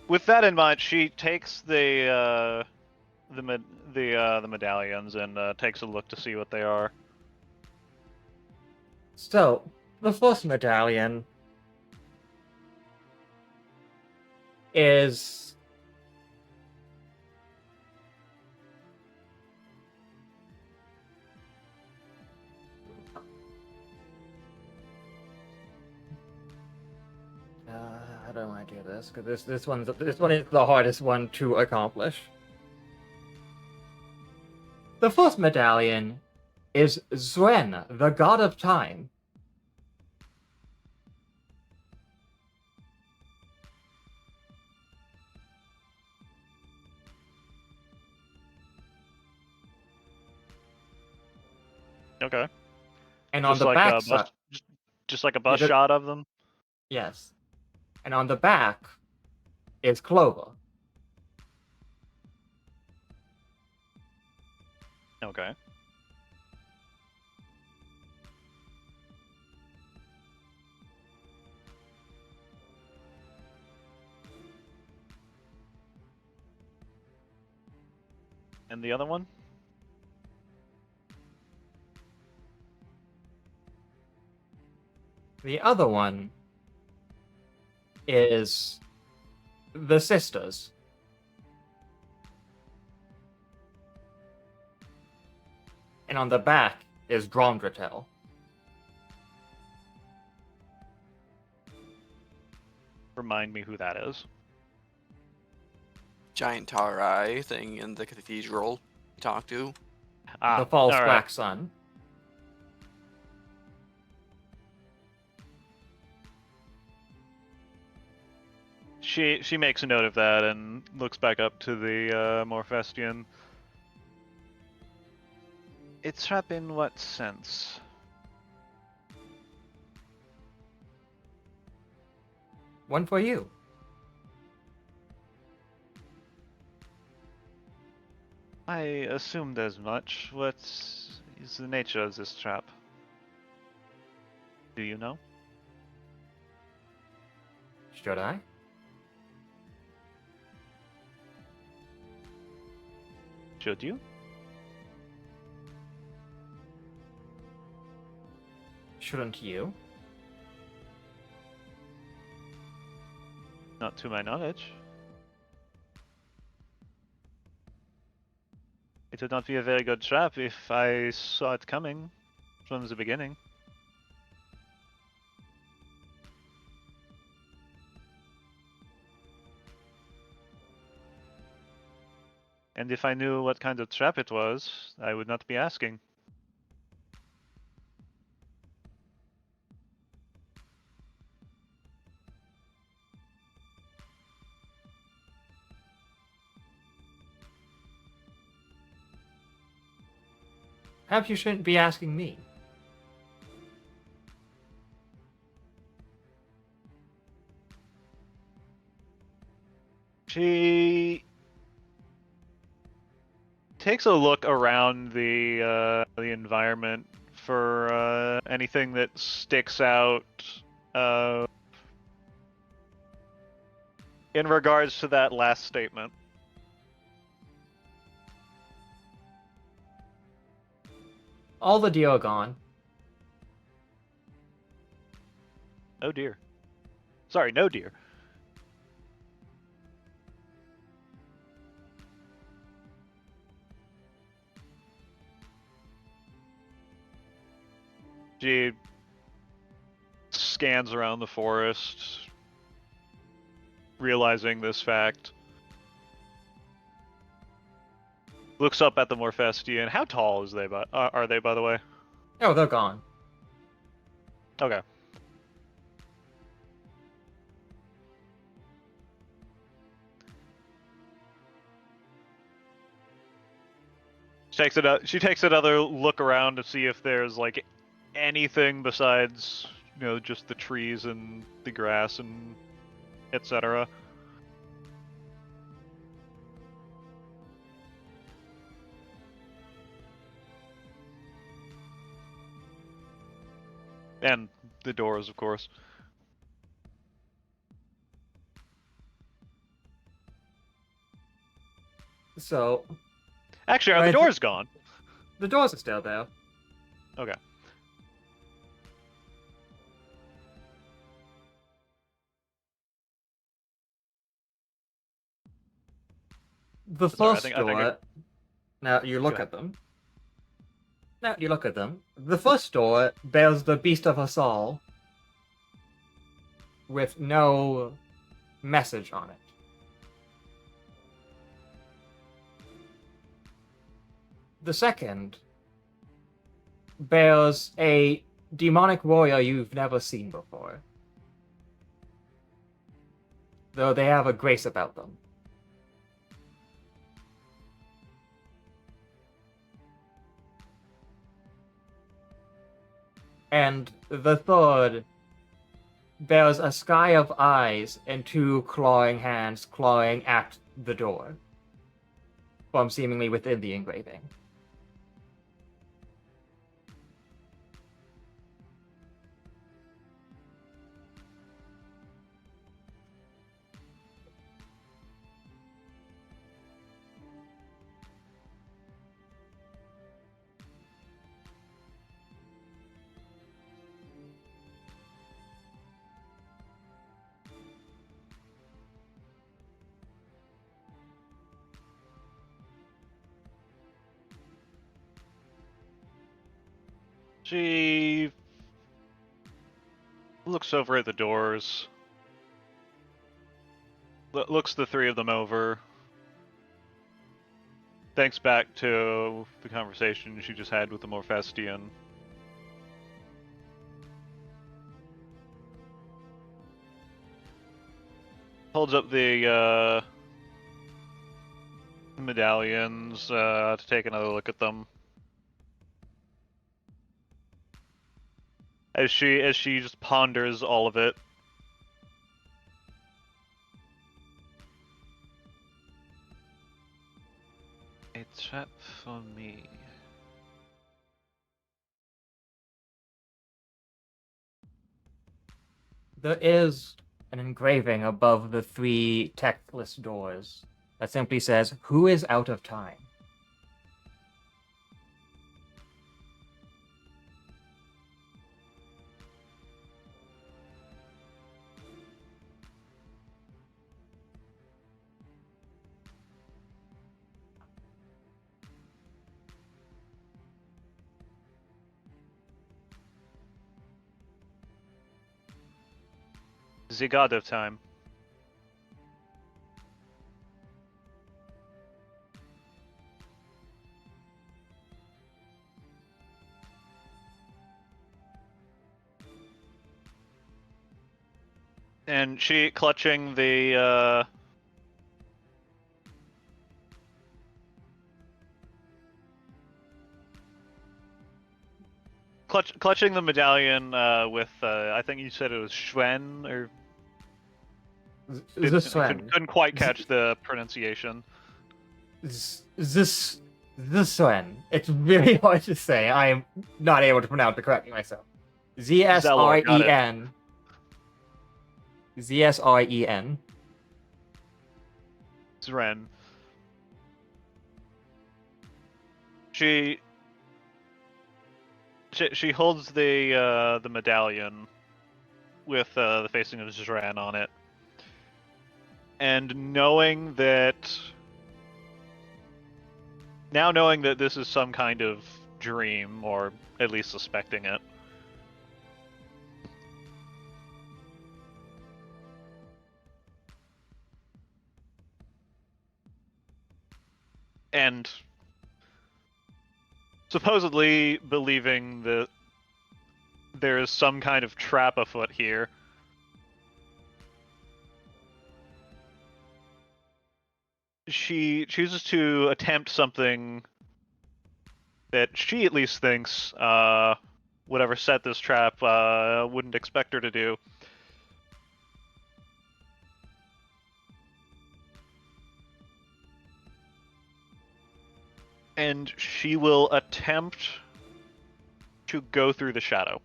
With that in mind, she takes the medallions and takes a look to see what they are. So, the first medallion is how do I do this? Because this one is the hardest one to accomplish. The first medallion is Zwen, the god of time. Okay. And on Just the like back a side, bus, just like a bus Yeah, shot of them. yes. And on the back is Clover. Okay. And the other one? The other one is the sisters. and on the back is Dromdratel. Remind me who that is. Giant tar eye thing in the cathedral you talk to. The false all right. black sun. She makes a note of that and looks back up to the Morphestian. It's trap in what sense? One for you. I assumed as much. What is the nature of this trap? Do you know? Should I? Should you? Shouldn't you? Not to my knowledge. It would not be a very good trap if I saw it coming from the beginning. And if I knew what kind of trap it was, I would not be asking. Perhaps you shouldn't be asking me. She takes a look around the environment for anything that sticks out in regards to that last statement. All the deer are gone. Oh dear. Sorry, no dear. She scans around the forest, realizing this fact. Looks up at the Morphestian. How tall is they? Are they, by the way? Oh, they're gone. Okay. She takes another look around to see if there's like anything besides, you know, just the trees and the grass and etc. And the doors, of course. So, Actually, are the doors gone? the doors are still there. Okay. The Sorry, first I think door. Now you look ahead. at them. Now you look at them. The first door bears the Beast of us all, with no message on it. The second bears a demonic warrior you've never seen before, though they have a grace about them. And the third bears a sky of eyes and two clawing hands clawing at the door from seemingly within the engraving. She looks over at the doors. Looks the three of them over. Thinks back to the conversation she just had with the Morphestian. Holds up the medallions to take another look at them. As she just ponders all of it. A trap for me. There is an engraving above the 3 textless doors that simply says, "Who is out of time?" The god of time. And she clutching the clutching the medallion with I think you said it was Schwen or couldn't quite catch the pronunciation. This one. It's really hard to say. I am not able to pronounce it correctly myself. Zsren. Zsren. Zren. She holds the medallion with the facing of Zren on it, and knowing that this is some kind of dream, or at least suspecting it. And supposedly believing that there is some kind of trap afoot here. She chooses to attempt something that she at least thinks whatever set this trap wouldn't expect her to do. And she will attempt to go through the shadow.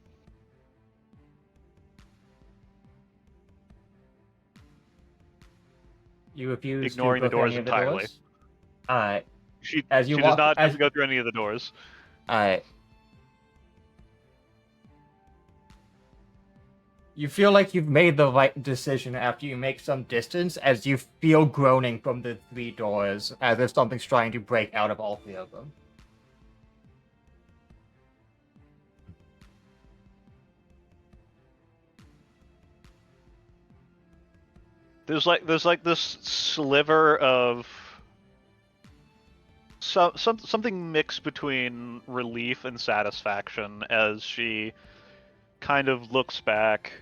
You refuse ignoring to the go through doors any of the entirely. doors? Alright. She As you does walk, not have as to go through any of the doors. Alright. You feel like you've made the right decision after you make some distance, as you feel groaning from the 3 doors, as if something's trying to break out of all 3 of them. There's like this sliver of something mixed between relief and satisfaction as she kind of looks back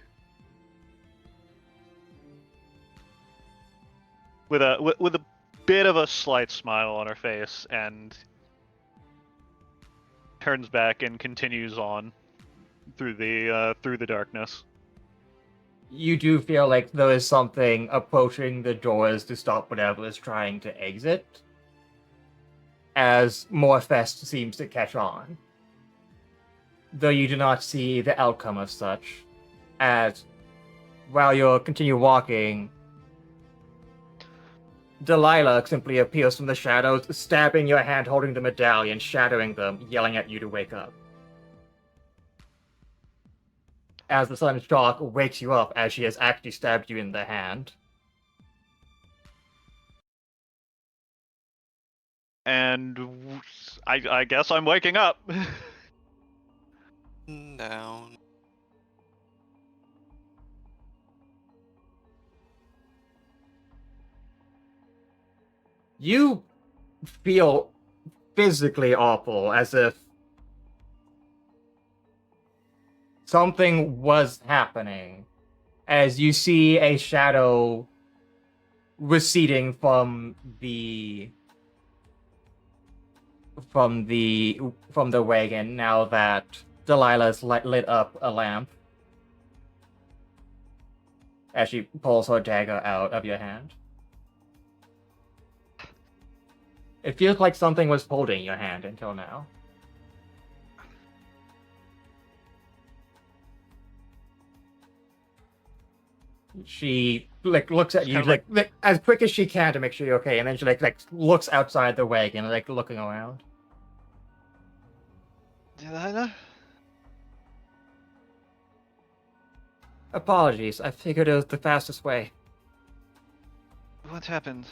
with a bit of a slight smile on her face and turns back and continues on through the darkness. You do feel like there is something approaching the doors to stop whatever is trying to exit, as Morphest seems to catch on. Though you do not see the outcome of such, as while you continue walking, Delilah simply appears from the shadows, stabbing your hand holding the medallion, shattering them, yelling at you to wake up. As the sudden shock wakes you up as she has actually stabbed you in the hand. And I guess I'm waking up. down. You feel physically awful, as if something was happening, as you see a shadow receding from the wagon now that Delilah's lit up a lamp as she pulls her dagger out of your hand. It feels like something was holding your hand until now. She looks at you like as quick as she can to make sure you're okay, and then she like looks outside the wagon, looking around. Delilah? Apologies, I figured it was the fastest way. What happened?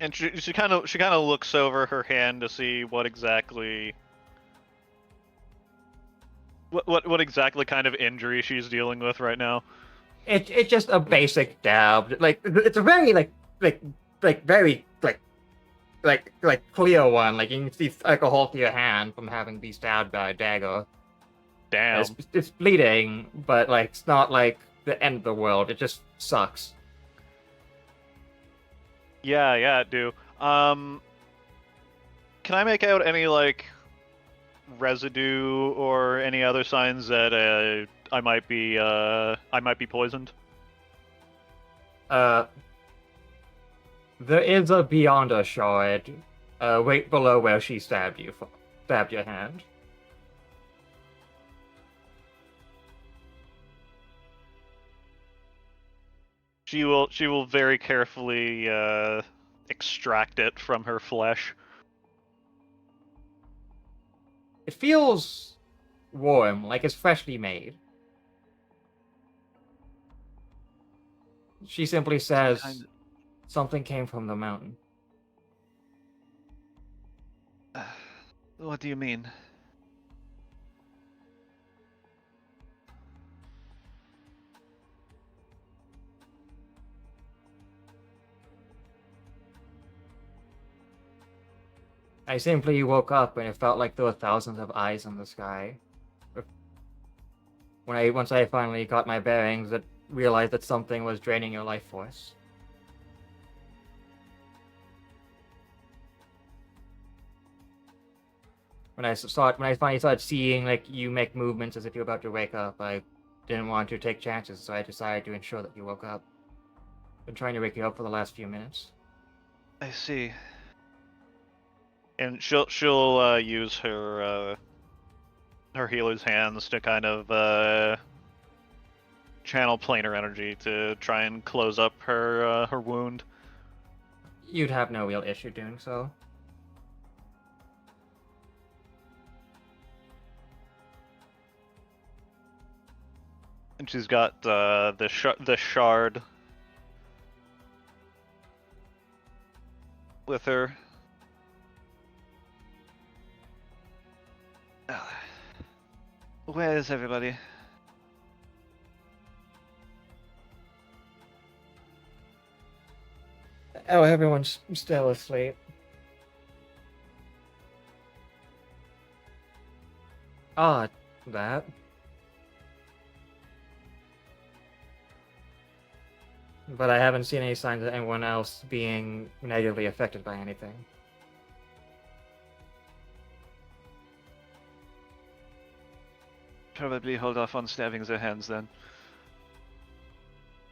And she kind of looks over her hand to see what exactly kind of injury she's dealing with right now. It's just a basic dab. Like it's a very very clear one. Like you can see like a hole through your hand from having been stabbed by a dagger. Damn. It's bleeding, but like it's not like the end of the world. It just sucks. Yeah, do. Can I make out any like residue or any other signs that I might be poisoned? There is a Beyonder shard, right below where she stabbed your hand. She will very carefully extract it from her flesh. It feels warm, like it's freshly made. She simply says, something came from the mountain. What do you mean? I simply woke up and it felt like there were thousands of eyes in the sky. Once I finally got my bearings, I realized that something was draining your life force. When I finally started seeing like you make movements as if you're about to wake up, I didn't want to take chances, so I decided to ensure that you woke up. Been trying to wake you up for the last few minutes. I see. And she'll use her healer's hands to kind of channel planar energy to try and close up her wound. You'd have no real issue doing so. And she's got the shard with her. Where is everybody? Oh, everyone's still asleep. Odd, that. But I haven't seen any signs of anyone else being negatively affected by anything. Probably hold off on stabbing their hands then.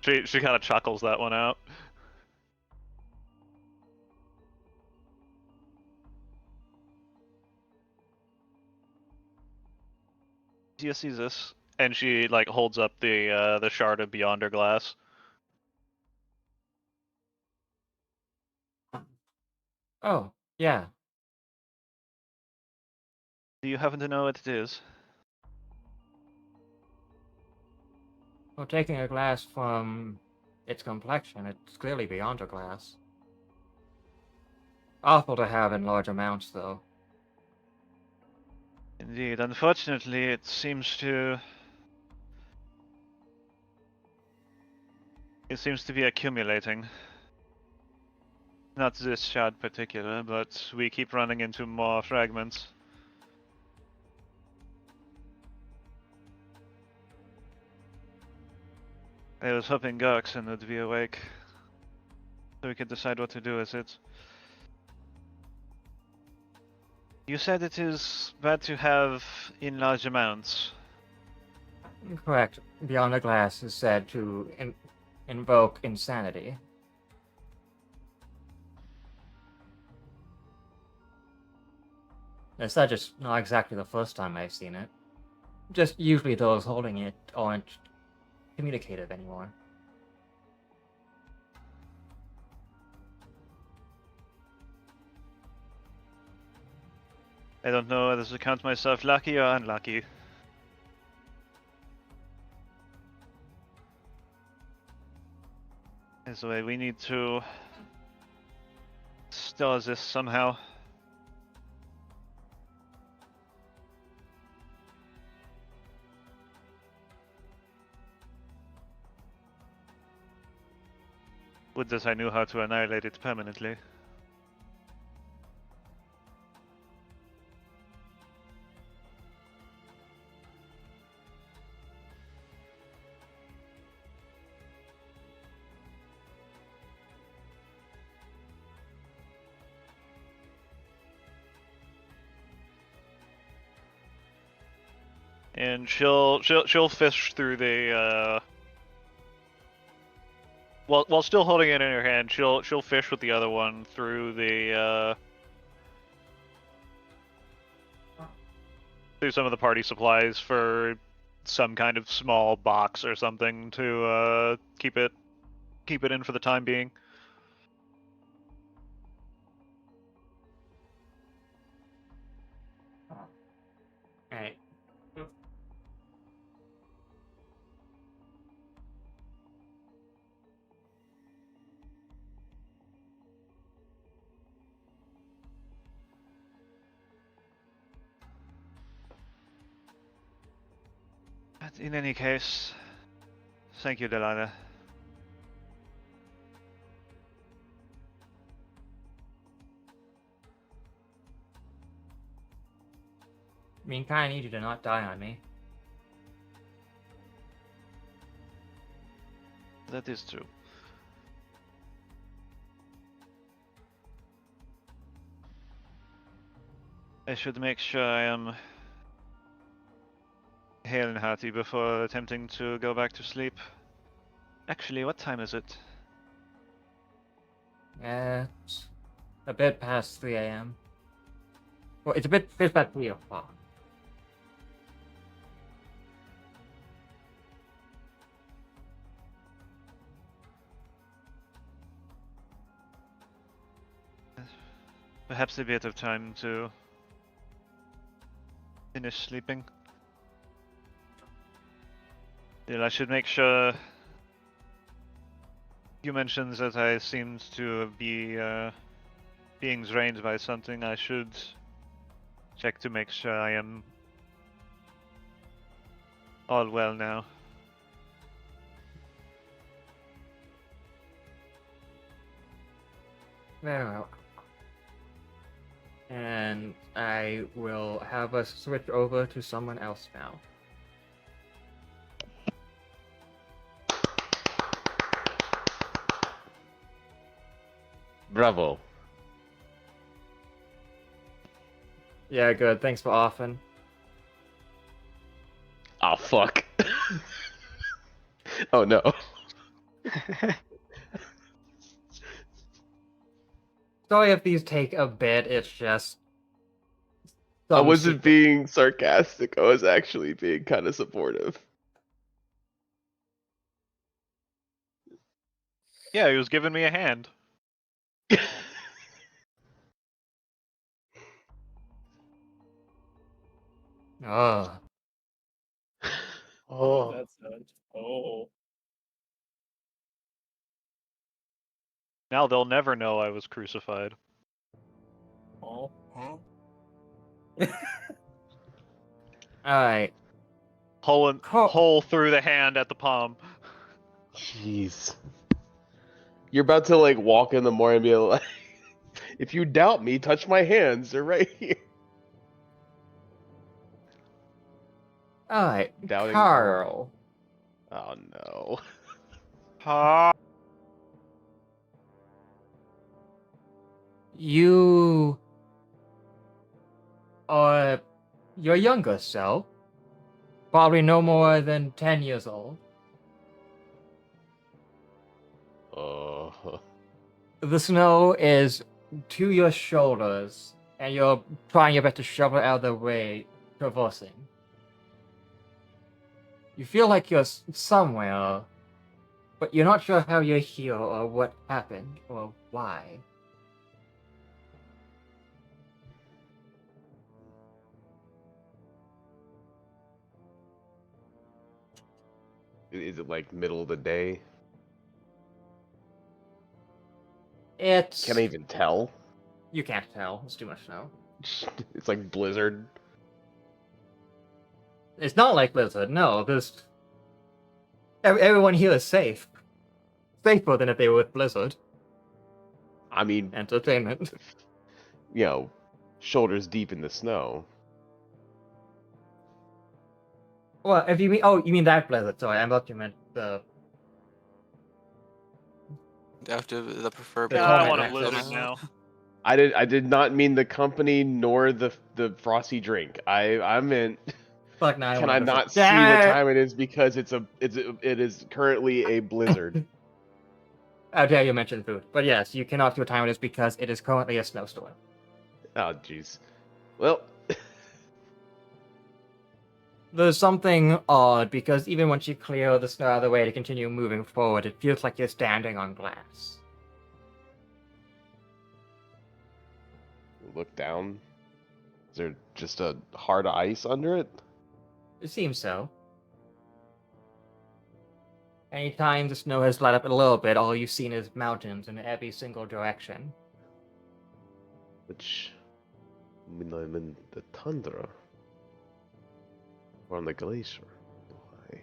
She kind of chuckles that one out. Do you see this? And she like holds up the shard of Beyonder glass. Oh, yeah. Do you happen to know what it is? Well, taking a glass from its complexion, it's clearly beyond a glass. Awful to have in large amounts, though. Indeed. Unfortunately, it seems to be accumulating. Not this shard particular, but we keep running into more fragments. I was hoping Garkson would be awake, so we could decide what to do with it. You said it is bad to have in large amounts. Correct. Beyond a glass is said to invoke insanity. It's not exactly the first time I've seen it. Just usually those holding it aren't communicative anymore. I don't know whether to count myself lucky or unlucky. Anyway, we need to store this somehow. Would that I knew how to annihilate it permanently. And she'll fish through the while still holding it in her hand, she'll fish with the other one through the through some of the party supplies for some kind of small box or something to keep it in for the time being. Alright. But in any case, thank you, Delilah. I mean, kinda need you to not die on me. That is true. I should make sure I am hale and hearty before attempting to go back to sleep. Actually, what time is it? It's a bit past 3 a.m. Well, it's about 3 o'clock. Perhaps a bit of time to finish sleeping. Yeah, I should make sure. You mentioned that I seemed to be being drained by something. I should check to make sure I am all well now. Very well. And I will have us switch over to someone else now. Bravo. Yeah, good. Thanks for offering. Oh, fuck. Oh, no. Sorry if these take a bit, it's just... I some wasn't secret- being sarcastic. I was actually being kind of supportive. Yeah, he was giving me a hand. Ugh. Oh. That's not. Oh. Now they'll never know I was crucified. Oh. Huh? Alright. Hole through the hand at the palm. Jeez. You're about to like walk in the morning and be like, if you doubt me, touch my hands. They're right here. Alright. Doubting Carl. Oh no. Ha! You are your younger self. Probably no more than 10 years old. The snow is to your shoulders, and you're trying your best to shovel it out of the way, traversing. You feel like you're somewhere, but you're not sure how you're here or what happened or why. Is it like middle of the day? It's... Can I even tell? You can't tell. It's too much snow. It's like blizzard. It's not like Blizzard, no. There's... Everyone here is safe. Safer than if they were with Blizzard. I mean, Entertainment. you know, shoulders deep in the snow. Well, if you mean... Oh, you mean that Blizzard. Sorry, I thought you meant the... After the preferred. The I comment want a access. blizzard now. I did not mean the company nor the frosty drink. I meant Fuck, now can I I want not Blizzard. see what Damn it! time it is because it is currently a blizzard. How dare you mention food. But yes, you cannot see what time it is because it is currently a snowstorm. Oh jeez. Well, There's something odd because even once you clear the snow out of the way to continue moving forward, it feels like you're standing on glass. look down. Is there just a hard ice under it? It seems so. Anytime the snow has let up a little bit, all you've seen is mountains in every single direction. Which, I mean, I'm in the tundra. Or on the glacier. Why?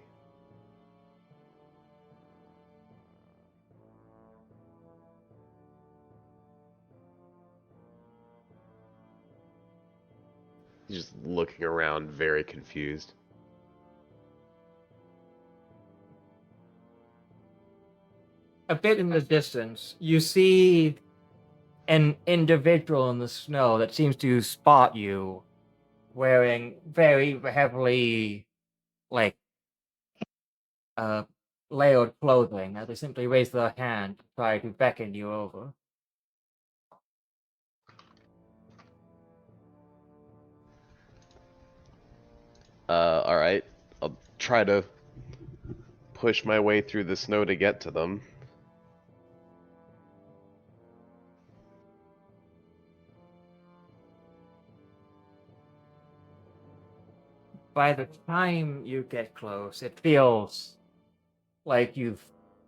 He's just looking around, very confused. A bit in the distance, you see an individual in the snow that seems to spot you wearing very heavily, like, layered clothing as they simply raise their hand to try to beckon you over. Alright. I'll try to push my way through the snow to get to them. By the time you get close, it feels like you've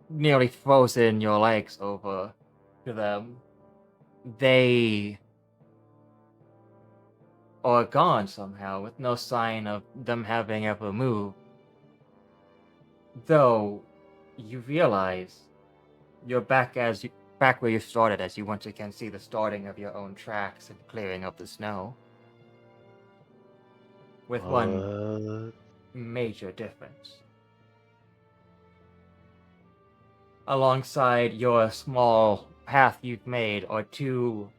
nearly frozen your legs over to them. They are gone somehow, with no sign of them having ever moved. Though, you realize you're back back where you started as you once again see the starting of your own tracks and clearing of the snow. With one major difference. Alongside your small path you've made are two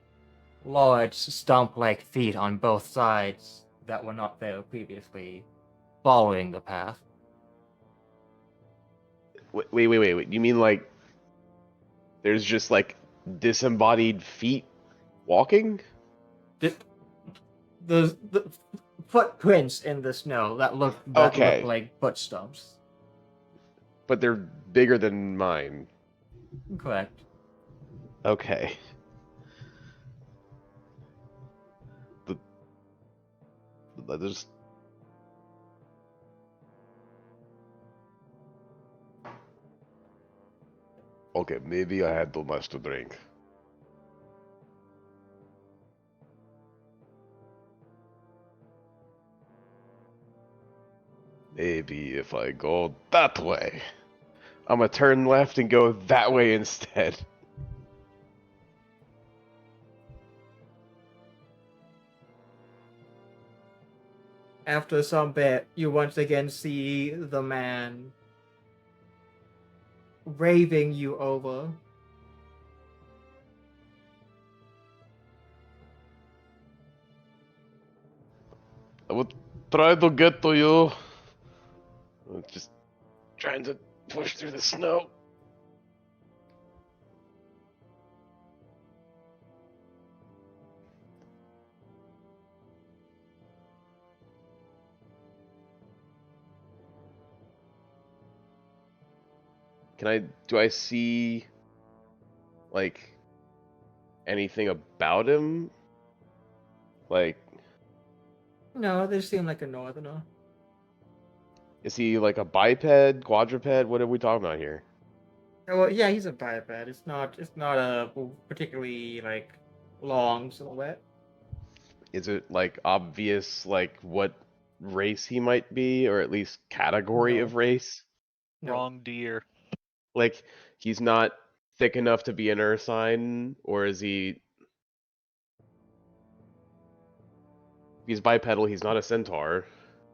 large stump-like feet on both sides that were not there previously, following the path. Wait. You mean like there's just like disembodied feet walking? The footprints in the snow that look Okay. like foot stumps. But they're bigger than mine. Correct. Okay. There's... Okay, maybe I had too much to drink. Maybe if I go that way. I'm gonna turn left and go that way instead. After some bit, you once again see the man raving you over. I would try to get to you. I'm just trying to push through the snow. Do I see, like, anything about him? Like, No, they seem like a northerner. is he like a biped, quadruped? What are we talking about here? Well, yeah, he's a biped. It's not a particularly like long silhouette. Is it like obvious like what race he might be, or at least category No. of race? No. Wrong deer. Like he's not thick enough to be an Ursine, or is he? He's bipedal. He's not a centaur.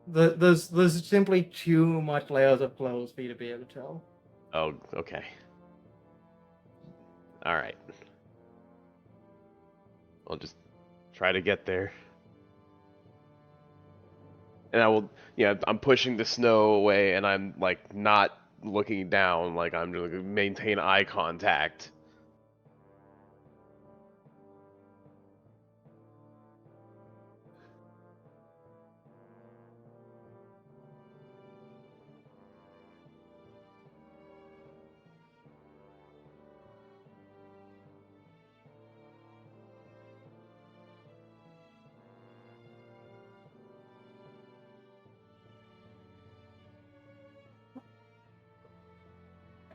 There's simply too much layers of clothes for you to be able to tell. Oh, okay. All right. I'll just try to get there. And I will, yeah, I'm pushing the snow away, and I'm like not looking down, like I'm going to maintain eye contact.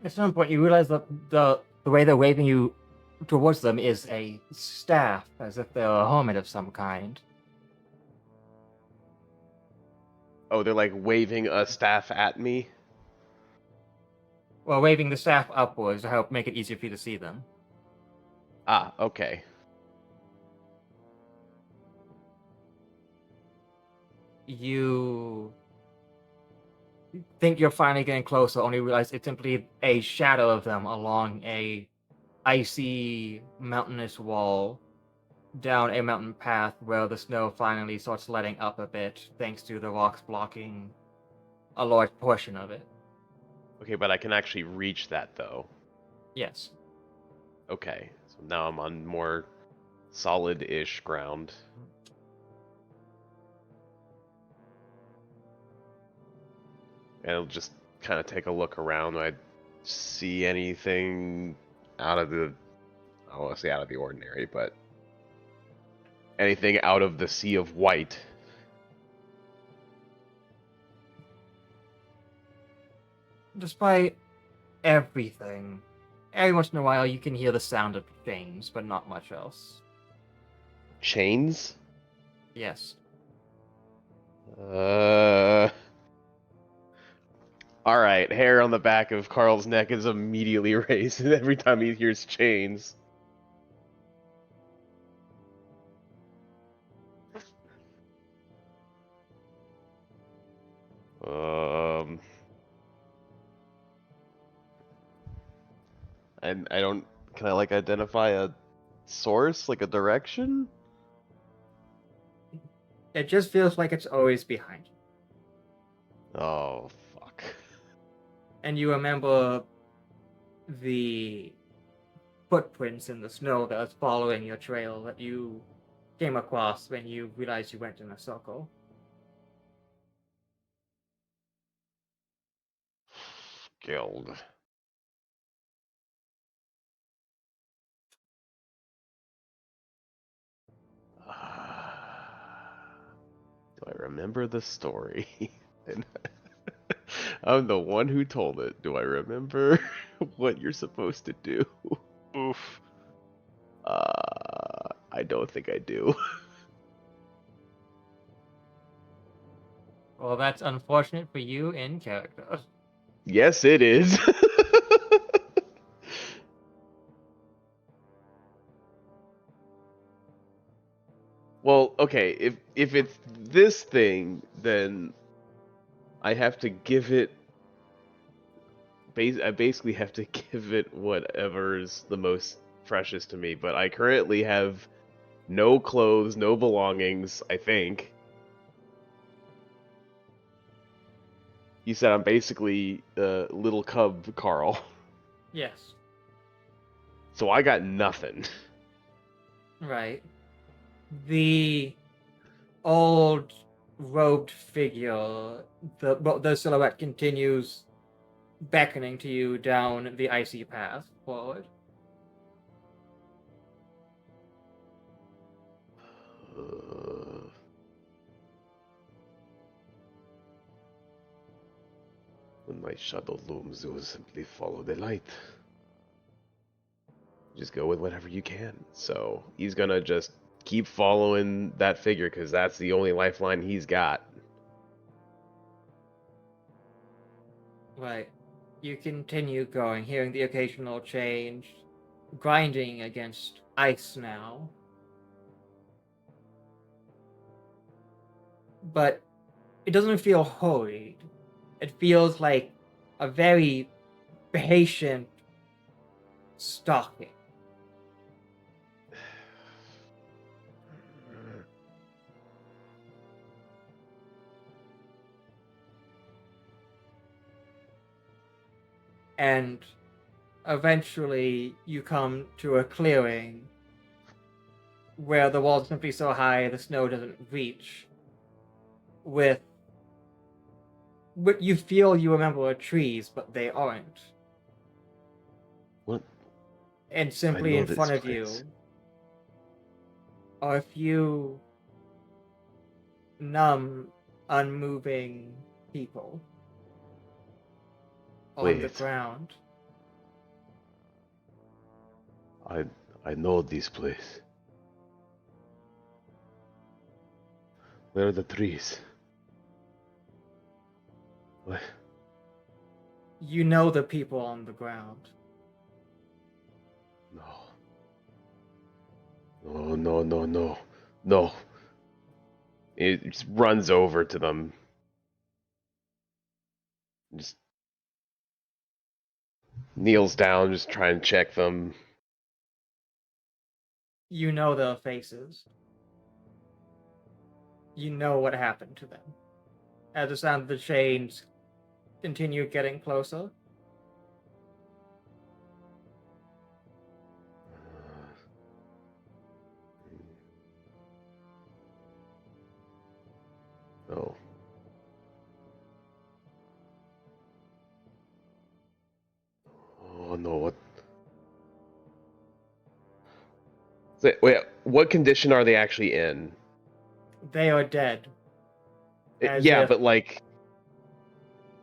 At some point, you realize that the way they're waving you towards them is a staff, as if they're a helmet of some kind. Oh, they're like waving a staff at me. Well, waving the staff upwards to help make it easier for you to see them. Ah, okay. You think you're finally getting closer, only realize it's simply a shadow of them along a icy mountainous wall down a mountain path where the snow finally starts letting up a bit thanks to the rocks blocking a large portion of it. Okay, but I can actually reach that though. Yes. Okay, so now I'm on more solid-ish ground. And I'll just kind of take a look around. Do I see anything out of the, I don't want to say out of the ordinary, but anything out of the sea of white? Despite everything, every once in a while you can hear the sound of chains, but not much else. Chains? Yes. Alright, hair on the back of Carl's neck is immediately raised every time he hears chains. And I don't, can I like identify a source, like a direction? It just feels like it's always behind you. Oh, fuck. And you remember the footprints in the snow that was following your trail that you came across when you realized you went in a circle. Guild. Do I remember the story? I'm the one who told it. Do I remember? what you're supposed to do. Oof. I don't think I do. Well, that's unfortunate for you in character. Yes, it is. Well, okay, if it's this thing, then I have to give it. I basically have to give it whatever's the most precious to me. But I currently have no clothes, no belongings. I think. You said I'm basically a little cub, Carl. Yes. So I got nothing. Right. The old robed figure, the silhouette continues beckoning to you down the icy path forward. When my shadow looms, you will simply follow the light. Just go with whatever you can. So he's gonna just keep following that figure because that's the only lifeline he's got. Right. You continue going, hearing the occasional change, grinding against ice now. But it doesn't feel hurried. It feels like a very patient stalking. And eventually you come to a clearing where the walls are simply so high the snow doesn't reach. But you feel you remember trees, but they aren't. What? And I simply know in this front of place. you are a few numb, unmoving people on the Wait. ground. I know this place. Where are the trees? What? You know the people on the ground. No. No, no, no, no. No. It just runs over to them. Just kneels down, just try and check them. You know their faces. You know what happened to them. As the sound of the chains continue getting closer, No. Oh no, what? Wait, what condition are they actually in? they are dead. As Yeah, if- but like,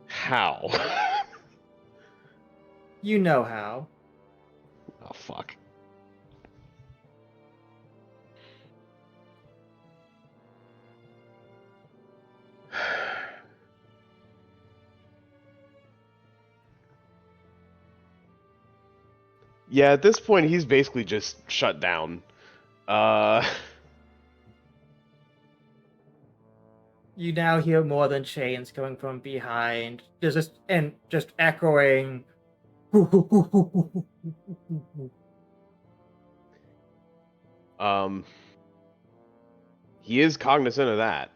how? You know how. Oh fuck. Yeah, at this point he's basically just shut down. You now hear more than chains coming from behind. There's just echoing. um he is cognizant of that.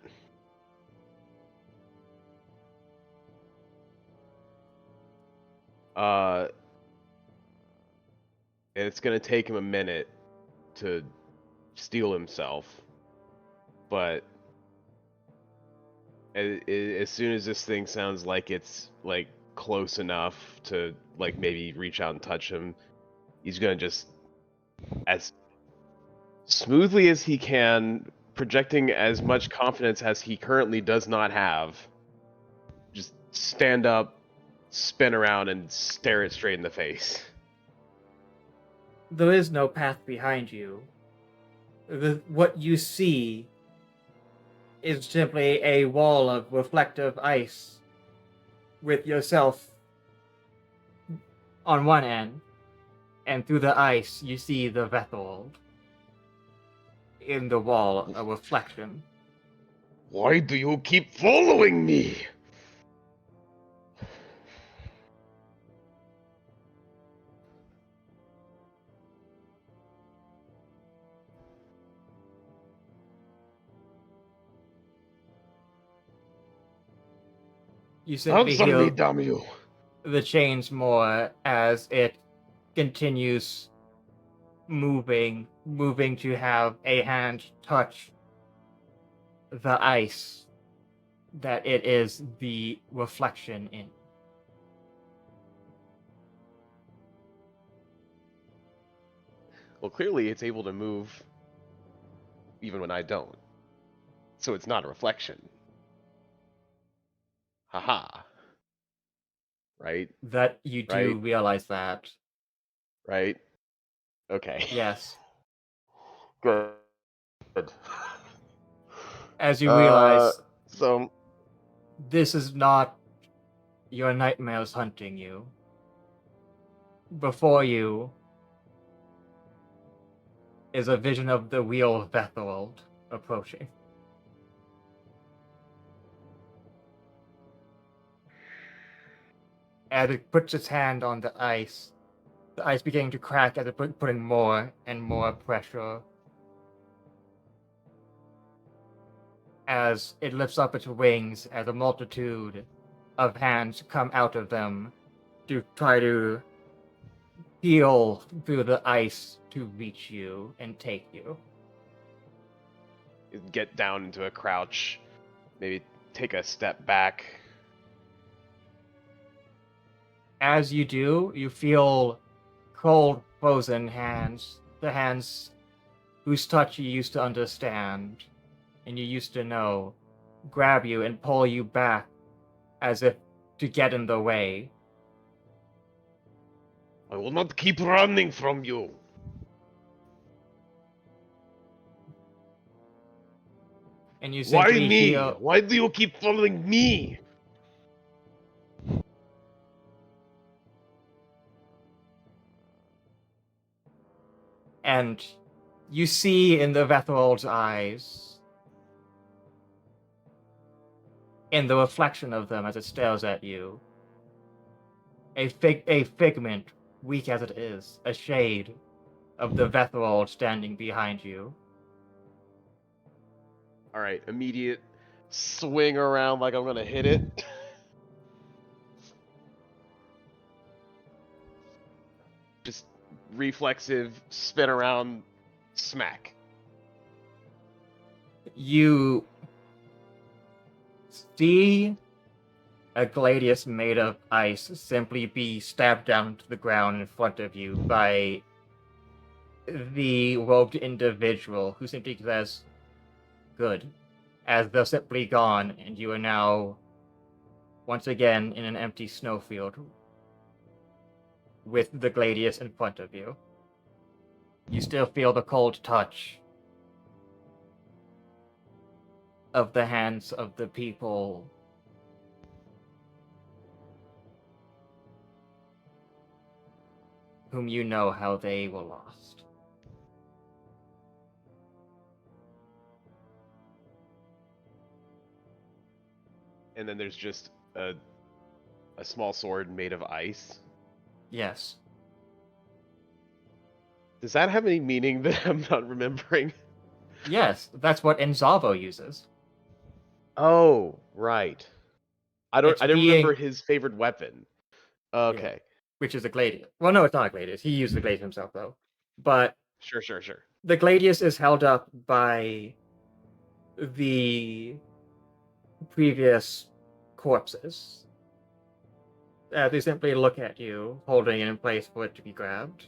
And it's gonna take him a minute to steel himself, but as soon as this thing sounds like it's like close enough to like maybe reach out and touch him, he's gonna just, as smoothly as he can, projecting as much confidence as he currently does not have, just stand up, spin around and stare it straight in the face. There is no path behind you. What you see is simply a wall of reflective ice with yourself on one end, and through the ice you see the Vethold in the wall, a reflection. Why do you keep following me? You simply Answer me, hear damn you! the chains more as it continues moving to have a hand touch the ice that it is the reflection in. Well, clearly it's able to move even when I don't. So it's not a reflection. Haha. Right? That you do Right? realize that. Right? Okay. Yes. Good. As you realize, So this is not your nightmares hunting you. Before you is a vision of the real Vethold approaching. As it puts its hand on the ice beginning to crack as it putting more and more pressure. As it lifts up its wings, as a multitude of hands come out of them to try to peel through the ice to reach you and take you. get down into a crouch, maybe take a step back. As you do, you feel cold, frozen hands, the hands whose touch you used to understand and you used to know, grab you and pull you back as if to get in the way. I will not keep running from you. And you Why simply me? hear, Why do you keep following me? and you see in the Vethold's eyes, in the reflection of them as it stares at you, a figment, weak as it is, a shade of the Vethold standing behind you. All right, immediate swing around like I'm gonna hit it. Just reflexive spin around, smack. You see a gladius made of ice simply be stabbed down to the ground in front of you by the robed individual who simply says, "Good," as they're simply gone, and you are now once again in an empty snowfield with the gladius in front of you. You still feel the cold touch of the hands of the people whom you know how they were lost. And then there's just a small sword made of ice. Yes. Does that have any meaning that I'm not remembering? Yes, that's what Enzavo uses. Oh, right. I It's didn't remember being- his favorite weapon. Okay. Which is a gladius. Well, no, it's not a gladius. He used the gladius himself, though. But Sure. the gladius is held up by the previous corpses. They simply look at you, holding it in place for it to be grabbed.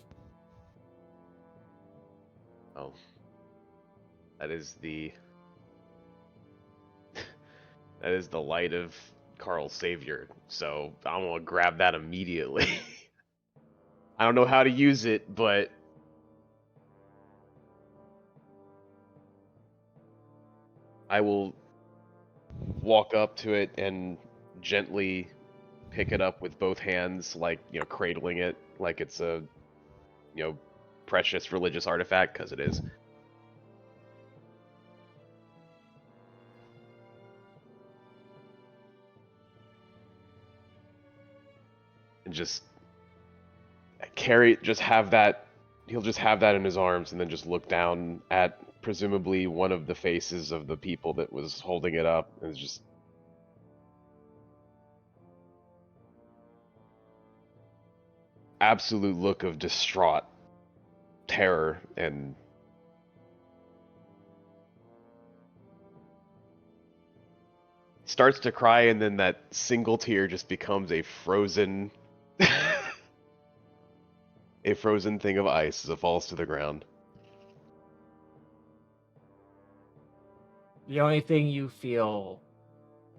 Oh. That is the that is the light of Carl's savior, so I'm gonna grab that immediately. I don't know how to use it, but I will walk up to it and gently pick it up with both hands, like, cradling it like it's a, precious religious artifact, because it is. And just he'll just have that in his arms, and then just look down at presumably one of the faces of the people that was holding it up, and just absolute look of distraught terror, and starts to cry, and then that single tear just becomes a frozen a frozen thing of ice as it falls to the ground. The only thing you feel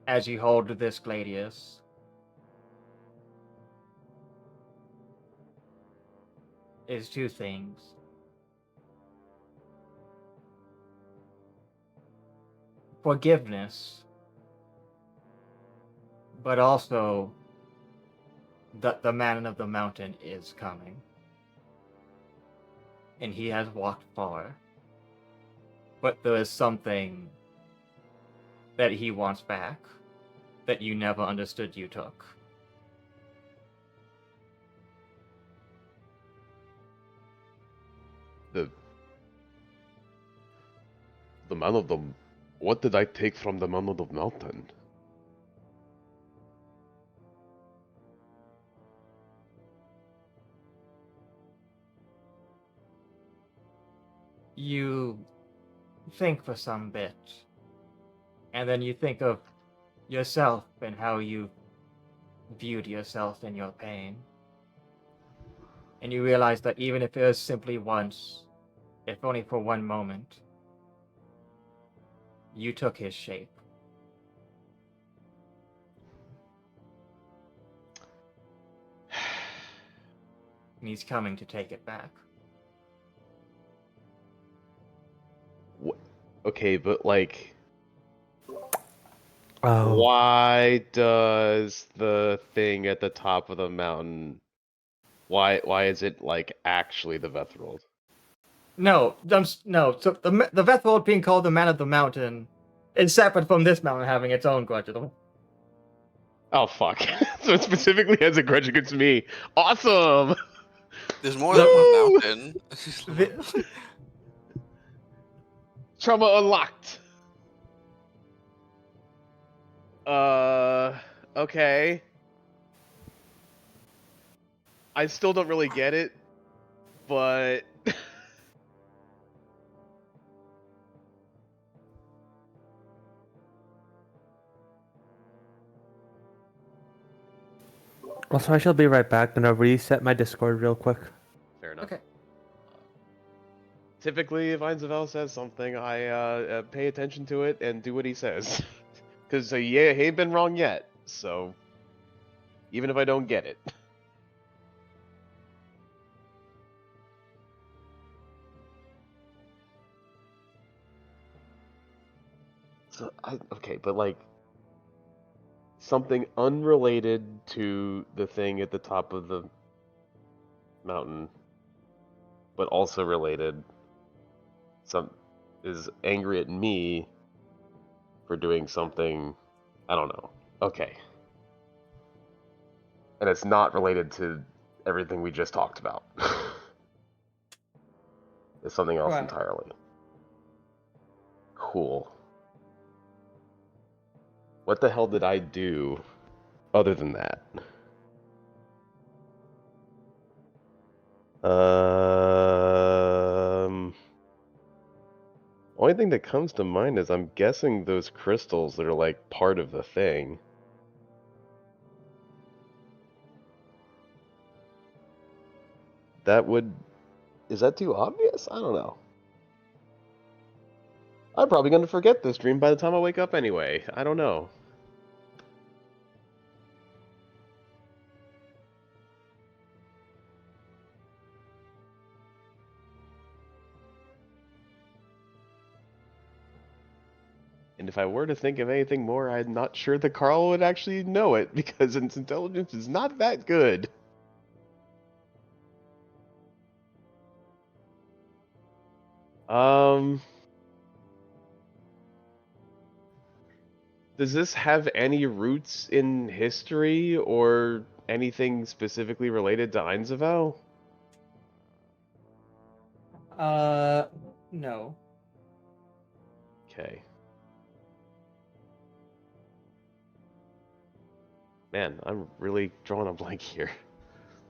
as you hold this Gladius is two things. Forgiveness, but also that the man of the mountain is coming. And he has walked far. But there is something that he wants back that you never understood you took. The man of the... What did I take from the man of the mountain? You think for some bit, and then you think of yourself and how you viewed yourself in your pain. And you realize that even if it was simply once, if only for one moment, you took his shape. And he's coming to take it back. Okay, but like... Oh. Why does the thing at the top of the mountain... Why is it, like, actually the Vethrold? No. So the Vethrold being called the Man of the Mountain is separate from this mountain having its own grudge. Oh, fuck. So it specifically has a grudge against me. Awesome! There's more than one mountain. Trauma unlocked. Okay. I still don't really get it, but... Also, I shall be right back. Gonna reset my Discord real quick. Fair enough. Okay. Typically, if Einzavel says something, I pay attention to it and do what he says. Because he ain't been wrong yet, so... Even if I don't get it. So, okay, but like... Something unrelated to the thing at the top of the mountain, but also related, is angry at me for doing something, I don't know. Okay. And it's not related to everything we just talked about. It's something else Right. entirely. Cool. What the hell did I do other than that? Only thing that comes to mind is I'm guessing those crystals that are like part of the thing. Is that too obvious? I don't know. I'm probably going to forget this dream by the time I wake up anyway. I don't know. And if I were to think of anything more, I'm not sure that Carl would actually know it, because his intelligence is not that good. Does this have any roots in history or anything specifically related to Einzelwell? No. Okay. Man, I'm really drawing a blank here.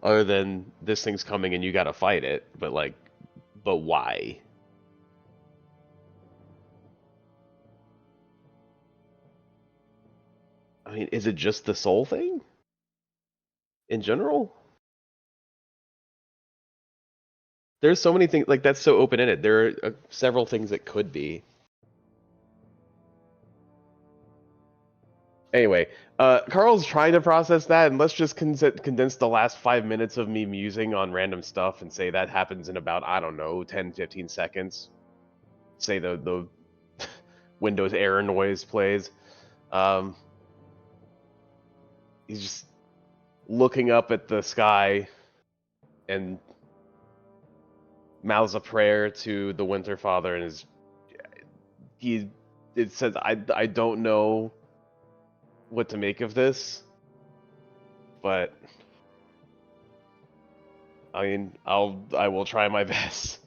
Other than this thing's coming and you gotta fight it, but like, but why? I mean, is it just the soul thing? In general? There's so many things, like, that's so open-ended. There are several things that could be. Anyway, Carl's trying to process that, and let's just condense the last 5 minutes of me musing on random stuff and say that happens in about, I don't know, 10, 15 seconds. Say the Windows error noise plays. He's just looking up at the sky and mouths a prayer to the Winter Father, and it says, I don't know what to make of this, but I mean, I will try my best.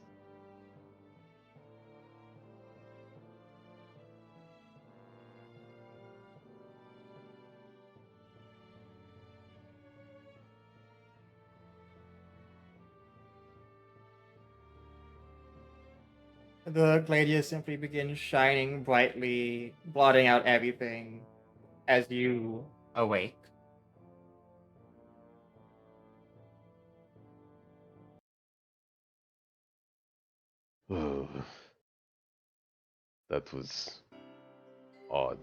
The gladius simply begins shining brightly, blotting out everything as you awake. That was odd.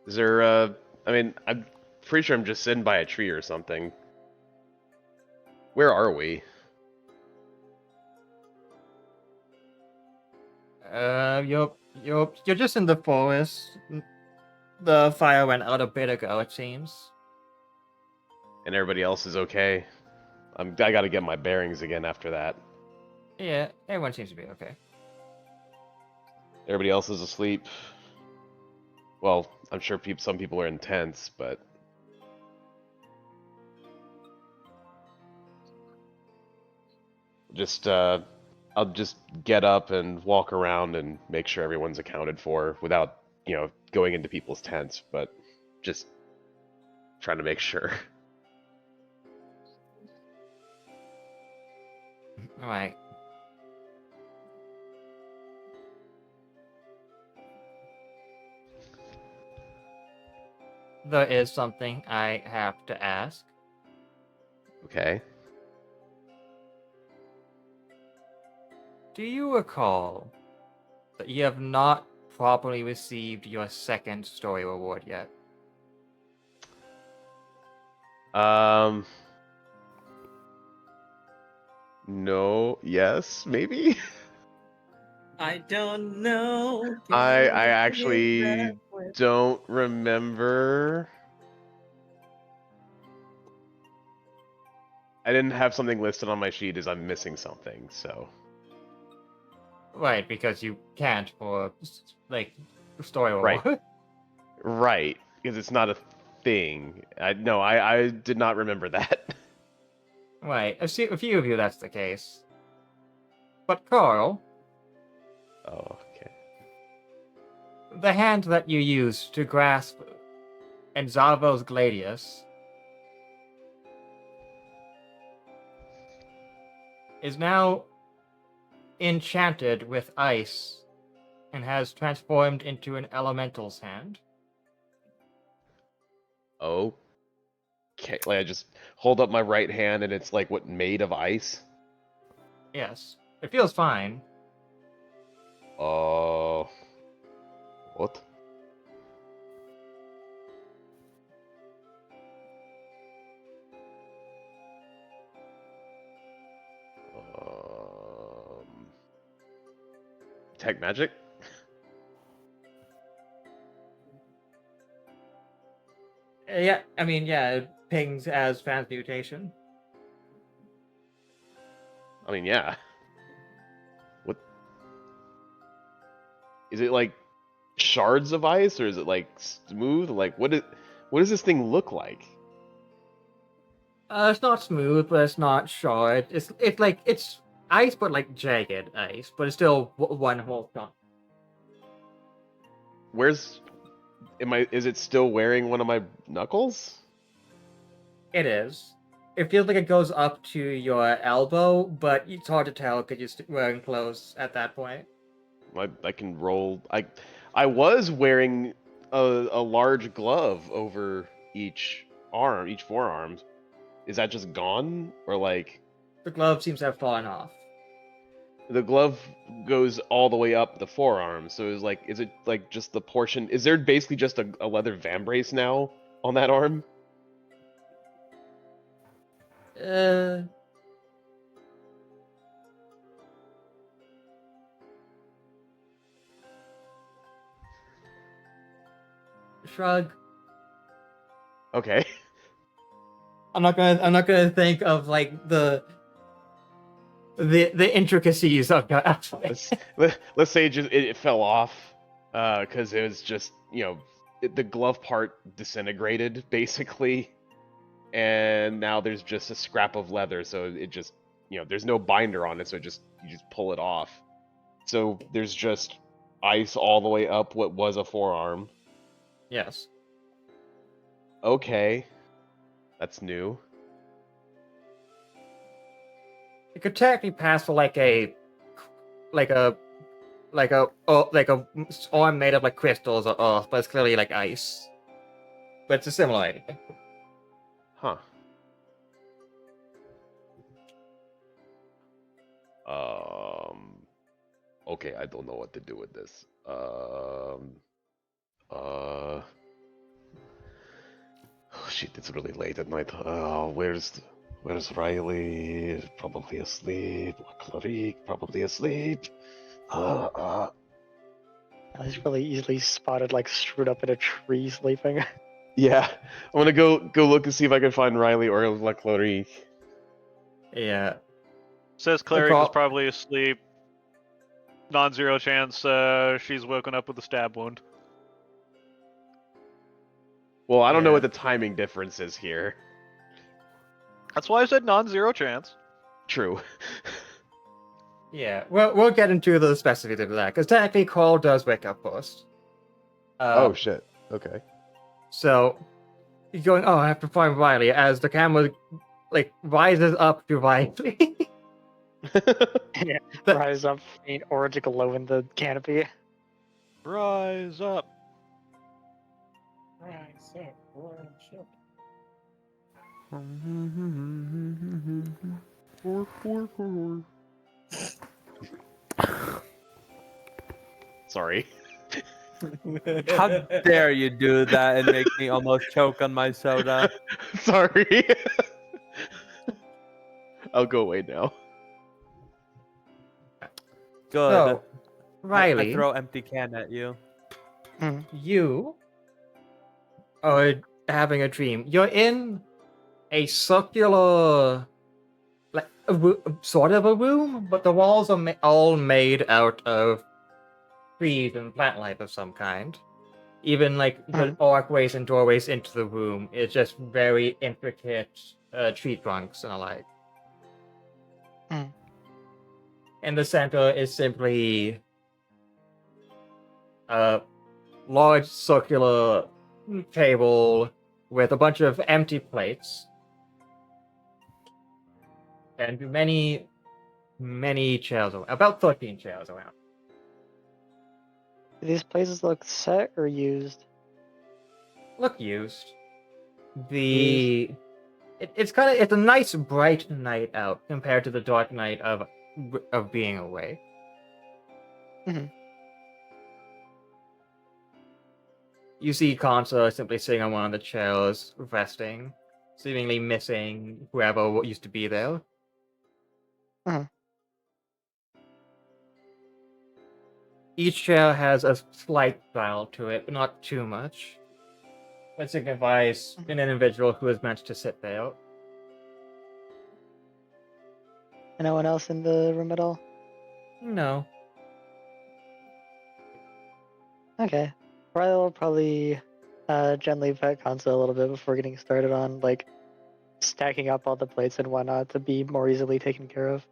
Is there, I mean, I'm pretty sure I'm just sitting by a tree or something. Where are we? You're just in the forest. The fire went out a bit ago, it seems. And everybody else is okay? I gotta get my bearings again after that. Yeah, everyone seems to be okay. Everybody else is asleep. Well, I'm sure some people are in tents, but just I'll just get up and walk around and make sure everyone's accounted for without, going into people's tents, but just trying to make sure. Alright. There is something I have to ask. Okay. Do you recall that you have not properly received your second story reward yet? No, yes, maybe? I don't know. I Can you feel actually that way? don't remember. I didn't have something listed on my sheet as I'm missing something, so. Right, because you can't for, like, story Right. reward. Right, because it's not a thing. I did not remember that. Right, a few of you that's the case. But Carl, Oh, okay. the hand that you used to grasp Enzavo's Gladius is now enchanted with ice and has transformed into an elemental's hand. Okay, like I just hold up my right hand and it's like what, made of ice? Yes, it feels fine. What? Tech magic? Yeah, I mean, yeah, it pings as transmutation. I mean, yeah. What? Is it like shards of ice, or is it like smooth? Like, what does this thing look like? It's not smooth, but it's not short. It's like it's ice, but like jagged ice, but it's still one whole chunk. Is it still wearing one of my knuckles? It is. It feels like it goes up to your elbow, but it's hard to tell because you're wearing clothes at that point. I can roll. I was wearing a large glove over each forearm. Is that just gone, or like The glove seems to have fallen off. the glove goes all the way up the forearm? So is it like just the portion? Is there basically just a leather vambrace now on that arm? Shrug. Okay. I'm not gonna think of like the intricacies of that. Let's say it fell off because it was just the glove part disintegrated basically, and now there's just a scrap of leather, so it just there's no binder on it, so you just pull it off. So there's just ice all the way up what was a forearm. Yes. Okay, that's new. It could technically pass for like a arm made of like crystals or earth, but it's clearly like ice. But it's a similar idea. Huh. Okay, I don't know what to do with this. Oh shit, it's really late at night. Where's Riley? Probably asleep. Clarice, probably asleep. He's really easily spotted, like screwed up in a tree sleeping. Yeah, I'm gonna go look and see if I can find Riley or Clarice. Yeah. Says Cleric is probably asleep. Non-zero chance she's woken up with a stab wound. Well, I don't know Yeah. what the timing difference is here. That's why I said non-zero chance. True. Yeah, we'll get into the specifics of that, because technically Cole does wake up first. Oh shit. Okay. So, he's going, oh, I have to find Riley, as the camera, like, rises up to Riley. Yeah, rise up, faint orange glow in the canopy. Rise up. Rise up, rise up. Sorry. How dare you do that and make me almost choke on my soda? Sorry. I'll go away now. Good. So, I Riley, throw empty can at you. you are having a dream. You're in a circular, like, sort of a room, but the walls are all made out of trees and plant life of some kind. Even like the archways and doorways into the room is just very intricate tree trunks and the like. In the center is simply a large circular table with a bunch of empty plates and many, many chairs around. About 13 chairs around. Do these places look set or used? Look used. It's a nice bright night out compared to the dark night of being away. You see Consular simply sitting on one of the chairs, resting, seemingly missing whoever used to be there. Mhm. Each chair has a slight style to it, but not too much. It signifies an individual who is meant to sit there. No one else in the room at all? No. Okay. I'll probably gently pet Kansa a little bit before getting started on like stacking up all the plates and whatnot to be more easily taken care of.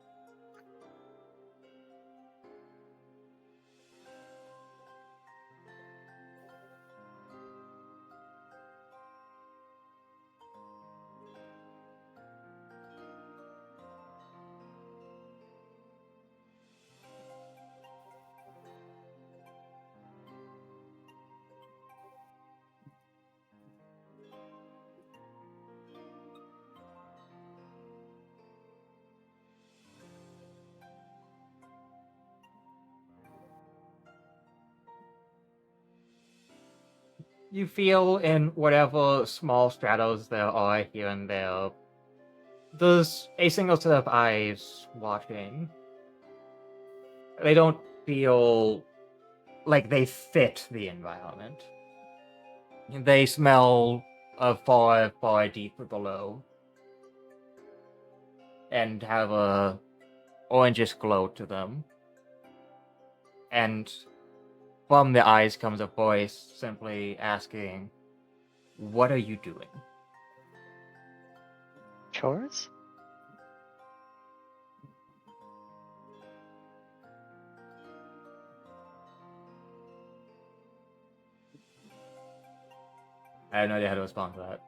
You feel in whatever small stratos there are here and there, there's a single set of eyes watching. They don't feel like they fit the environment. They smell far, far deeper below, and have a orangish glow to them. And from the eyes comes a voice simply asking, "What are you doing?" Chores? I have no idea how to respond to that.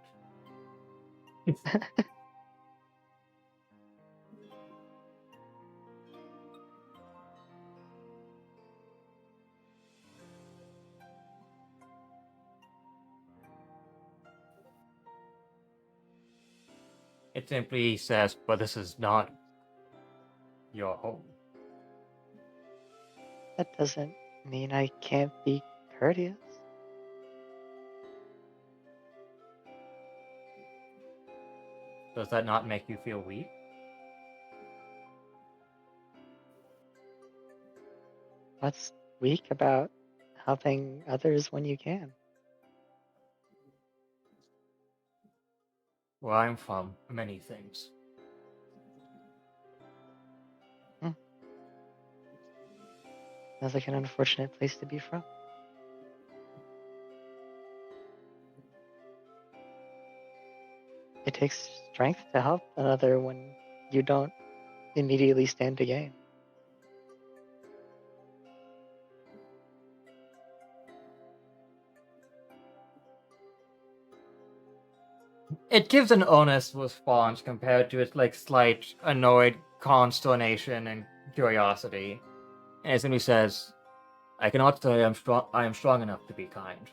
It simply says, "But this is not your home." That doesn't mean I can't be courteous. Does that not make you feel weak? What's weak about helping others when you can? Where I'm from, many things. Sounds like an unfortunate place to be from. It takes strength to help another when you don't immediately stand to gain. It gives an honest response compared to its slight annoyed consternation and curiosity. And it simply says, "I cannot say I am strong enough to be kind."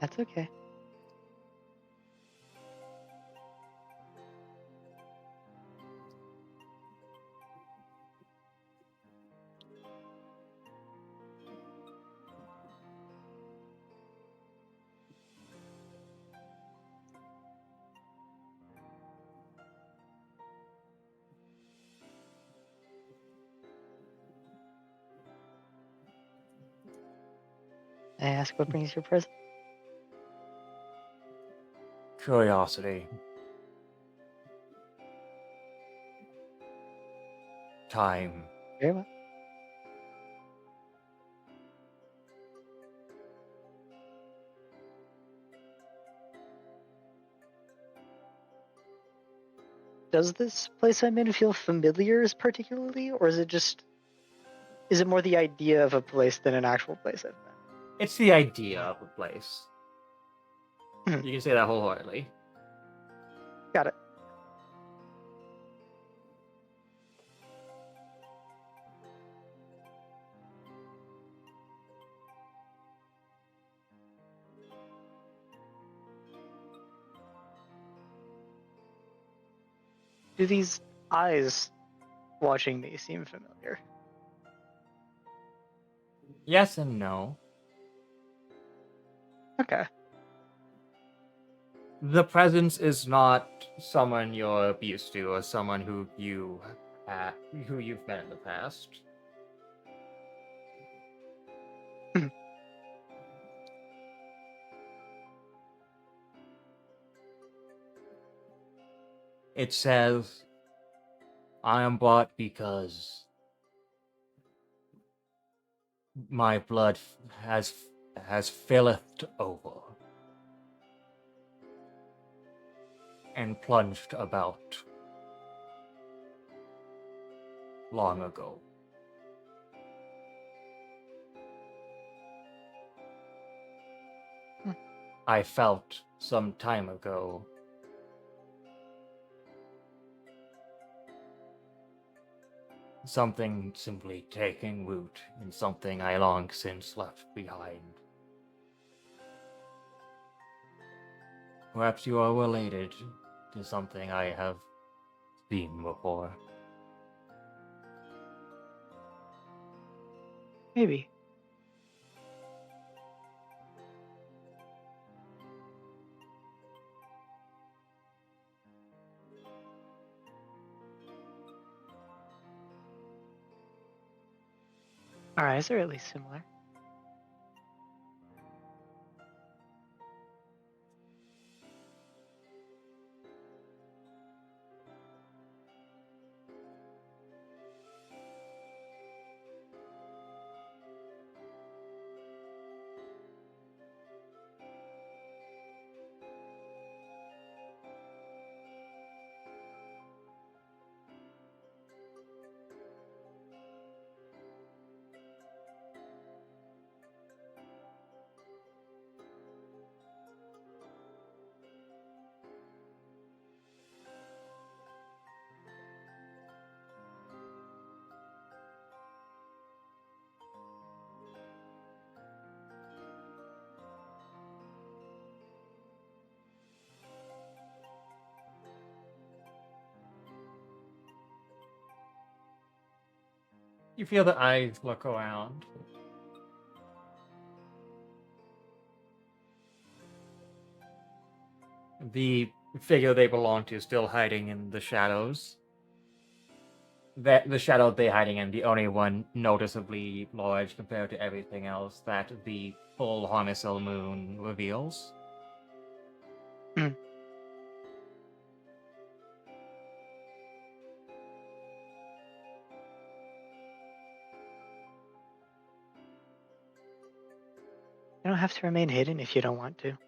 That's okay. May I ask what brings your present? Curiosity. Time. Very well. Does this place I'm in feel familiar particularly, or is it more the idea of a place than an actual place I've been? It's the idea of a place. Hmm. You can say that wholeheartedly. Got it. Do these eyes watching me seem familiar? Yes and no. Okay. The presence is not someone you're used to, or someone who you've met in the past. It says, "I am brought because my blood has filleth over and plunged about long ago. I felt some time ago something simply taking root in something I long since left behind. Perhaps you are related to something I have seen before." Maybe. Our eyes are at least similar. You feel the eyes look around. The figure they belong to is still hiding in the shadows. The shadow they're hiding in, the only one noticeably large compared to everything else that the full Harnessel moon reveals. You don't have to remain hidden if you don't want to.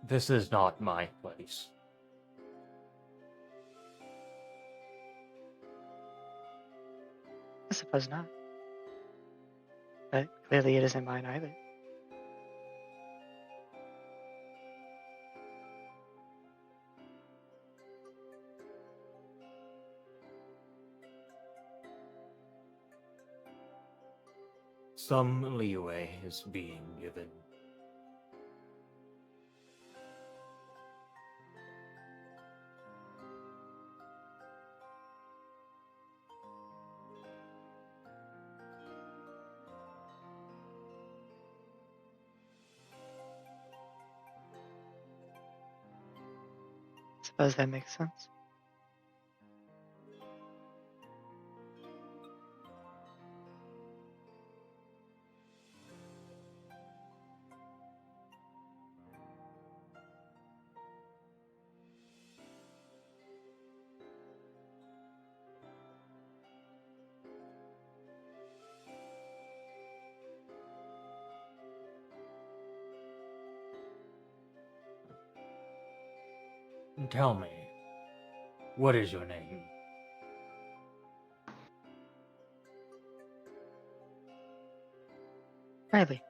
This is not my place. I suppose not. But clearly it isn't mine either. Some leeway is being given. Suppose that makes sense. Tell me, what is your name? Riley.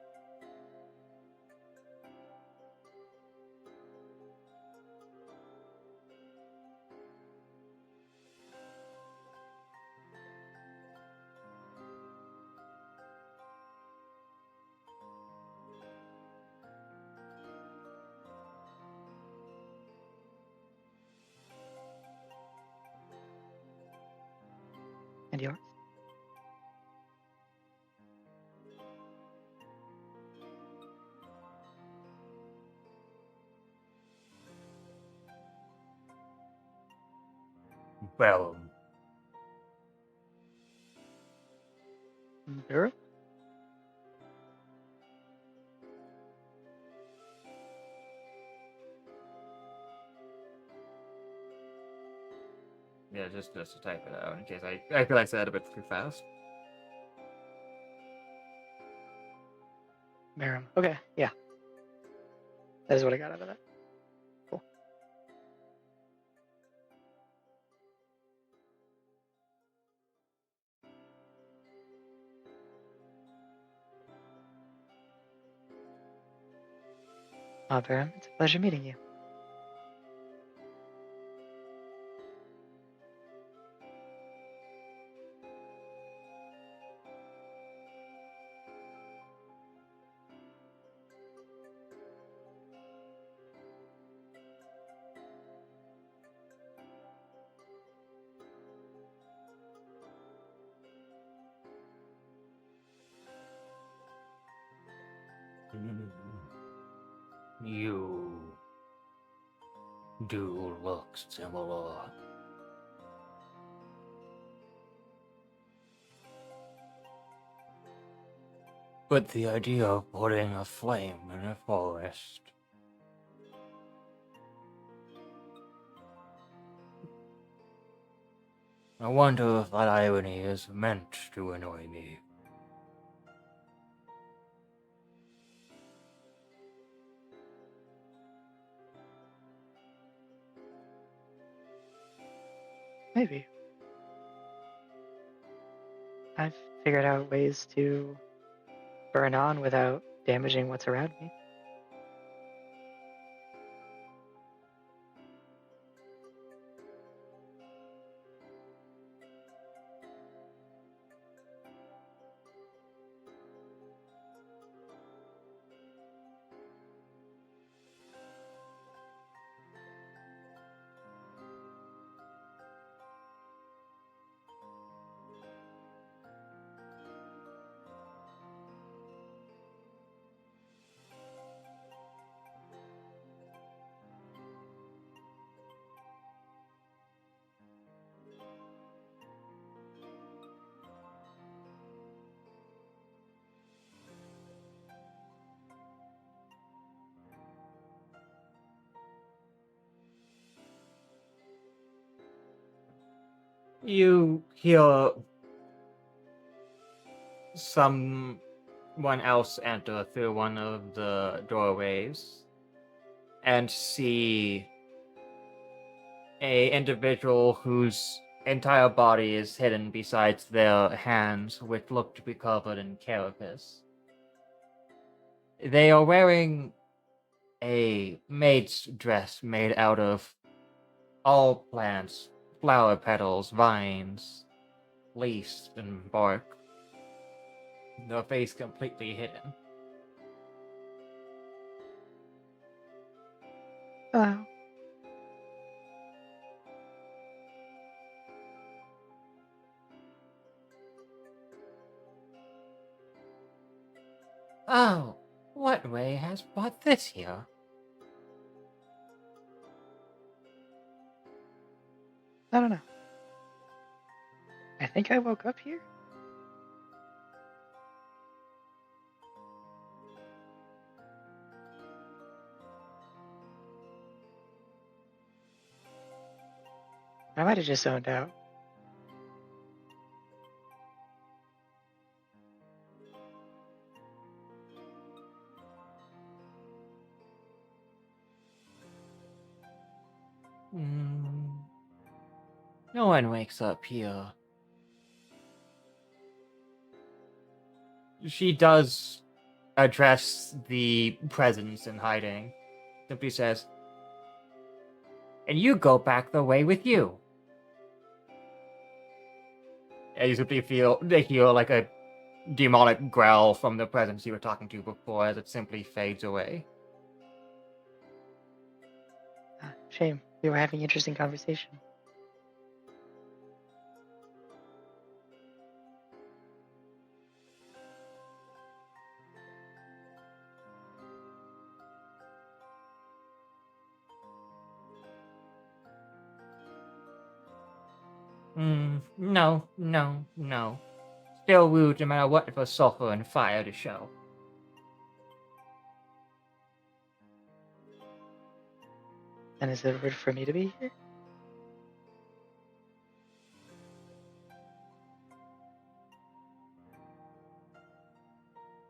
And yours? Well, Sure. yeah, just to type it out in case I feel like I said it a bit too fast. Miram. Okay, yeah. That is what I got out of that. Cool. Miram, it's a pleasure meeting you. You do look similar. But the idea of putting a flame in a forest. I wonder if that irony is meant to annoy me. Maybe. I've figured out ways to burn on without damaging what's around me. You hear someone else enter through one of the doorways and see a individual whose entire body is hidden besides their hands, which look to be covered in carapace. They are wearing a maid's dress made out of all plants, flower petals, vines, leaves, and bark. Their face completely hidden. Hello. Oh, what way has brought this here? I don't know. I think I woke up here. I might have just zoned out. No one wakes up here. She does address the presence in hiding. Simply says, and you go back the way with you. And you simply they hear like a demonic growl from the presence you were talking to before as it simply fades away. Shame. We were having an interesting conversation. No, no, no. Still rude no matter what for sulfur and fire to show. And is it rude for me to be here?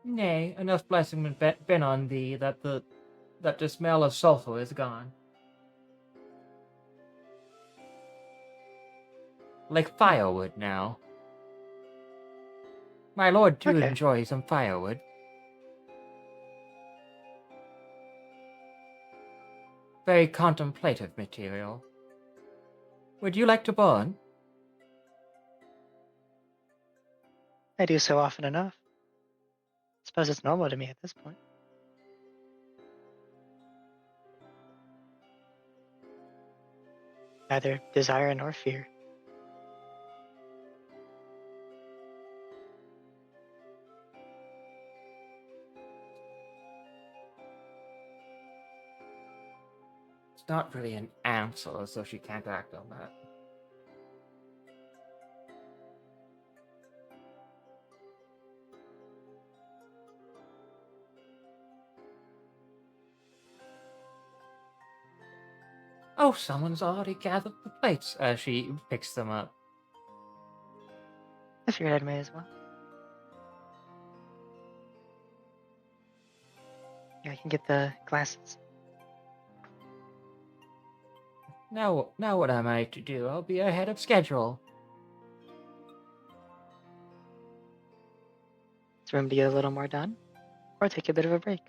Nay, enough blessing has been on thee that the smell of sulfur is gone. Like firewood now. My lord do Okay. enjoy some firewood. Very contemplative material. Would you like to burn? I do so often enough. Suppose it's normal to me at this point. Neither desire nor fear. It's not really an answer, so she can't act on that. Oh, someone's already gathered the plates as she picks them up. I figured I may as well. Yeah, I can get the glasses. Now what am I to do? I'll be ahead of schedule. Is room to get a little more done? Or take a bit of a break?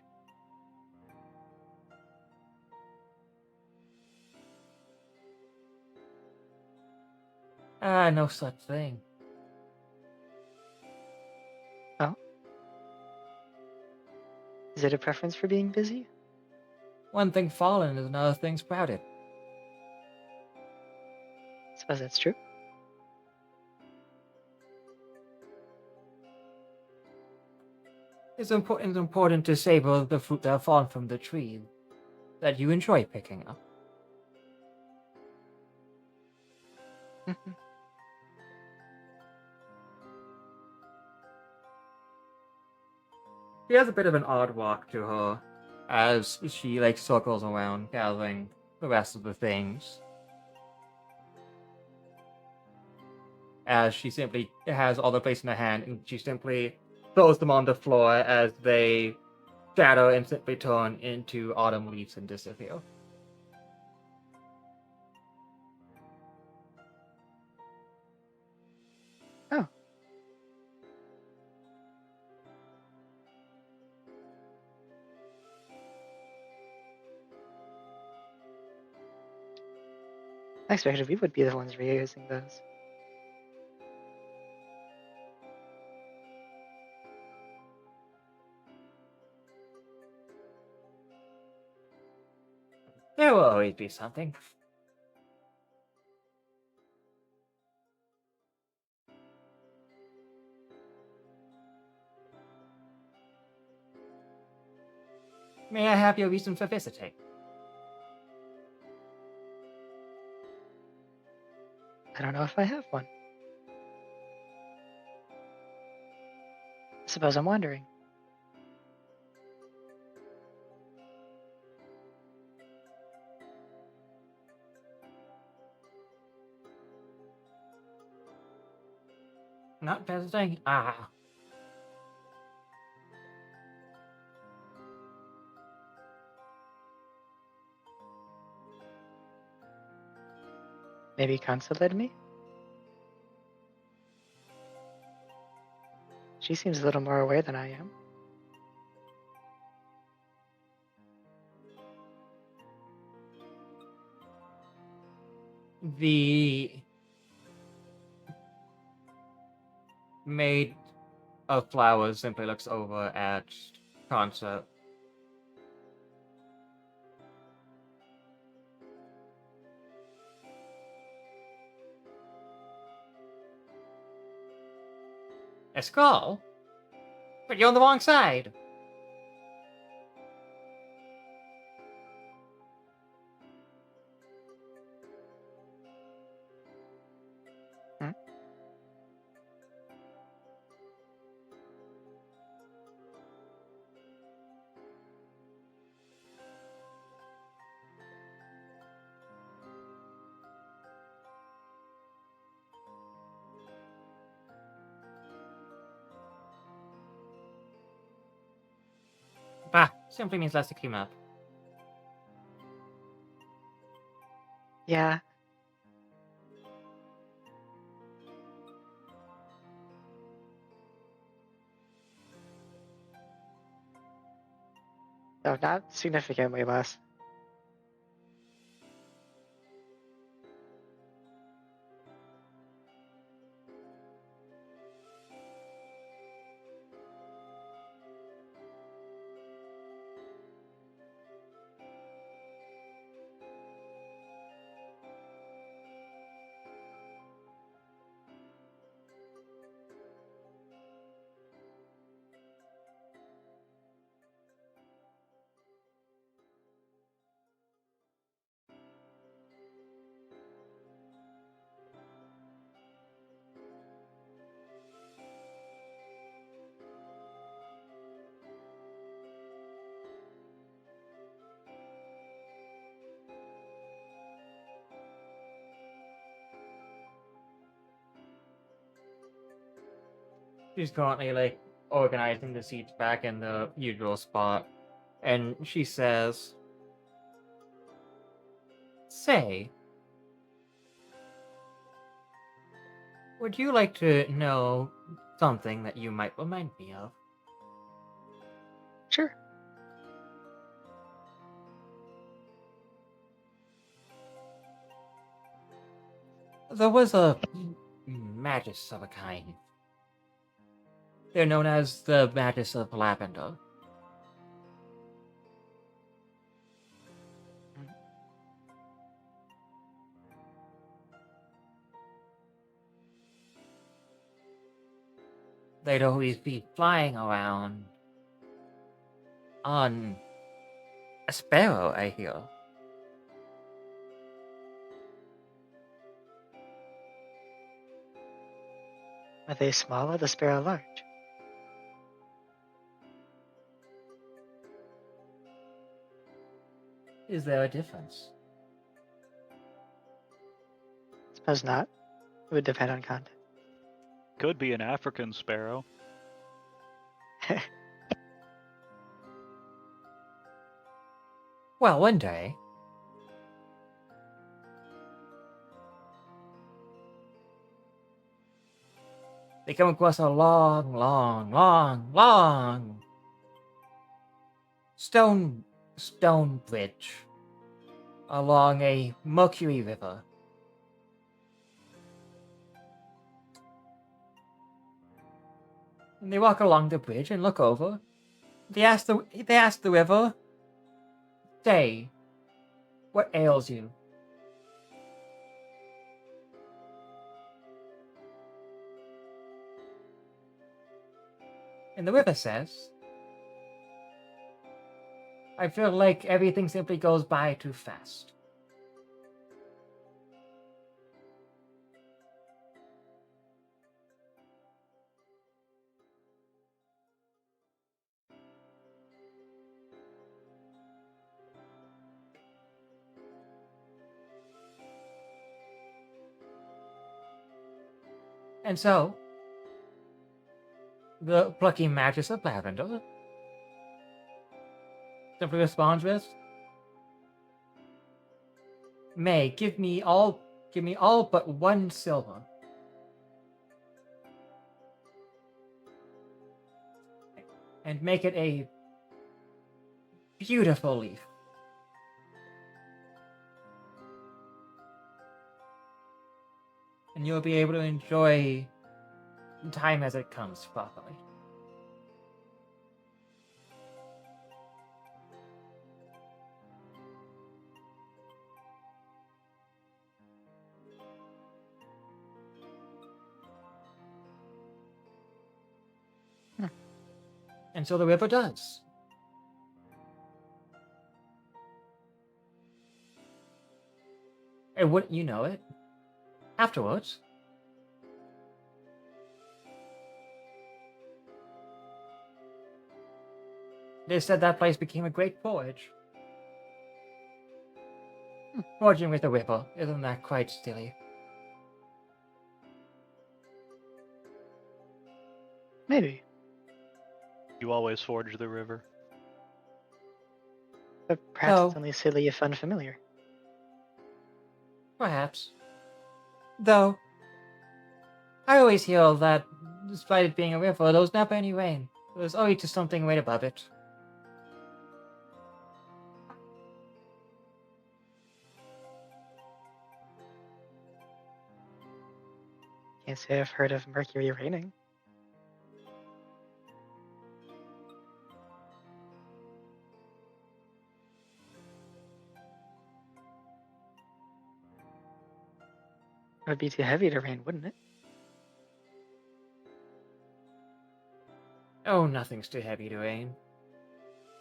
No such thing. Oh? Is it a preference for being busy? One thing fallen is another thing sprouted. Suppose that's true. It's important to savor the fruit that have fallen from the tree that you enjoy picking up. Mhm. She has a bit of an odd walk to her as she circles around gathering the rest of the things. As she simply has all the plates in her hand and she simply throws them on the floor as they shatter and simply turn into autumn leaves and disappear. Oh. I expected we would be the ones reusing those. There will always be something. May I have your reason for visiting? I don't know if I have one. I suppose I'm wondering. Not visiting? Ah. Maybe Kansa led me? She seems a little more aware than I am. The maid of flowers simply looks over at Concert. A skull? But you're on the wrong side. Simply means less to clean up. Yeah. No, not significantly less. She's currently like organizing the seats back in the usual spot, and she says, "Say, would you like to know something that you might remind me of?" Sure. There was a magus of a kind. They're known as the Magus of Lavender. They'd always be flying around on a sparrow, I hear. Are they small or the sparrow large? Is there a difference? Suppose not. It would depend on context. Could be an African sparrow. Well, one day, they come across a long stone bridge along a Mercury River. And they walk along the bridge and look over. They ask the river, "Say, what ails you?" And the river says, "I feel like everything simply goes by too fast." And so, the plucky Magus of Lavender simply responds with, "May, give me all but 1 silver. And make it a beautiful leaf. And you'll be able to enjoy time as it comes properly." And so the river does. And wouldn't you know it? Afterwards, they said that place became a great forge. Forging with the river, isn't that quite silly? Maybe. You always forge the river. But perhaps it's So- only silly if unfamiliar. Perhaps. Though, I always hear that, despite it being a river, there was never any rain. There was always just something right above it. Can't say I've heard of Mercury raining. It would be too heavy to rain, wouldn't it? Oh, nothing's too heavy to rain.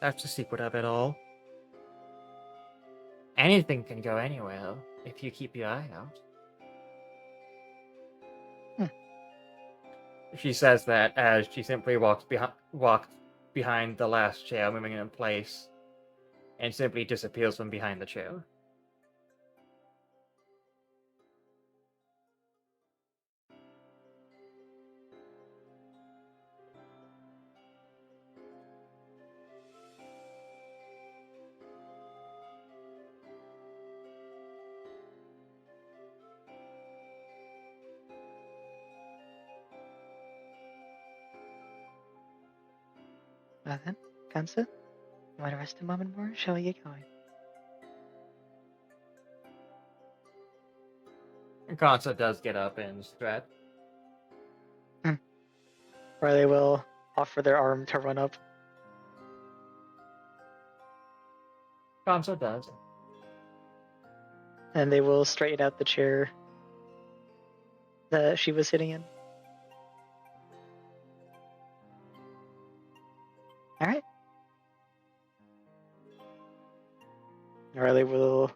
That's the secret of it all. Anything can go anywhere if you keep your eye out. She says that as she simply walks behind the last chair, moving it in place, and simply disappears from behind the chair. Well then, Kansa, you want to rest a moment more? Shall we get going? And Kansa does get up and stretch. Or they will offer their arm to run up. Kansa does. And they will straighten out the chair that she was sitting in. Alright. Riley will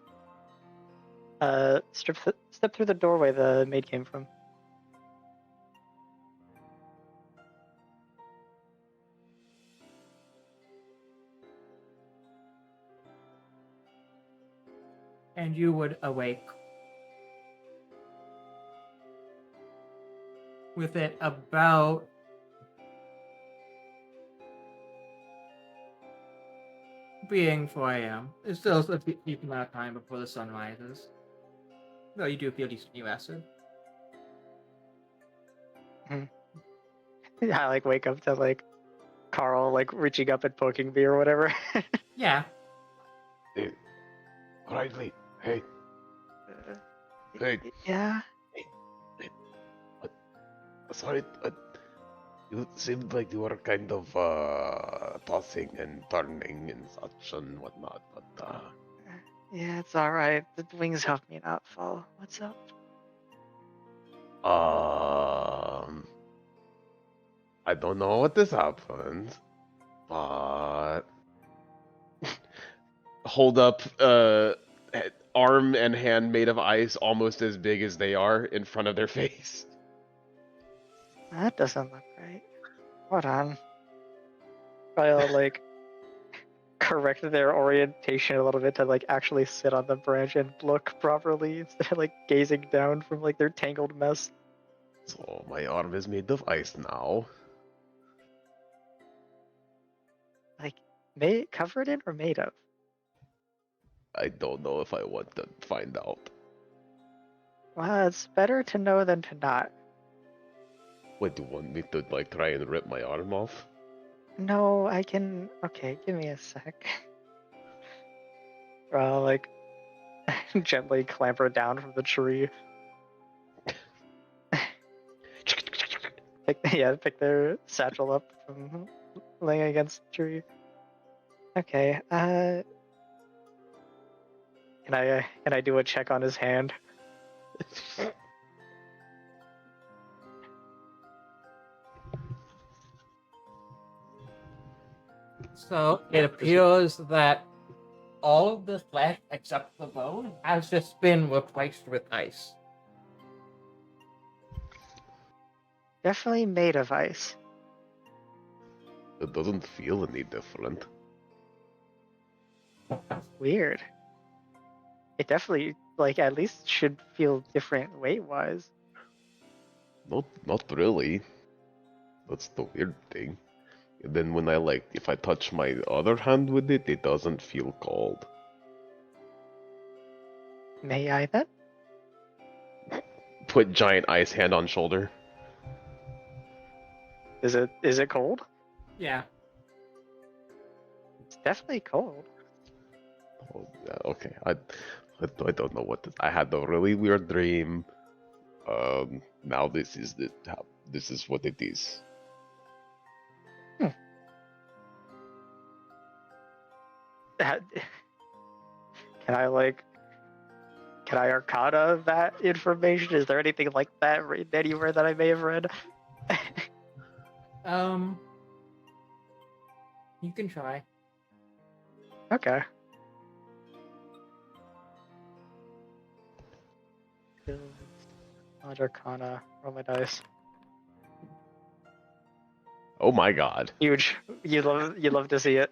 step through the doorway the maid came from. And you would awake with it about being 4 a.m. It's still a decent amount of time before the sun rises. Though you do feel decently rested. I like wake up to like Carl like reaching up and poking me or whatever. Yeah. Hey, Riley, hey, hey. Yeah. Sorry, you seemed like you were kind of tossing and turning and such and whatnot, but Yeah, it's alright. The wings help me not fall. What's up? I don't know what this happened, but hold up arm and hand made of ice almost as big as they are in front of their face. That doesn't look right. Hold on. I'll like correct their orientation a little bit to like actually sit on the branch and look properly instead of like gazing down from like their tangled mess. So my arm is made of ice now. Like covered in or made of? I don't know if I want to find out. Well, it's better to know than to not. What, do you want me to like try and rip my arm off? No, I can. Okay, give me a sec. I'll like gently clamber down from the tree. Pick their satchel up from laying against the tree. Okay, can I do a check on his hand? So it appears that all of the flesh except the bone has just been replaced with ice. Definitely made of ice. It doesn't feel any different. Weird. It definitely like at least should feel different weight-wise. Not really. That's the weird thing. And then when if I touch my other hand with it, it doesn't feel cold. May I then? Put giant ice hand on shoulder. Is it cold? Yeah. It's definitely cold. Oh, yeah, okay. I don't know what I had a really weird dream. Now this is this is what it is. Can I can I arcana that information? Is there anything like that written anywhere that I may have read? You can try. Okay. Knowledge arcana. Roll my dice. Oh my god. Huge. You love to see it.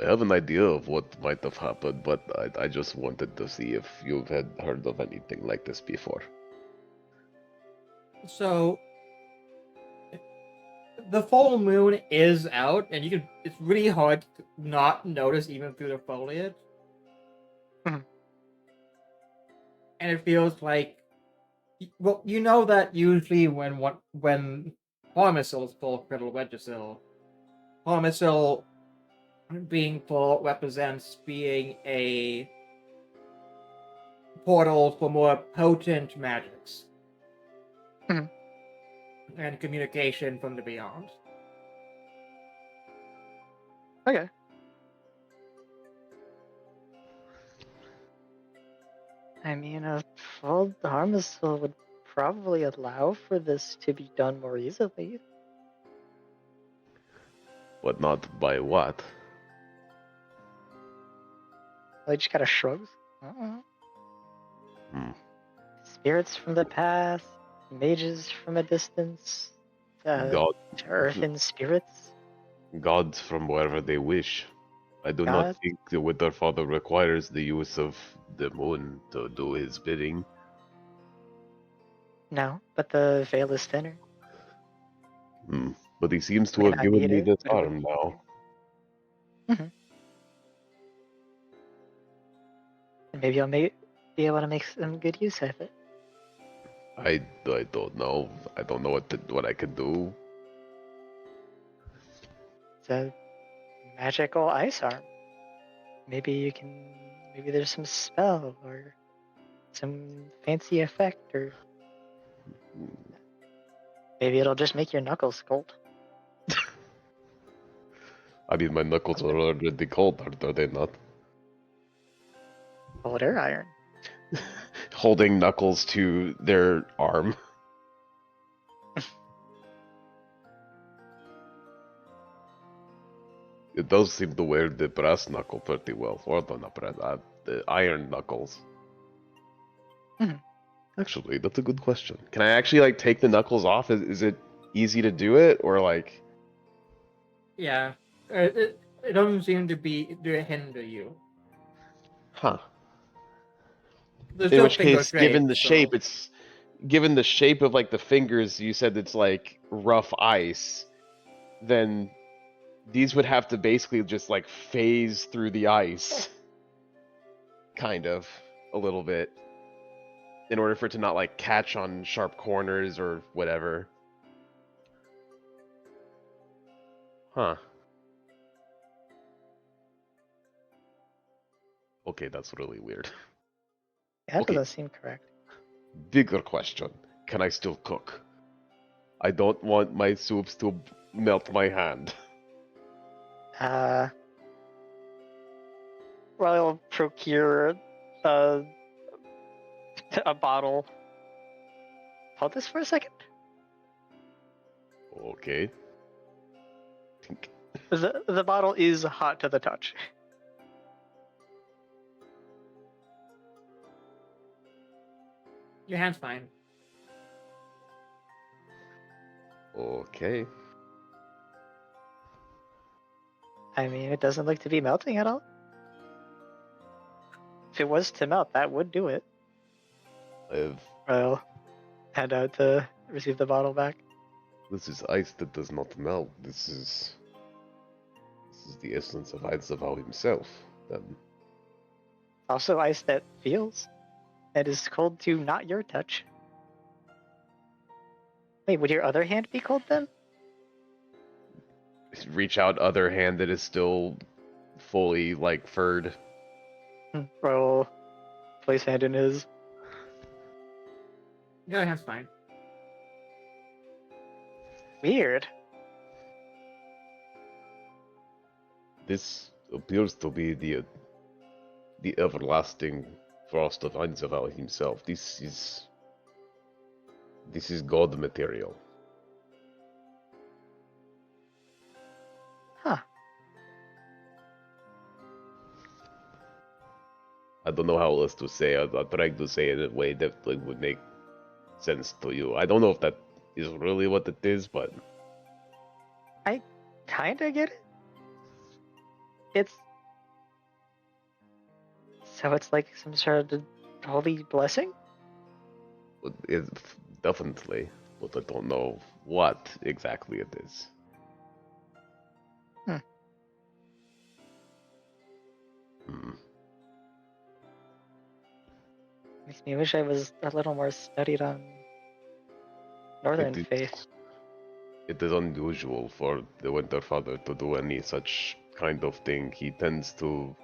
I have an idea of what might have happened, but I just wanted to see if you've had heard of anything like this before. So the full moon is out, and it's really hard to not notice even through the foliage. Mhm. And it feels like, well, you know that usually when Harmasil is full of Critical Regisil, Harmasil being full represents being a portal for more potent magics. Mhm. And communication from the beyond. Okay. I mean, a full Harmasil would probably allow for this to be done more easily. But not by what? Like, just kind of shrugs. Uh-uh. Hmm. Spirits from the past, mages from a distance, God, earthen spirits. gods from wherever they wish. I do not God. think the Wither Father requires the use of the moon to do his bidding. No, but the veil is thinner. But he seems to May have not given need me it, this but it would arm be now. thinner. And maybe I'll be able to make some good use of it. I don't know. I don't know what I could do. It's a magical ice arm. Maybe there's some spell or some fancy effect, or maybe it'll just make your knuckles cold. I mean, my knuckles are already cold, are they not? Cold air iron. Holding knuckles to their arm. It does seem to wear the brass knuckle pretty well, or the iron knuckles. Mhm. Actually, that's a good question. Can I actually take the knuckles off? Is it easy to do it, or Yeah. It doesn't seem to hinder you. Huh? There's In still which finger case, given the shapes, shape, so... it's given the shape of the fingers. You said it's rough ice. Then these would have to basically just phase through the ice, kind of a little bit, in order for it to not catch on sharp corners or whatever. Huh. Okay, that's really weird. That Okay. doesn't seem correct. Bigger question. Can I still cook? I don't want my soups to melt my hand. Well, I'll procure a bottle. Hold this for a second. Okay. The bottle is hot to the touch. Your hand's fine. Okay. I mean, it doesn't look to be melting at all. If it was to melt, that would do it. I've I'll head out to receive the bottle back. This is ice that does not melt. This is the essence of Einzavau himself. Also ice that feels. That is cold to not your touch. Wait, would your other hand be cold then? Reach out other hand that is still fully like furred. Roll. Place hand in his. Yeah, that's fine. Weird. This appears to be the everlasting frost of Einzavau himself. This is god material. Huh. I don't know how else to say it. I'm trying to say it in a way that like, would make sense to you. I don't know if that is really what it is, but I kinda get it. It's like some sort of holy blessing? it definitely. But I don't know what exactly it is. Hmm. Makes me wish I was a little more studied on Northern faith. It is unusual for the Winter Father to do any such kind of thing. He tends to.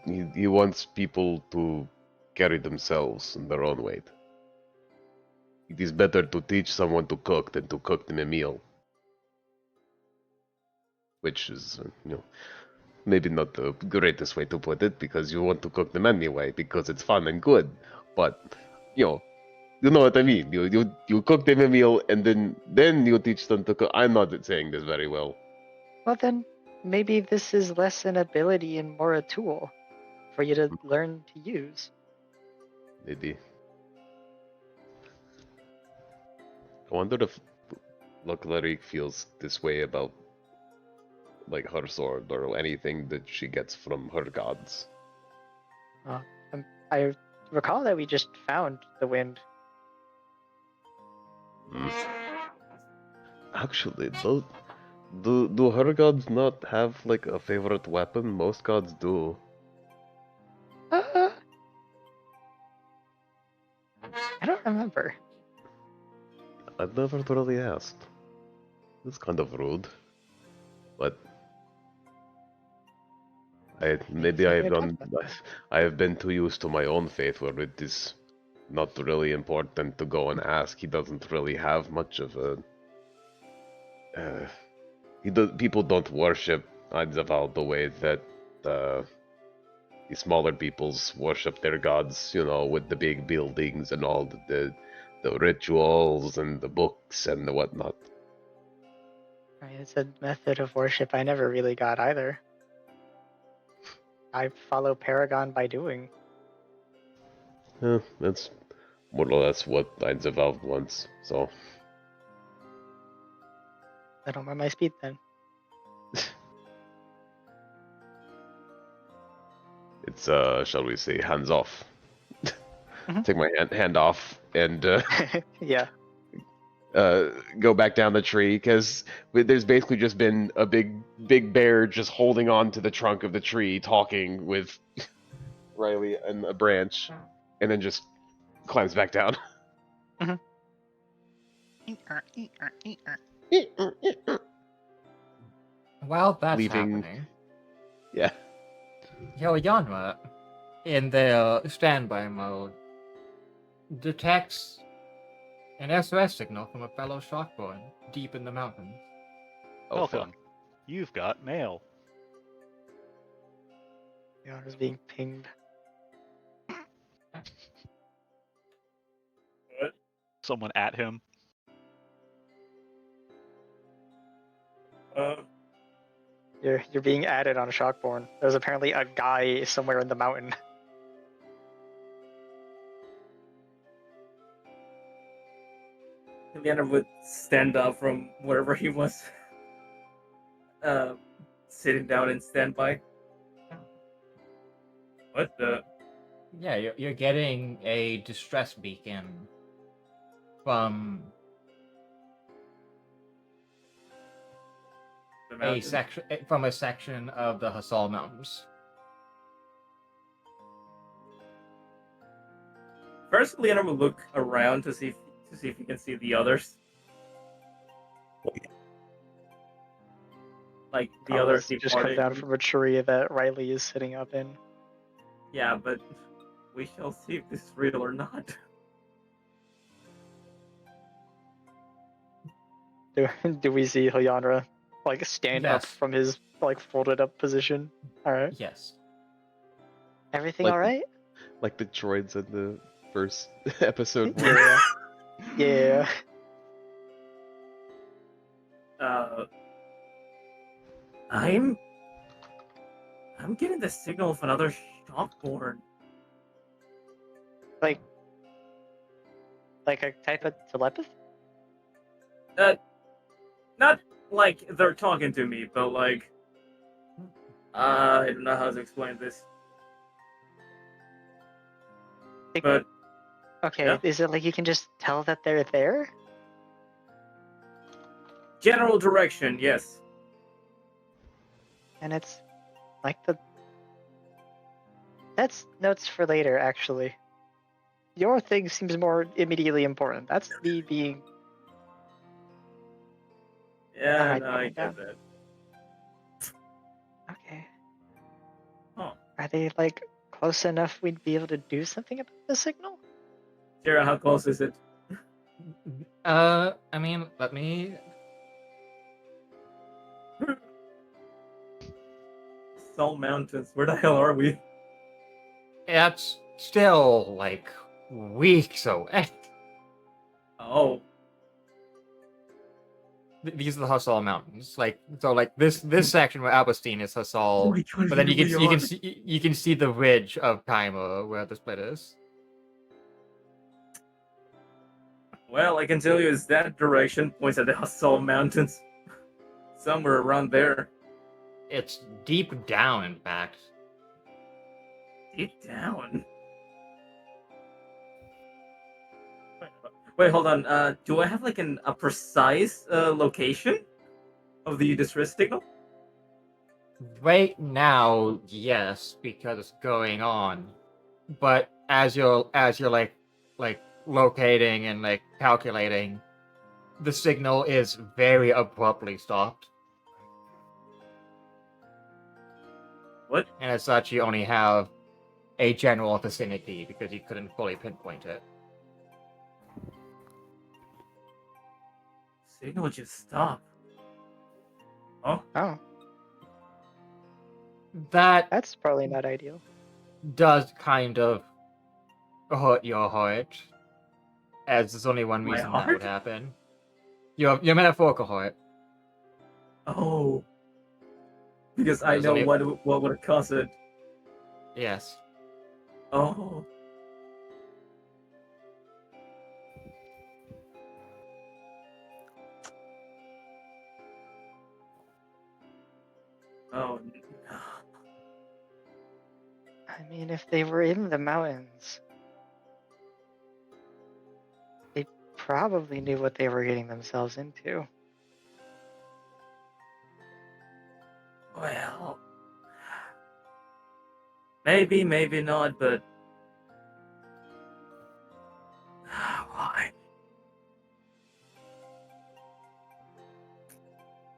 He wants people to carry themselves in their own weight. It is better to teach someone to cook than to cook them a meal. Which is, maybe not the greatest way to put it, because you want to cook them anyway, because it's fun and good. But, you know what I mean. You cook them a meal, and then you teach them to cook. I'm not saying this very well. Well then, maybe this is less an ability and more a tool for you to learn to use. Maybe. I wonder if Lockleric feels this way about like her sword or anything that she gets from her gods. I recall that we just found the wind. Actually, do her gods not have like a favorite weapon? Most gods do. I don't remember. I've never really asked. It's kind of rude, but I have been too used to my own faith where it is not really important to go and ask. He doesn't really have much of a. People don't worship Einzavau the way that the smaller peoples worship their gods. With the big buildings and all the rituals and the books and the whatnot. I mean, it's a method of worship I never really got either. I follow Paragon by doing. That's more or less what Einzavau wants, so. I don't mind my speed then. It's shall we say, hands off. Mhm. Take my hand off and Yeah. go back down the tree, because there's basically just been a big bear just holding on to the trunk of the tree, talking with Riley and a branch, and then just climbs back down. While that's Leaving- happening, Yeah. Yanma, in their standby mode, detects an SOS signal from a fellow Shockborn deep in the mountains. Oh, Welcome. fuck. You've got mail. The owner's being pinged. Someone at him. You're being added on Shockborn. There's apparently a guy somewhere in the mountain. Leander would stand up from wherever he was sitting down and stand by. What the? Yeah, you're getting a distress beacon from The a mountain. section of the Hasal Mountains. First, Leonard will look around to see if he can see the others. Like the others just come departing. down from a tree that Riley is sitting up in. Yeah, but we shall see if this is real or not. Do we see Hyandra like stand up Yes. from his like folded up position? All right. Yes. Everything Like all right? Like the droids in the first episode. Yeah. Yeah. I'm getting the signal of another shockborn. Like a type of telepathy? Not like they're talking to me, but like I don't know how to explain this. But Okay, yeah. is it like you can just tell that they're there? General direction, yes. And it's like that's notes for later, actually. Your thing seems more immediately important. That's me being. Yeah, Alright, no, I calm down. get that. Okay. Huh. Are they like close enough we'd be able to do something about the signal? Shira, how close is it? I mean, let me. Salt Mountains, where the hell are we? It's still like weeks away. Oh, These are the Hasal Mountains. Like so, like this section where Alpestein is oh Hasal, my god, but then here we are. you can see the ridge of Kaima where the split is. Well, I can tell you is that direction points at the Salt Mountains. Somewhere around there. It's deep down, in fact. Deep down. Wait, hold on. Do I have like a precise location of the distress signal? Right now, yes, because it's going on. But as you're like locating and like calculating, the signal is very abruptly stopped. What? And as such, you only have a general vicinity because you couldn't fully pinpoint it. Signal just stopped. Oh, Oh, That that's probably not ideal. does kind of hurt your heart, as there's only one My reason that would heart? happen. Your metaphorical heart. oh. Because I There's know only- what would cause it. Yes. Oh. Oh no. I mean, if they were in the mountains, they probably knew what they were getting themselves into. Well, maybe, maybe not, but why?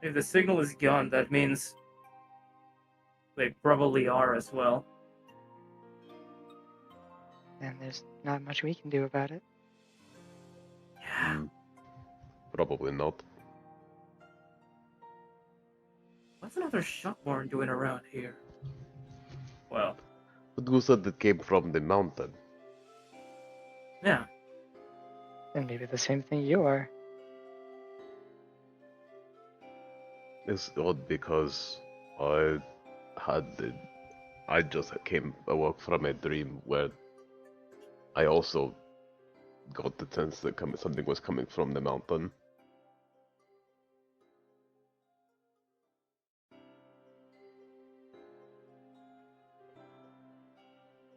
If the signal is gone, that means they probably are as well. And there's not much we can do about it. Yeah. Probably not. What's another shockborn doing around here? Well, But who said it came from the mountain? yeah. And maybe the same thing you are. It's odd because I I just awoke from a dream where I also got the sense that something was coming from the mountain.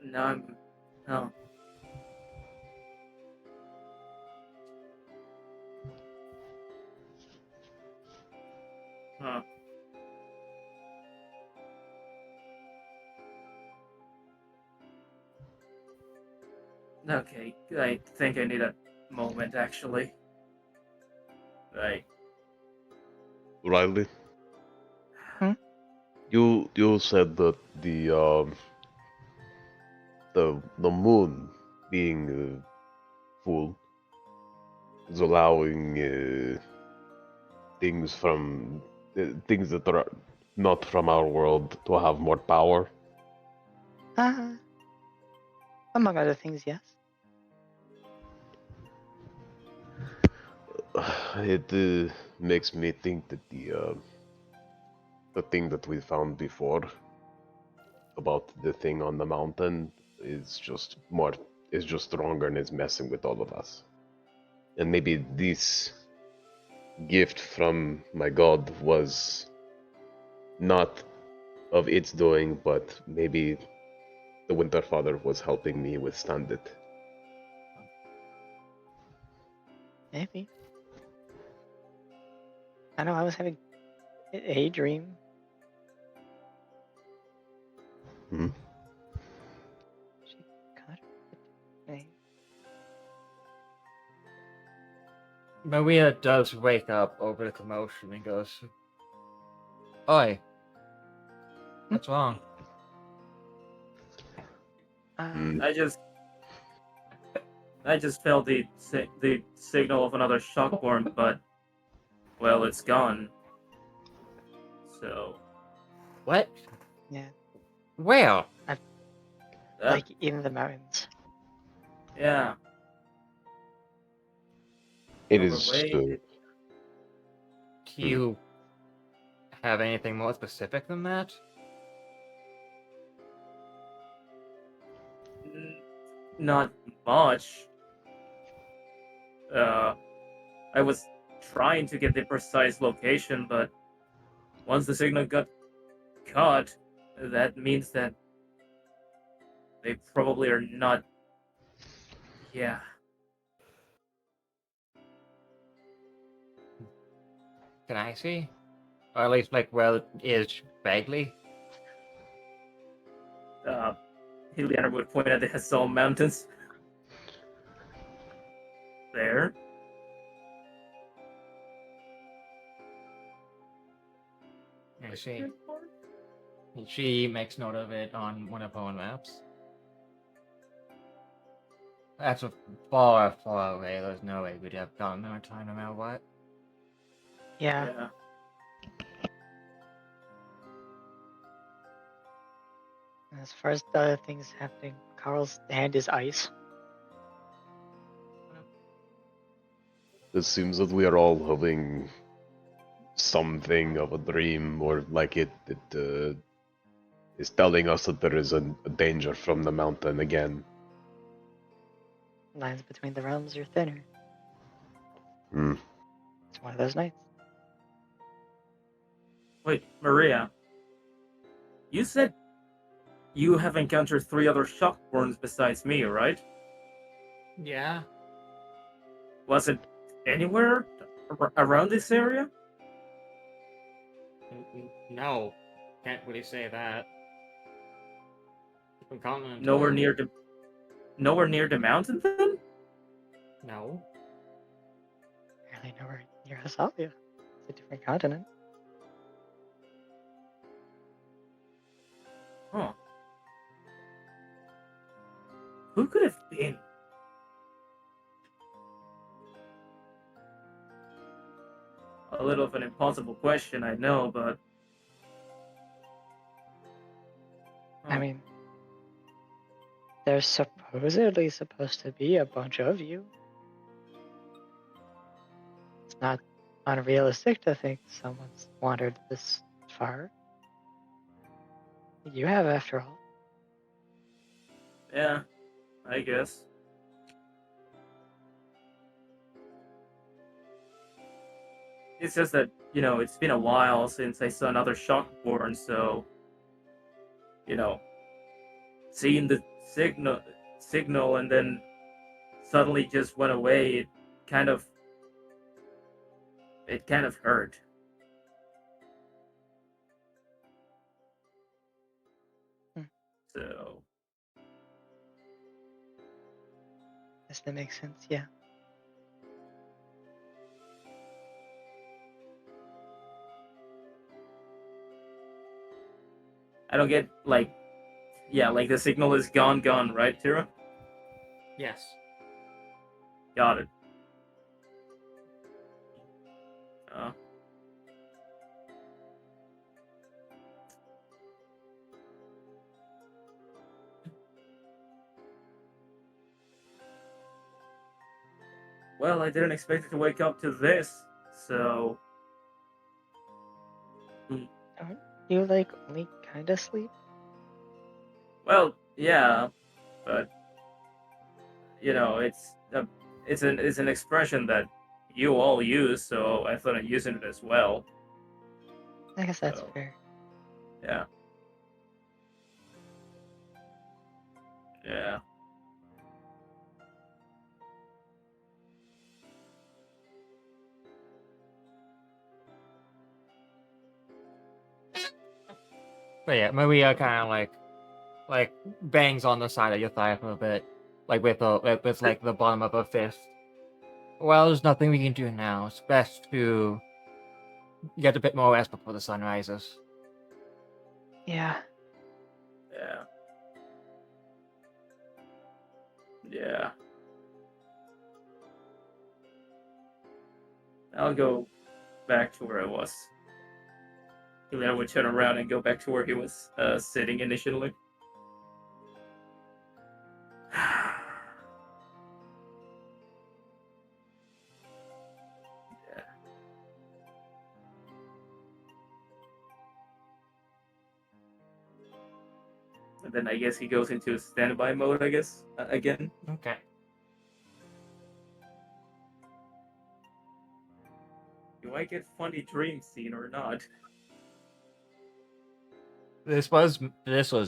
No. Huh. Okay, I think I need a moment actually. Right. Riley, Hmm? you said that the moon being full is allowing things that are not from our world to have more power. Uh, among other things, yes. It makes me think that the thing that we found before about the thing on the mountain is just stronger and is messing with all of us. And maybe this gift from my god was not of its doing, but maybe the Winter Father was helping me withstand it. Maybe. I know I was having a dream. Hmm? She cut me. Maria does wake up over the commotion and goes, "Oi, what's wrong?" Mm. I just felt the signal of another shockborn, but well, it's gone. So What? Yeah, Where? like in the mountains. yeah, It our is. way. Do you have anything more specific than that? Not much. I was trying to get the precise location, but once the signal got cut, that means that they probably are not. Yeah. Can I see? Or at least, like, where it is vaguely? Heliana would point at the Hassel Mountains. There. I see. She makes note of it on one of her own maps. That's a far, far away. There's no way we'd have gotten there in time no matter what. Yeah. Yeah. As far as the other things happening, Carl's hand is ice. It seems that we are all having something of a dream, or like it is telling us that there is a danger from the mountain again. Lines between the realms are thinner. Hmm. It's one of those nights. Wait, Maria. You said you have encountered 3 other shockborns besides me, right? Yeah. Was it anywhere around this area? No. Can't really say that. From continent to Nowhere near continent. nowhere near the mountain then? No. Barely nowhere near Hasalia. It's a different continent. Huh. Who could have been? A little of an impossible question, I know, but I mean, there's supposedly supposed to be a bunch of you. It's not unrealistic to think someone's wandered this far. You have, after all. yeah, I guess. It's just that, it's been a while since I saw another Shockborn, so, seeing the signal and then suddenly just went away, kind of it kind of hurt. Hmm. So Yes, that makes sense. Yeah. I don't get like, yeah, like the signal is gone, right, Tira? Yes. Got it. Well, I didn't expect it to wake up to this, so Don't you like only kind of sleep? well, yeah, but you know, it's an expression that you all use, so I thought I'd use it as well. I guess that's So, fair. yeah. Yeah. But yeah, Maria kind of like bangs on the side of your thigh for a bit, like with like the bottom of her fist. Well, there's nothing we can do now. It's best to get a bit more rest before the sun rises. Yeah. Yeah. Yeah. I'll go back to where I was. Then I would turn around and go back to where he was sitting initially. Yeah. And then I guess he goes into standby mode, I guess, again. Okay. Do I get funny dream scene or not? This was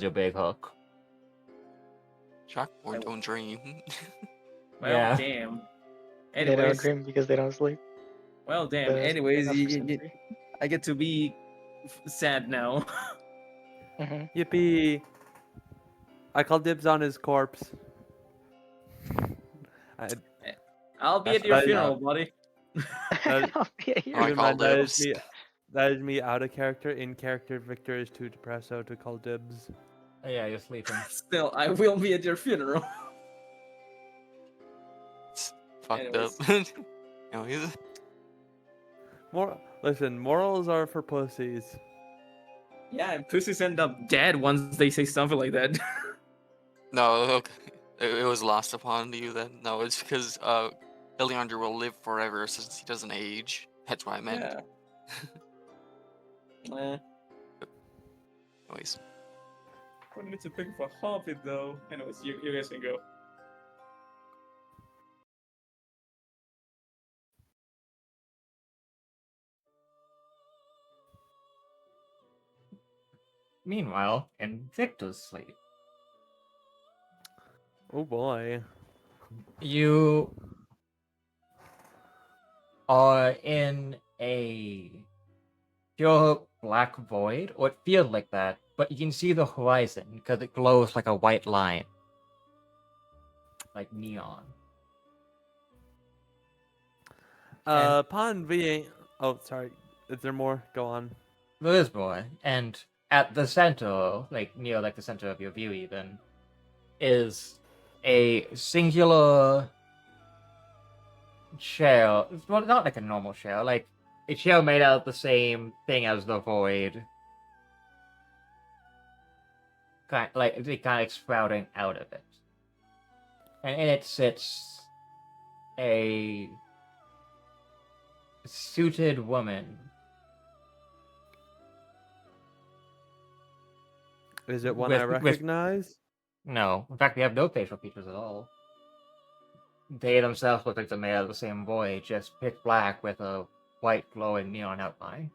your big hook. Chalkboard don't dream. Well, Yeah. damn. They don't Anyways, dream because they don't sleep. well, damn. That's Anyways, enough for symmetry. I get to be sad now. Yippee! I call dibs on his corpse. I'll be at That's your right, funeral, buddy. I'll be a I hero. Never call mind, that dibs. is me. That is me out of character. In character, Victor is too depresso to call dibs. Oh, yeah, you're sleeping. Still, I will be at your funeral. Fucked Anyways. up. No, he's Listen, morals are for pussies. Yeah, and pussies end up dead once they say something like that. no. Okay. It was lost upon you then. No, it's because Iliandra will live forever since he doesn't age. That's what I meant. Yeah. Anyways, Wanted to pick for Hobbit though. Anyways, you guys can go. Meanwhile, in Victor's sleep, Oh boy. you are in a pure black void, or it feels like that, but you can see the horizon because it glows like a white line. Like neon. Upon being. Oh, sorry. Is there more? Go on. There is more, and at the center, like near like the center of your view even, is a singular shell. Well, not like a normal shell, like a shell made out of the same thing as the void. Like sprouting out of it. And in it sits a suited woman. Is it one I recognize? No. In fact, they have no facial features at all. They themselves look like they're made out of the same void, just pitch black with a white glowing neon outline.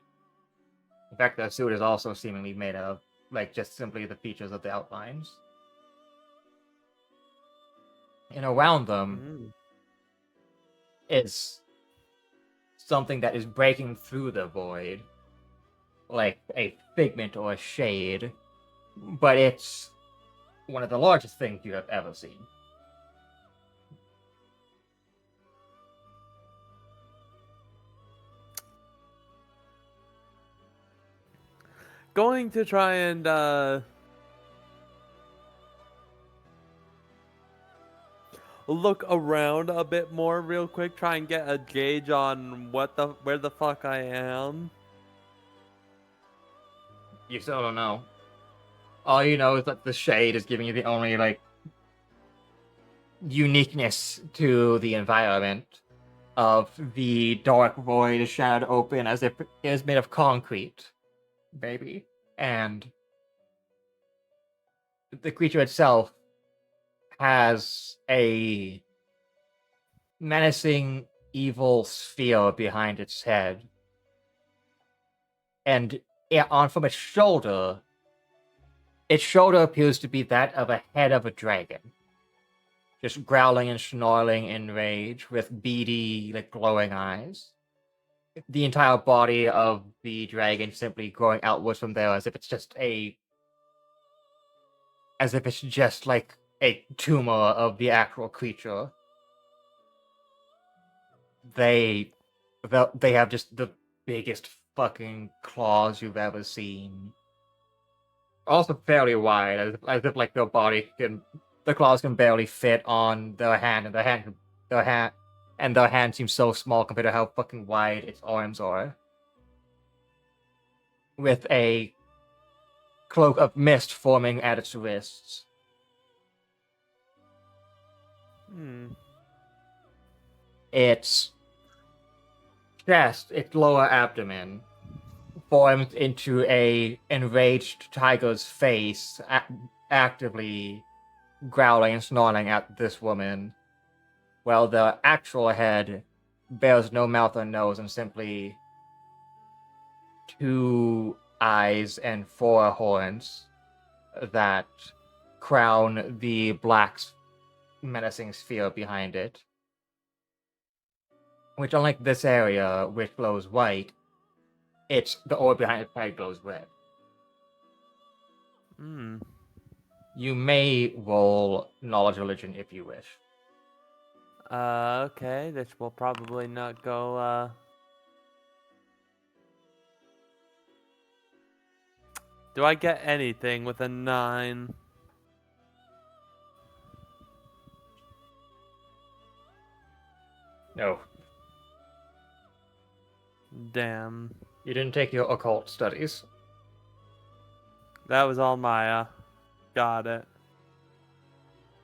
In fact, their suit is also seemingly made of, like, just simply the features of the outlines. And around them is something that is breaking through the void, like a figment or a shade, but it's one of the largest things you have ever seen. going to try and look around a bit more real quick, try and get a gauge on where the fuck I am. You still don't know. All you know is that the shade is giving you the only like uniqueness to the environment of the dark void shattered open as if it is made of concrete, baby. And the creature itself has a menacing evil sphere behind its head. And from its shoulder appears to be that of a head of a dragon. Just growling and snarling in rage with beady, like glowing eyes. The entire body of the dragon simply growing outwards from there as if it's just like a tumor of the actual creature. They have just the biggest fucking claws you've ever seen. Also fairly wide, as if like the claws can barely fit on their hand, and their hand seems so small compared to how fucking wide its arms are. With a cloak of mist forming at its wrists. Its chest, its lower abdomen, formed into a enraged tiger's face, actively growling and snarling at this woman, while the actual head bears no mouth or nose and simply 2 eyes and 4 horns that crown the black menacing sphere behind it. Which, unlike this area, which glows white, the orb behind its head glows red. You may roll knowledge religion if you wish. Okay, this will probably not go, Do I get anything with a 9? No. Damn. You didn't take your occult studies. That was all Maya. Got it.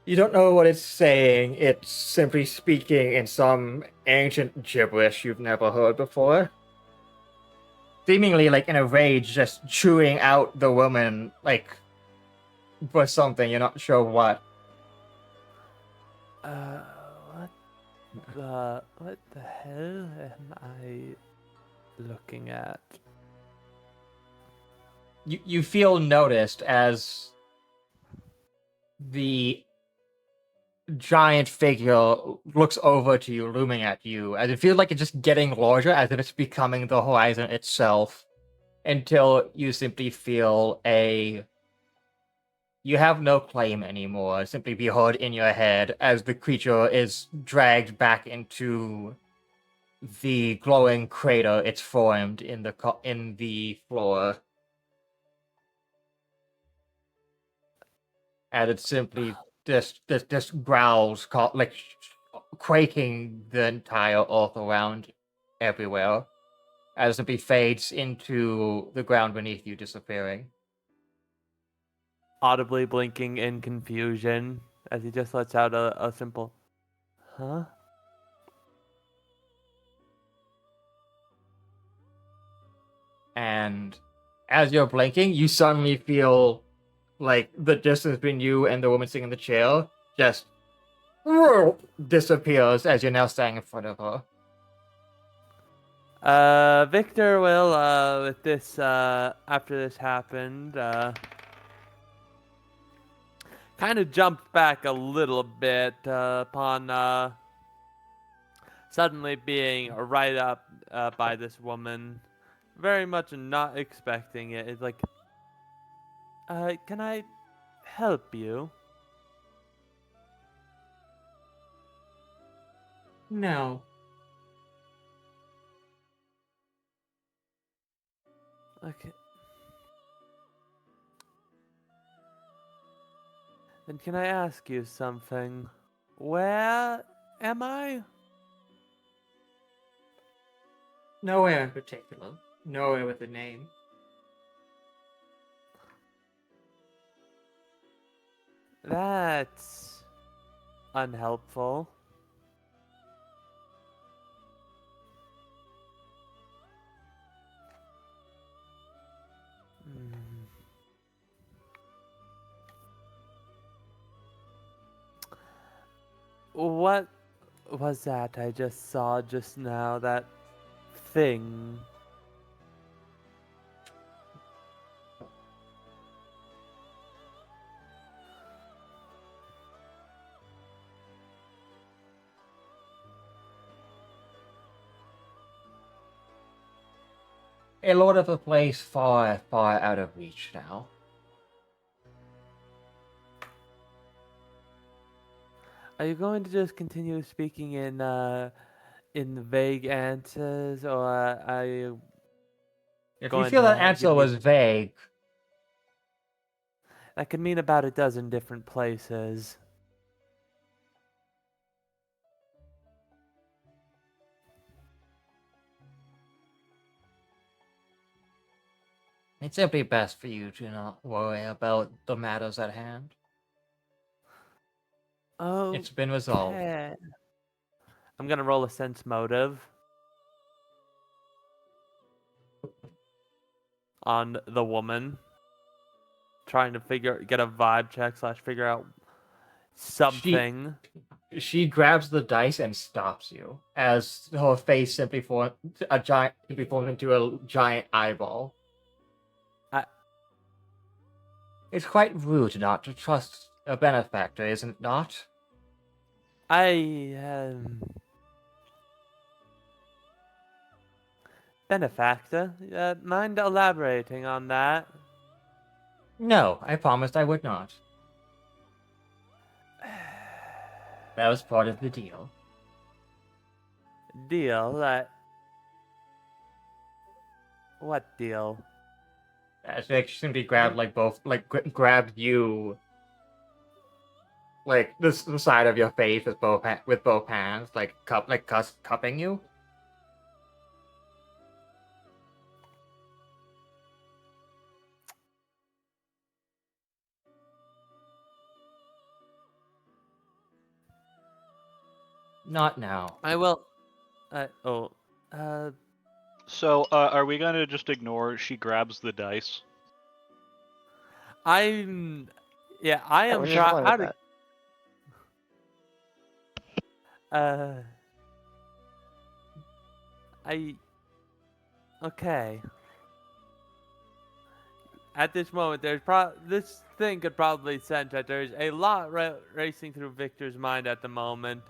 You don't know what it's saying. It's simply speaking in some ancient gibberish you've never heard before. Seemingly, like, in a rage, just chewing out the woman, like, for something. You're not sure what. What the hell am I looking at? You feel noticed as the giant figure looks over to you, looming at you, as it feels like it's just getting larger, as if it's becoming the horizon itself, until you simply feel you have no claim anymore, simply be heard in your head as the creature is dragged back into the glowing crater it's formed in the floor. And it simply just growls, like quaking the entire earth around everywhere, as it simply fades into the ground beneath you, disappearing. Audibly blinking in confusion as he just lets out a simple, huh? And as you're blinking, you suddenly feel like the distance between you and the woman sitting in the chair just disappears as you're now standing in front of her. Victor will, with this, after this happened, kind of jumped back a little bit, upon, suddenly being right up, by this woman. Very much not expecting it. It's like, can I help you? No. Okay. Then can I ask you something? Where am I? Nowhere in particular. Nowhere with a name. That's unhelpful. Hmm. What was that I just saw just now? That thing. A lord of a place far, far out of reach now. Are you going to just continue speaking in vague answers, or are you If you going feel that to answer give me? was vague, That could mean about a dozen different places. it's simply best for you to not worry about the matters at hand. Oh, It's been resolved. I'm gonna roll a sense motive on the woman, trying to get a vibe check / figure out something. She grabs the dice and stops you as her face simply forms into a giant eyeball. It's quite rude not to trust a benefactor, isn't it not? Benefactor? Mind elaborating on that? No, I promised I would not. That was part of the deal. Deal? What deal? She simply grabbed grabbed you, like the side of your face with both hands, cupping you. Not now. I will. So, are we going to just ignore she grabs the dice? I I am was just going with trying. Okay. At this moment, this thing could probably sense that there's a lot racing through Victor's mind at the moment.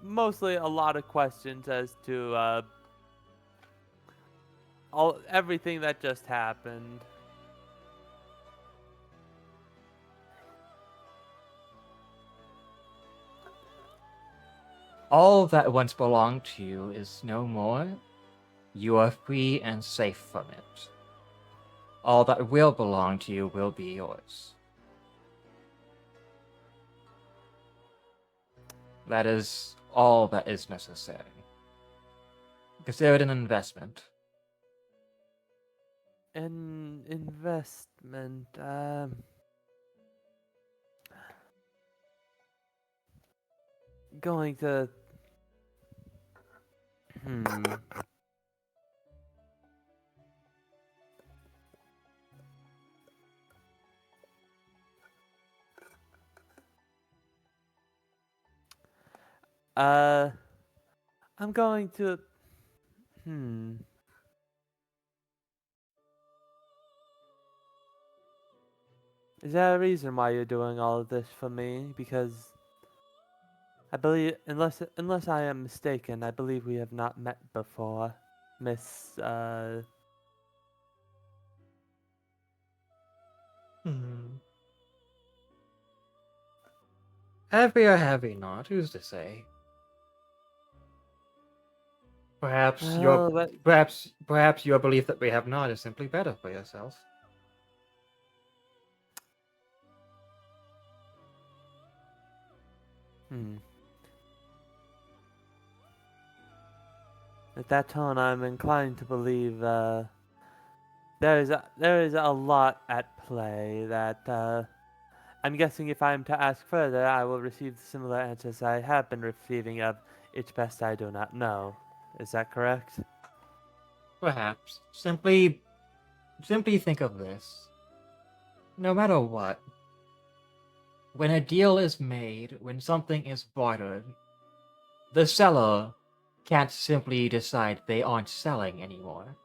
Mostly a lot of questions as to everything that just happened. All that once belonged to you is no more. You are free and safe from it. All that will belong to you will be yours. That is all that is necessary. Consider it an investment. An investment. Going to. I'm going to. Is there a reason why you're doing all of this for me? Because I believe, unless I am mistaken, I believe we have not met before, Miss. Have we or have we not? Who's to say? Perhaps your belief that we have not is simply better for yourself. At that tone, I'm inclined to believe there is a lot at play that I'm guessing if I'm to ask further, I will receive similar answers I have been receiving of it's best I do not know. Is that correct? Perhaps. Simply think of this. No matter what, when a deal is made, when something is bartered, the seller can't simply decide they aren't selling anymore.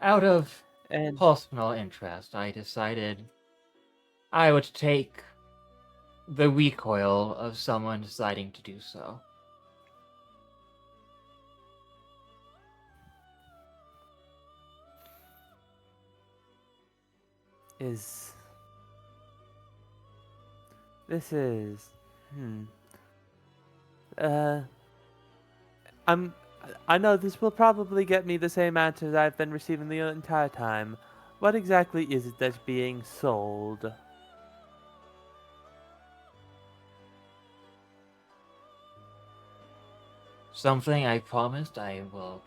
Out of And personal interest, I decided I would take the recoil of someone deciding to do so. is this is uh I'm I know this will probably get me the same answers I've been receiving the entire time. What exactly is it that's being sold? Something I promised I will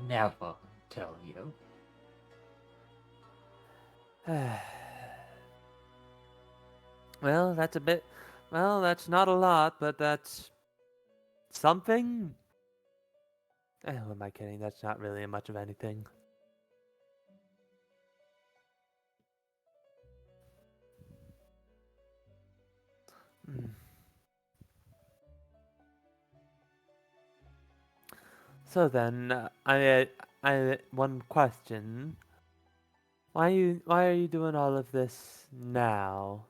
never tell you. Well, that's a bit. Well, that's not a lot, but that's something. Who am I kidding? That's not really much of anything. So then, I one question. Why are you doing all of this now?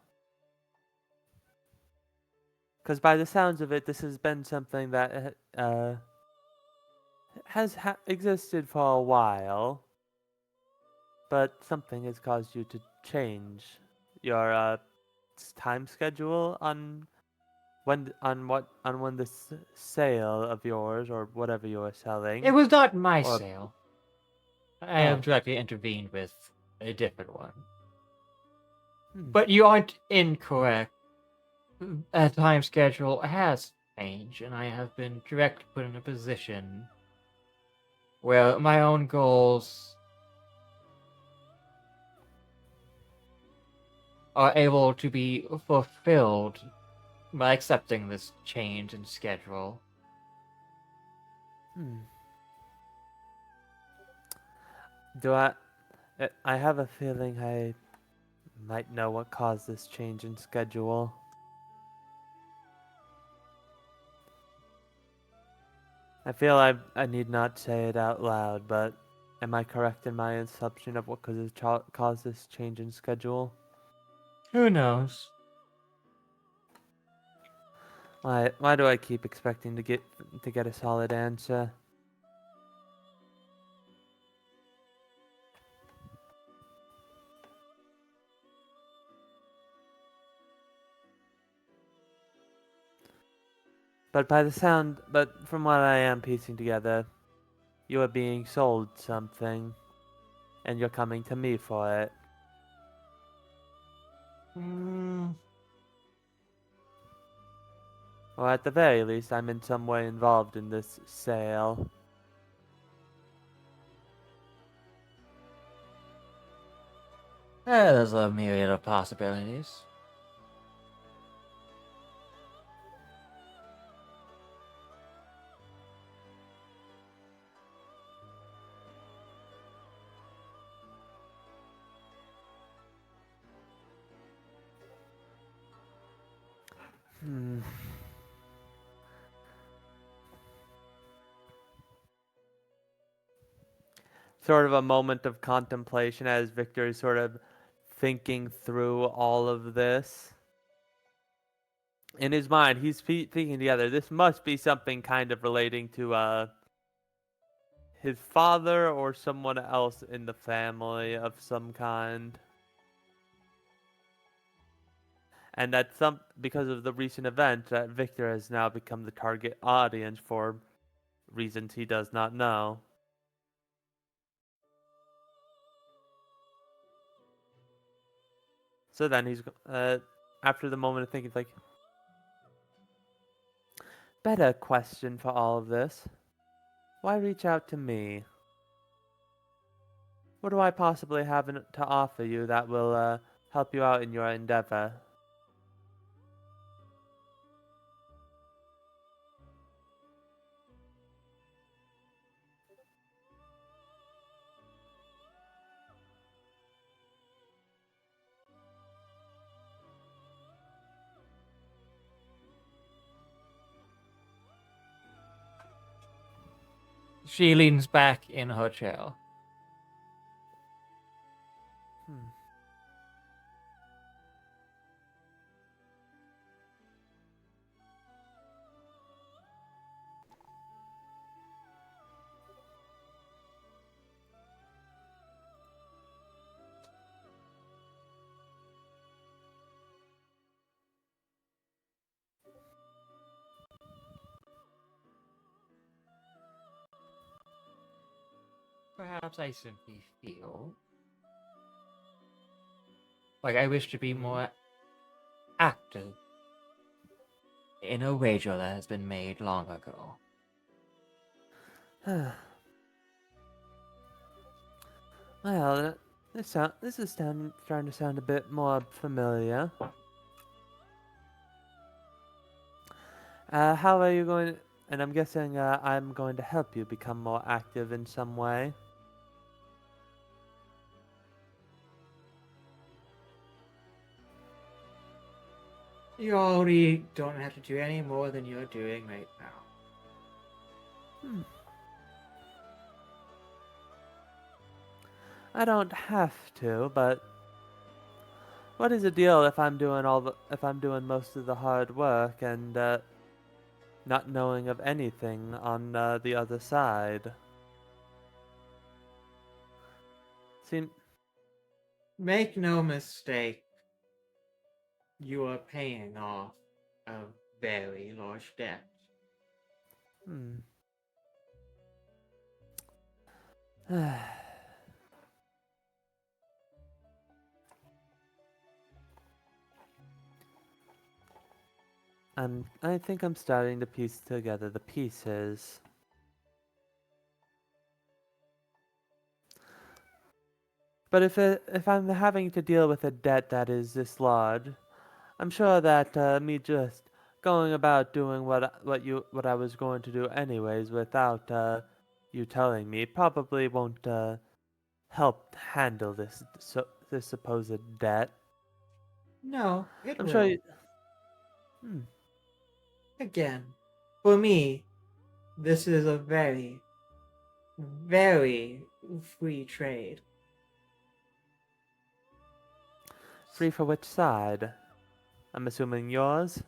Because by the sounds of it, this has been something that has existed for a while, but something has caused you to change your time schedule on when this sale of yours or whatever you are selling. It was not my Or- sale. I have directly intervened with a different one. But you aren't incorrect. A time schedule has changed, and I have been directly put in a position where my own goals are able to be fulfilled by accepting this change in schedule. Do I have a feeling I might know what caused this change in schedule. I feel I need not say it out loud, but am I correct in my assumption of what caused this change in schedule? Who knows? Why do I keep expecting to get a solid answer? But from what I am piecing together, you are being sold something, and you're coming to me for it. Or at the very least, I'm in some way involved in this sale. There's a myriad of possibilities. Sort of a moment of contemplation as Victor is sort of thinking through all of this. In his mind, he's thinking together, this must be something kind of relating to his father or someone else in the family of some kind. And that because of the recent event, that Victor has now become the target audience for reasons he does not know. So then he's after the moment of thinking, like, better question for all of this. Why reach out to me? What do I possibly have to offer you that will help you out in your endeavor? She leans back in her chair. Hmm. Perhaps I simply feel like I wish to be more active in a wager that has been made long ago. Well, this is starting to sound a bit more familiar. How are you going? And I'm guessing I'm going to help you become more active in some way. You already don't have to do any more than you're doing right now. Hmm. I don't have to, but what is the deal if I'm doing most of the hard work and not knowing of anything on the other side? See, Make no mistake, you are paying off a very large debt. hmm. I think I'm starting to piece together the pieces. But if I'm having to deal with a debt that is this large, I'm sure that me just going about doing what I was going to do anyways without you telling me probably won't help handle this supposed debt. No, it I'm will. sure you. Hmm. Again, for me, this is a very, very free trade. Free for which side? I'm assuming yours.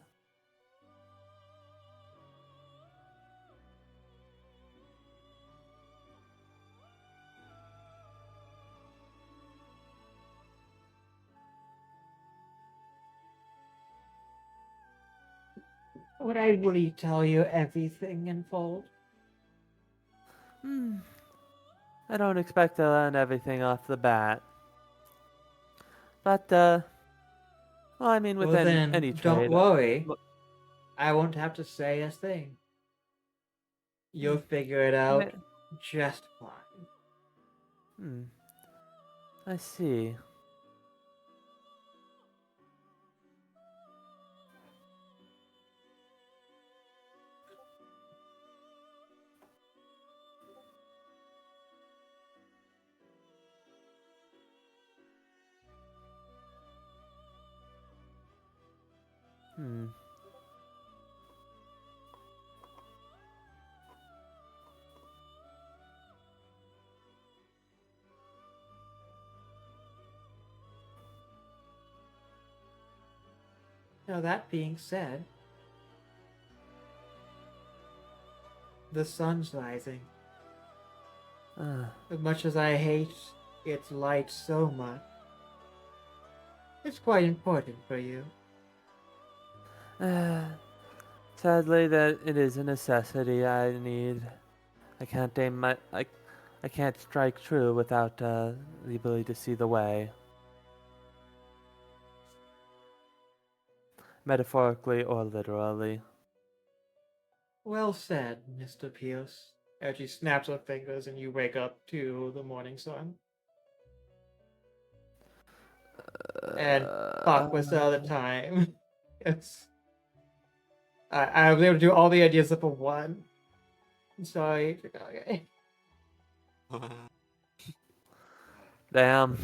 Would I really tell you everything in full? Hmm. I don't expect to learn everything off the bat. But well, I mean, Well within then, any don't trade. worry. Look- I won't have to say a thing. You'll Hmm. figure it I out mean- just fine. Hmm. I see. Hmm. Now that being said, the sun's rising. As much as I hate its light so much, it's quite important for you. Sadly, that it is a necessity I need. I can't aim my I can't strike true without the ability to see the way. metaphorically or literally. Well said, Mr. Pierce. As she snaps her fingers and you wake up to the morning sun. And fuck, what's the other time? It's I was able to do all the ideas except for one. I'm sorry. Okay. Damn.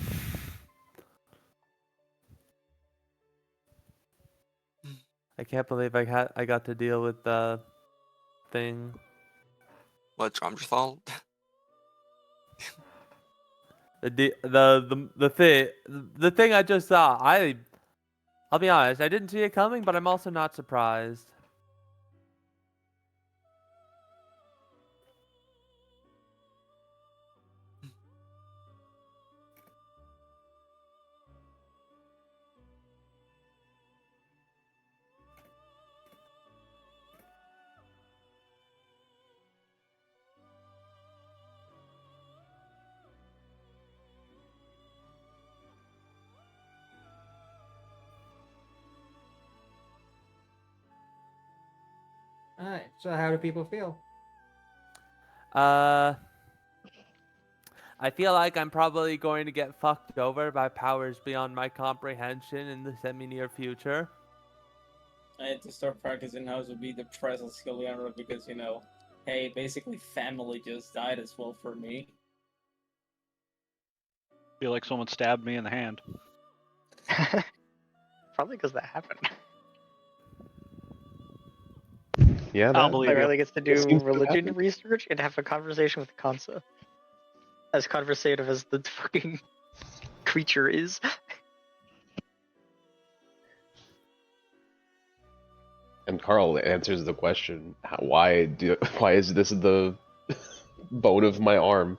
I can't believe I got to deal with the thing. What, Drumsfall? The thing I just saw. I'll be honest, I didn't see it coming, but I'm also not surprised. Alright, so how do people feel? I feel like I'm probably going to get fucked over by powers beyond my comprehension in the semi-near future. I had to start practicing how to be the present Skeletor because, hey, basically family just died as well for me. Feel like someone stabbed me in the hand. Probably because that happened. Yeah, I'll that, believe you. Riley gets to do seems to have religion happened. research and have a conversation with Kansa. As conversative as the fucking creature is. and Carl answers the question: why is this the bone of my arm?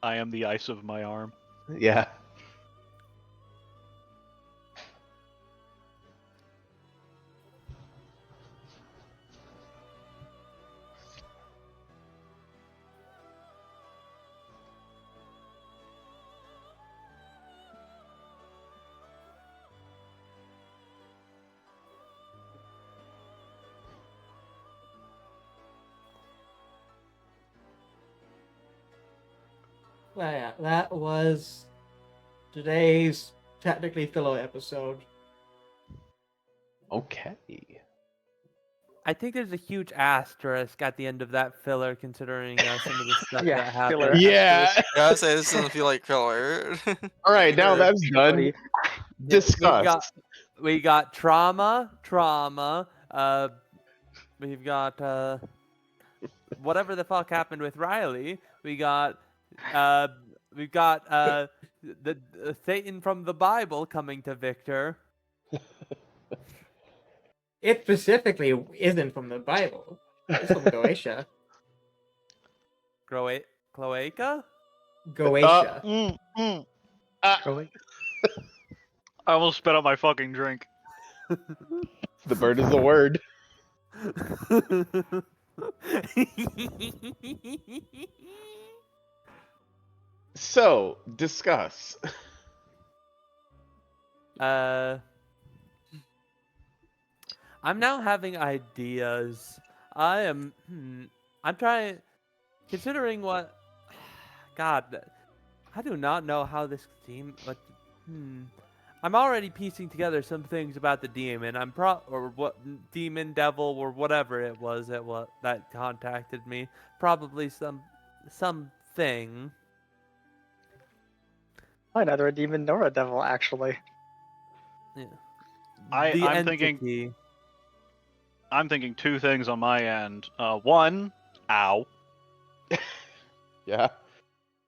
I am the ice of my arm. Yeah. Well, yeah, that was today's technically filler episode. Okay. I think there's a huge asterisk at the end of that filler, considering some of the stuff Yeah, that happened. filler. Yeah. Gotta say, this doesn't feel like filler. All right, now that's done. Buddy. Discuss. We got trauma. We've got whatever the fuck happened with Riley. We've got the Satan from the Bible coming to Victor. It specifically isn't from the Bible. It's from Goetia. Cloaca? Goetia. Really? I almost spit out my fucking drink. The bird is the word. So, discuss. I'm now having ideas. I'm trying, considering what. God, I do not know how this team. I'm already piecing together some things about the demon. Or what demon, devil, or whatever it was that contacted me. Probably something. Neither a demon nor a devil, actually. Yeah. I'm thinking two things on my end. One, ow. Yeah.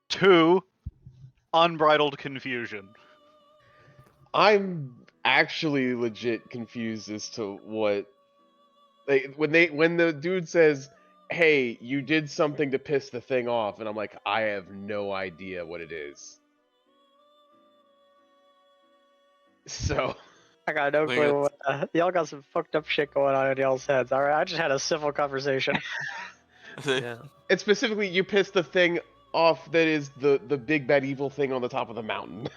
Two, unbridled confusion. I'm actually legit confused as to what when the dude says, "Hey, you did something to piss the thing off," and I'm like, I have no idea what it is. So I got no Like clue. Y'all got some fucked up shit going on in y'all's heads. All right, I just had a civil conversation. Yeah. it's specifically you piss the thing off that is the big bad evil thing on the top of the mountain.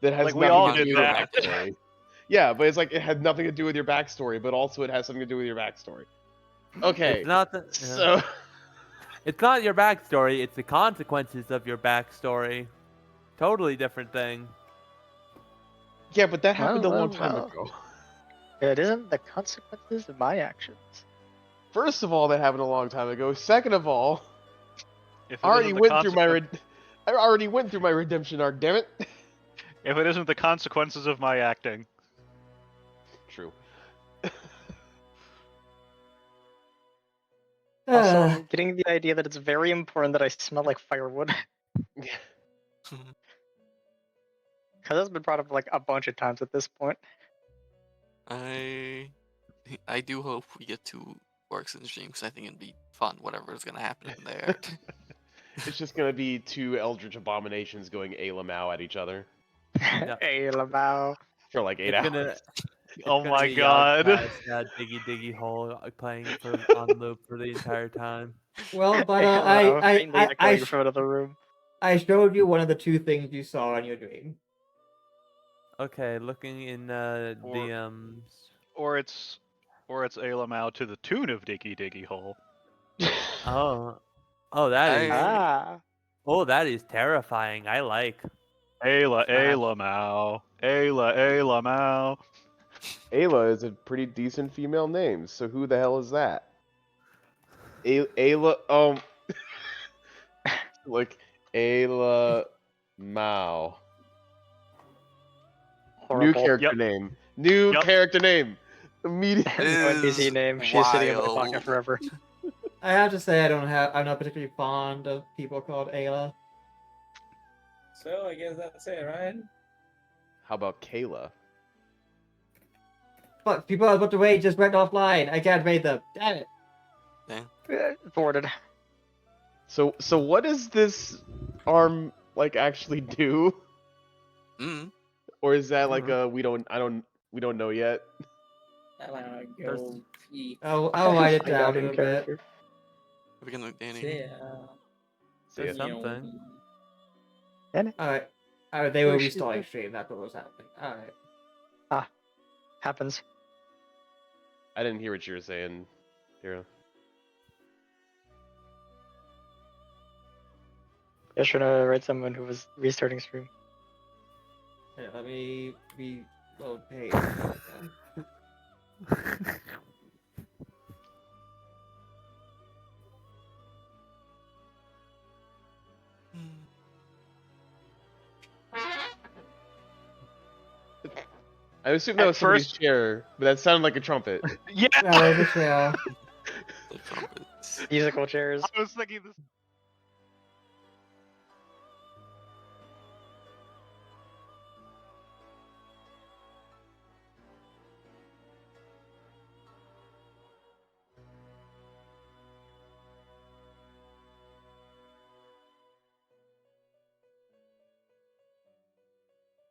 that has Like, we nothing all to do did with your that. backstory. Yeah, but it's like it had nothing to do with your backstory, but also it has something to do with your backstory. Okay, It's not so it's not your backstory. It's the consequences of your backstory. Totally different thing. yeah, but that happened a long Well, time well. ago. It isn't the consequences of my actions. First of all, that happened a long time ago. Second of all, If I it already isn't the went through my consequence- I already went through my redemption arc. Damn it. if it isn't the consequences of my acting. True. Also, I'm getting the idea that it's very important that I smell like firewood. Yeah. Because that's been brought up like a bunch of times at this point. I do hope we get to works in stream because I think it'd be fun. Whatever is gonna happen in there. It's just gonna be two eldritch abominations going Alamau at each other Hey, Lamau. for like 8 It's hours. gonna. Oh It's gonna my be god. Yogg-Path's, Diggy Diggy Hole playing on loop for the entire time. Well, but Hey, Lamau, faintly I echoing from another room. I showed you one of the two things you saw in your dream. Okay, looking in DMs. Or it's Alamau to the tune of Diggy Diggy Hole. Oh, that is. Ah. Oh, that is terrifying. I like. Alamau. Alamau. Ayla is a pretty decent female name, so who the hell is that? Ayla, like Ayla Mao. New Horrible. character Yep. name. New Yep. character name. Immediately. It No NPC is name. She's sitting in my pocket wild. forever. I have to say I'm not particularly fond of people called Ayla. So I guess that's it, right? How about Kayla? Fuck, people I was about to raid just went offline. I can't raid them. Damn it. Thwarted. So what does this arm like actually do? Mm. Or is that like a we don't know yet? I'm gonna go eat. I'll write it I got down in in a bit. character. We can look, Danny. Yeah. See ya. There's something. Alright. Alright, they were Where's she restalling at? stream, that's what was happening. Alright. Happens. I didn't hear what you were saying, Hero. Just trying to write someone who was restarting stream. Here, let me reload page. I assume that At was somebody's first- chair, but that sounded like a trumpet. Yeah. That was a trail. The trumpets. Musical chairs. I was thinking this.